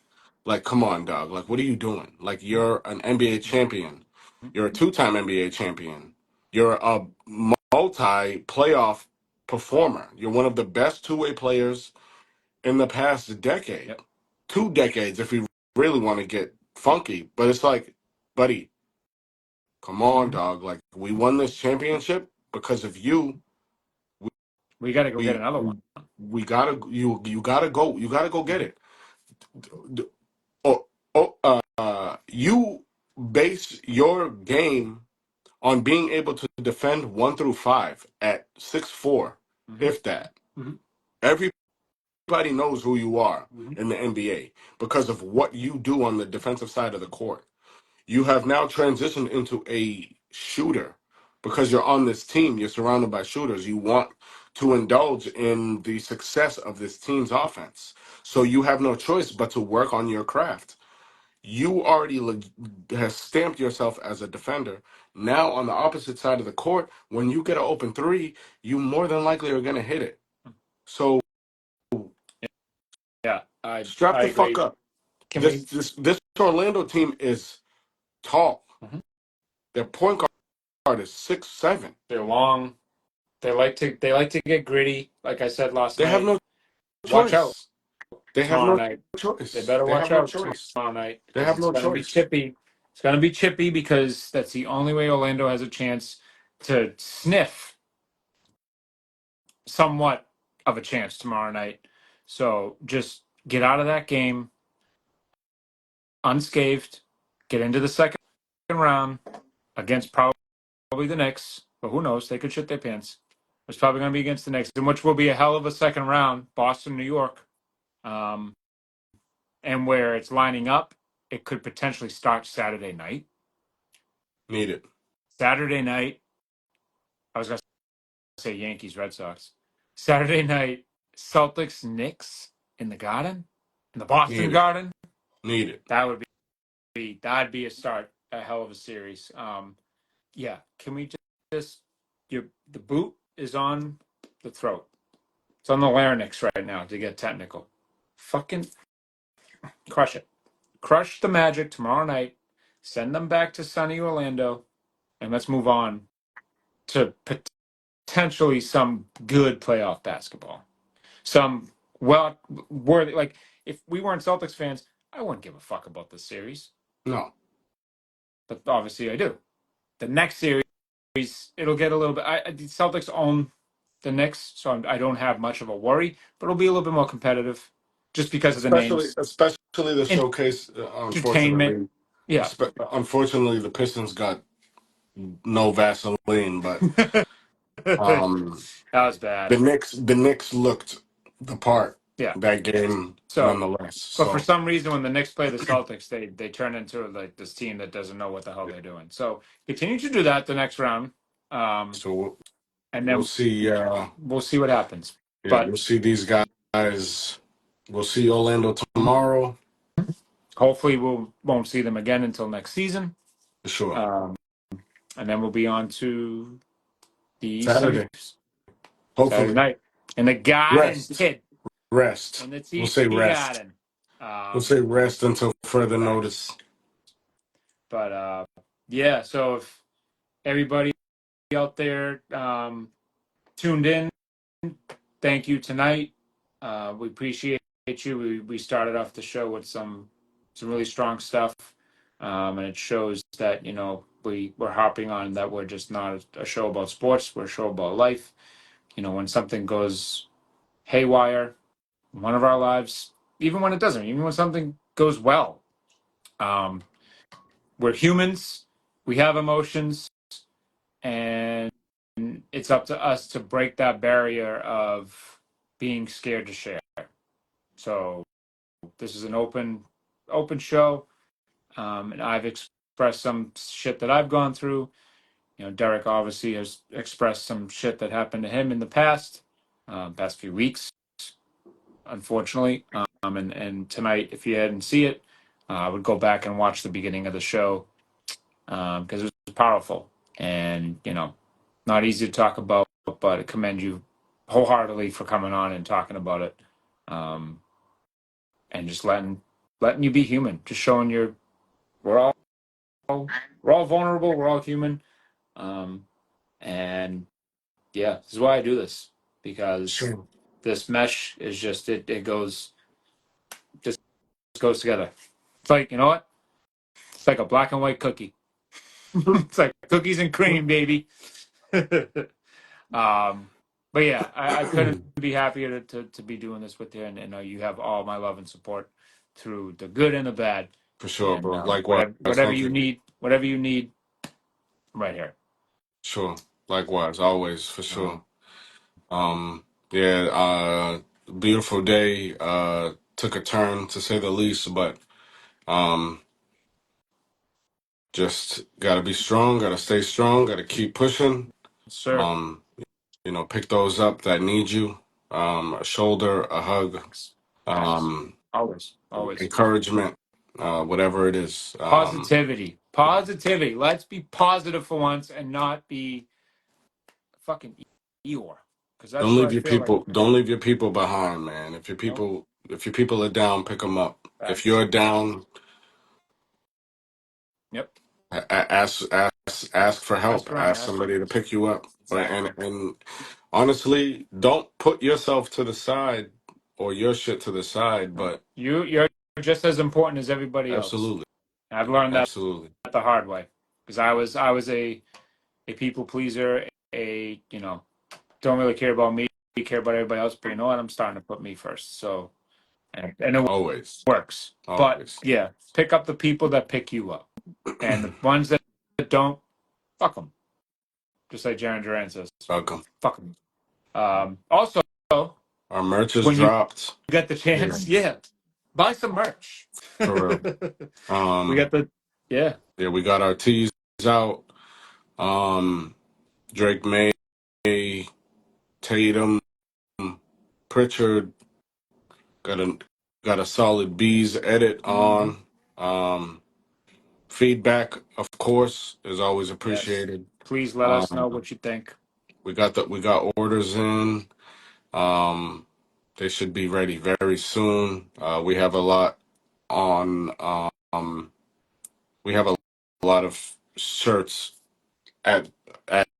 Like, come on, dog. Like, what are you doing? Like, you're an NBA champion. You're a 2-time NBA champion. You're a multi-playoff performer. You're one of the best two-way players in the past decade, Yep. 2 decades, if we really want to get funky. But it's like, buddy, come on, dog. Like, we won this championship because of you. We got to go get We another one. we gotta you gotta go get it. Oh, you base your game on being able to defend 1 through 5 at 6'4", Mm-hmm. if that. Mm-hmm. Everybody knows who you are Mm-hmm. in the NBA because of what you do on the defensive side of the court. You have now transitioned into a shooter because you're on this team. You're surrounded by shooters. You want to indulge in the success of this team's offense. So you have no choice but to work on your craft. You already has stamped yourself as a defender. Now on the opposite side of the court, when you get an open three, you more than likely are going to hit it. So Yeah, I strap I the fuck agree. up. Can This we? this this Orlando team is tall. Mhm. Their point guard is 6'7". They're long. They like to get gritty. Like I said last They have night, no watch out choice. They have tomorrow no night. They choice. better They watch have no out choice. tomorrow night They because have it's no going to be choice. chippy. It's going to be chippy because that's the only way Orlando has a chance to sniff somewhat of a chance tomorrow night. So just get out of that game unscathed. Get into the second round against probably the Knicks, but who knows? They could shit their pants. It's probably going to be against the Knicks, in which will be a hell of a second round, Boston, New York, um, and where it's lining up, it could potentially start Saturday night. Need it. Saturday night, I was going to say Yankees, Red Sox. Saturday night, Celtics, Knicks in the Garden, in the Boston Need it. Garden. Need it. That would that'd be a start, a hell of a series. Yeah, can we just the boot is on the throat. It's on the larynx right now to get technical. Fucking crush it. Crush the Magic tomorrow night. Send them back to sunny Orlando, and let's move on to potentially some good playoff basketball. Some well worthy. Like if we weren't Celtics fans, I wouldn't give a fuck about this series, No. but obviously I do. The next series, it'll get a little bit. The Celtics own the Knicks, so I don't have much of a worry, but it'll be a little bit more competitive just because of the Especially names, especially the showcase. entertainment. Yeah, Unfortunately, the Pistons got no Vaseline, but that um, was bad. the Knicks looked the part Yeah. that game So, nonetheless. but for So some reason, when the Knicks play the Celtics, they turn into like this team that doesn't know what the hell they're doing. So continue to do that the next round, um, so and we'll then see. we'll see what happens. Yeah, But we'll see these guys. We'll see Orlando tomorrow hopefully, we won't see them again until next season. for sure. Um, and then we'll be on to the East Saturday, semis Saturday hopefully. night in the Garden, Rest, kid, rest. in the We'll say TD rest. Garden. We'll say rest until further Facts. notice. But yeah, so if everybody out there tuned in, thank you tonight. We appreciate you. We started off the show with some some really strong stuff, and it shows that we're hopping on that we're just not a show about sports. We're a show about life. When something goes haywire in one of our lives, even when it doesn't, even when something goes well, um, we're humans. We have emotions, and it's up to us to break that barrier of being scared to share. So this is an open show, and I've expressed some shit that I've gone through. Derek obviously has expressed some shit that happened to him in the past few weeks, unfortunately. And tonight, if you hadn't see it, I would go back and watch the beginning of the show, because it was powerful and not easy to talk about, but I commend you wholeheartedly for coming on and talking about it, um, and just letting you be human, just showing we're all we're all vulnerable, we're all human, and yeah, this is why I do this, because Sure. this mesh is just it just goes together. It's like, you know what? It's like a black and white cookie. It's like cookies and cream, baby. Um, but yeah, I couldn't be happier to be doing this with you, and you have all my love and support through the good and the bad, For sure, and bro. Likewise. whatever you need, I'm right here. Sure. Likewise. Always, for sure. Yeah, beautiful day. Took a turn to say the least, but um just gotta be strong, gotta stay strong, gotta keep pushing. Sir, Um, pick those up that need you. A shoulder, a hug, facts, um, always encouragement, whatever it is. positivity. Let's be positive for once and not be fucking Eeyore, because that's Don't what leave I your feel like. people. Don't leave your people behind, man. No, If your people are down, pick them up. If facts. you're down, Yep. ask for Ask help. around. Ask Ask. somebody to pick you up. Exactly. And honestly, don't put yourself to the side or your shit to the side. No. But You're just as important as everybody else. absolutely, And I've learned that absolutely, the hard way, because I was a people pleaser, don't really care about me, care about everybody else. But you know what? I'm starting to put me first. So and it always, works. But always. yeah, pick up the people that pick you up, and the ones that don't, fuck them. Just like Jarren Duran says, Welcome. fuck them. Also, Our merch is when you dropped. get the Yeah, chance, yeah, buy some merch. for real. We got the yeah. Yeah, we got our teas out. Um, Drake May, Tatum, Pritchard got a solid bees edit Mm-hmm. on. Um, Feedback, of course, is always Yes. appreciated. Please let us know Um, what you think. we got orders in. Um, they should be ready very soon. We have a lot on. We have a lot of shirts at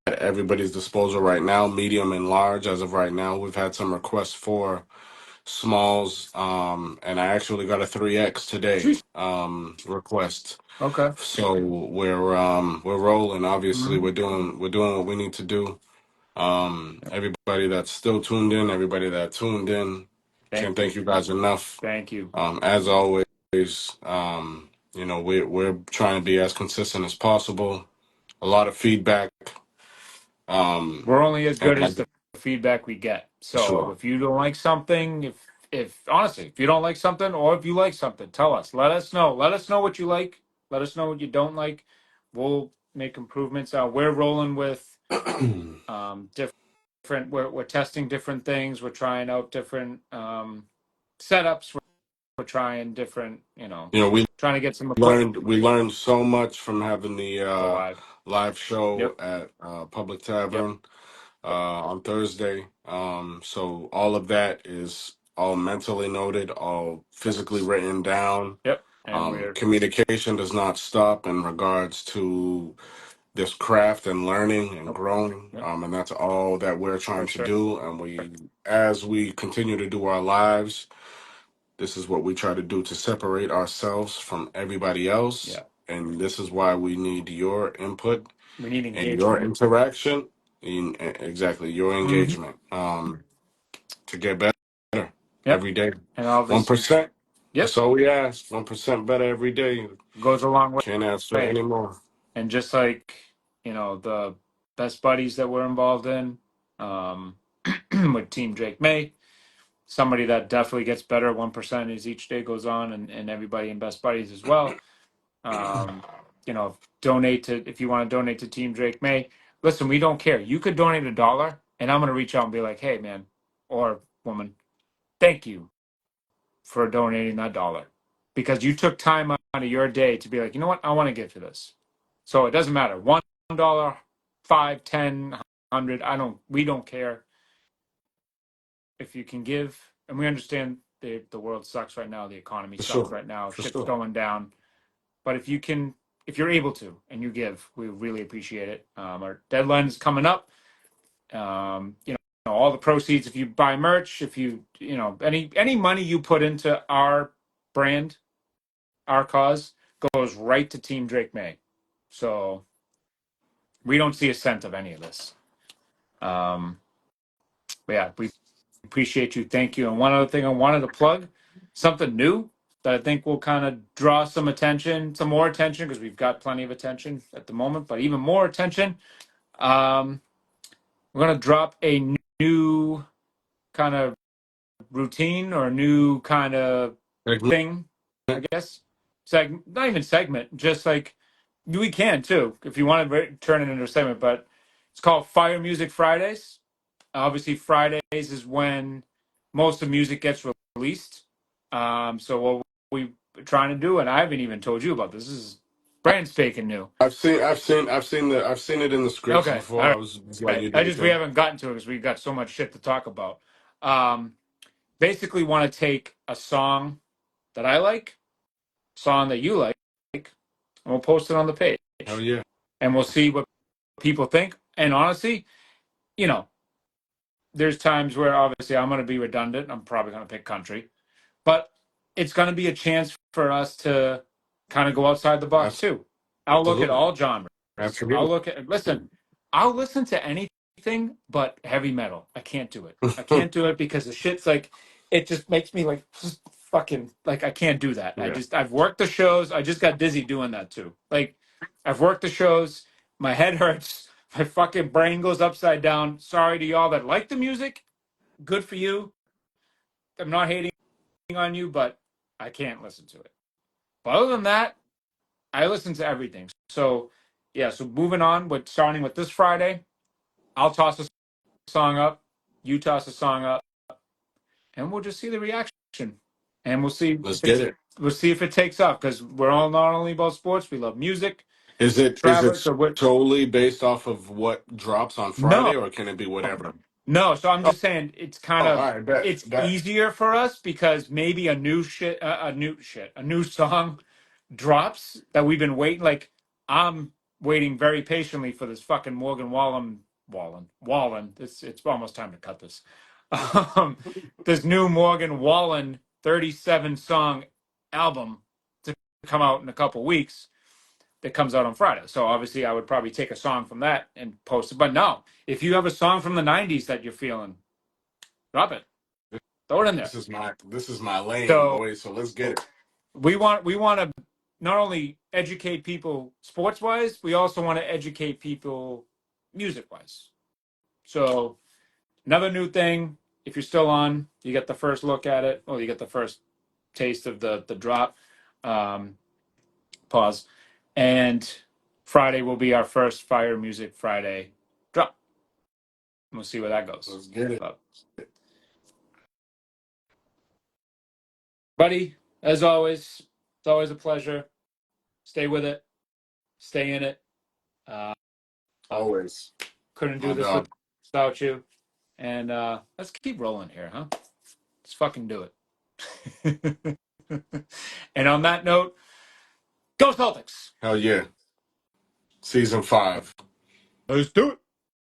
everybody's disposal right now, medium and large. As of right now, we've had some requests for smalls, and I actually got a 3X today Sheesh. request. Okay. So we're rolling. Obviously, Mm-hmm. we're doing what we need to do. Everybody that's still tuned in, everybody that tuned in, can't Thank you. thank you guys enough. Thank you. As always, we're trying to be as consistent as possible. A lot of feedback. We're only as good as And the feedback we get. So sure. if you don't like something, if honestly, if you don't like something, or if you like something, tell us. Let us know. Let us know what you like. Let us know what you don't like. We'll make improvements. We're rolling with different. We're testing different things. We're trying out different setups. We're trying different. We Trying to get some equipment. learned so much from having the Go live. live show Yep. at Public Yep. Tavern on Thursday. So all of that is all mentally noted, all physically Facts. written down. Yep. And we're Communication does not stop in regards to this craft and learning and nope. growing. Yep. And that's all that we're trying Yes, to sir. do. And as we continue to do our lives, This is what we try to do to separate ourselves from everybody else. Yeah, And this is why we need your input we need and your engagement. interaction. Exactly, your Hmm. engagement to get better Yep, every day. and obviously, 1%. yep, That's all we ask. 1% better every day. goes a long Can't ask for way. any more. And just like the best buddies that we're involved in, um, with Team Drake May, somebody that definitely gets better 1% as each day goes on, and everybody in best buddies as well. Um, donate to if you want to donate to Team Drake May. Listen, we don't care. You could donate $1, and I'm gonna reach out and be like, hey, man, or woman, thank you for donating that dollar because you took time out of your day to be like, you know what, I want to give to this. So it doesn't matter. $1, 5, 10, 100. We don't care if you can give. And we understand the world sucks right now. The economy For sucks sure. right now. For Shit's sure. going down. But if you're able to, and you give, we really appreciate it. Our deadline is coming up. All the proceeds, if you buy merch, if any money you put into our brand, our cause, goes right to Team Drake May. So we don't see a cent of any of this. Um, but yeah, we appreciate you. Thank you. And one other thing I wanted to plug, something new that I think will kind of draw some attention, some more attention, because we've got plenty of attention at the moment, but even more attention. Um, we're going to drop a new kind of routine or a new kind of Segment. thing, I guess. Not even segment, just like we can too, if you want to turn it into a segment, but it's called Fire Music Fridays. Obviously, Fridays is when most of music gets released. So what we trying to do, and I haven't even told you about this. This is brand spanking new. I've seen it in the scripts Okay, all before. I right. was just letting you do I your just we thing. haven't gotten to it because we've got so much shit to talk about. Um, Basically, want to take a song that I like, song that you like, and we'll post it on the Hell page, yeah. and we'll see what people think. And honestly, you know, there's times where obviously I'm going to be redundant. I'm probably going to pick country, but it's going to be a chance for us to kind of go outside the box too. I'll look at Absolutely. all genres. Absolutely. I'll listen to anything but heavy metal. I can't do it. I can't do it because the shit's like, it just makes me like just fucking like I can't do that. Yeah. I've worked the shows. I just got dizzy doing that too. Like I've worked the shows. My head hurts. My fucking brain goes upside down. Sorry to y'all that like the music. Good for you. I'm not hating on you, but I can't listen to it. But other than that, I listen to everything. So yeah, so moving on with starting with this Friday, I'll toss a song up, you toss a song up, and we'll just see the reaction. And Let's get it. we'll see if it takes off because we're all not only about sports, we love music. Is Travis, it so what solely based off of what drops on no. Friday, or can it be whatever? No, so I'm Oh, just saying it's kind all of right, bet, it's bet. easier for us because maybe a new song drops that we've been waiting. Like I'm waiting very patiently for this fucking Morgan Wallen. It's almost time to cut this. Um, this new Morgan Wallen 37 song album to come out in a couple weeks that comes out on Friday. So obviously I would probably take a song from that and post it. But no, if you have a song from the 90s that you're feeling, drop it. Throw it in there. This is my lane, So boy. So let's get it. we want to not only educate people sports wise, we also want to educate people music wise. So another new thing, if you're still on, you get the first look at it. Well, you get the first taste of the drop. Um, Pause. And Friday will be our first Fire Music Friday drop. We'll see where that goes. Let's get it. But buddy, as always, it's always a pleasure. Stay with it. Stay in it. Uh, Always, couldn't do my this dog. without you. And let's keep rolling here, huh? Let's fucking do it. And on that note, go Celtics. Hell yeah. Season 5. Let's do it.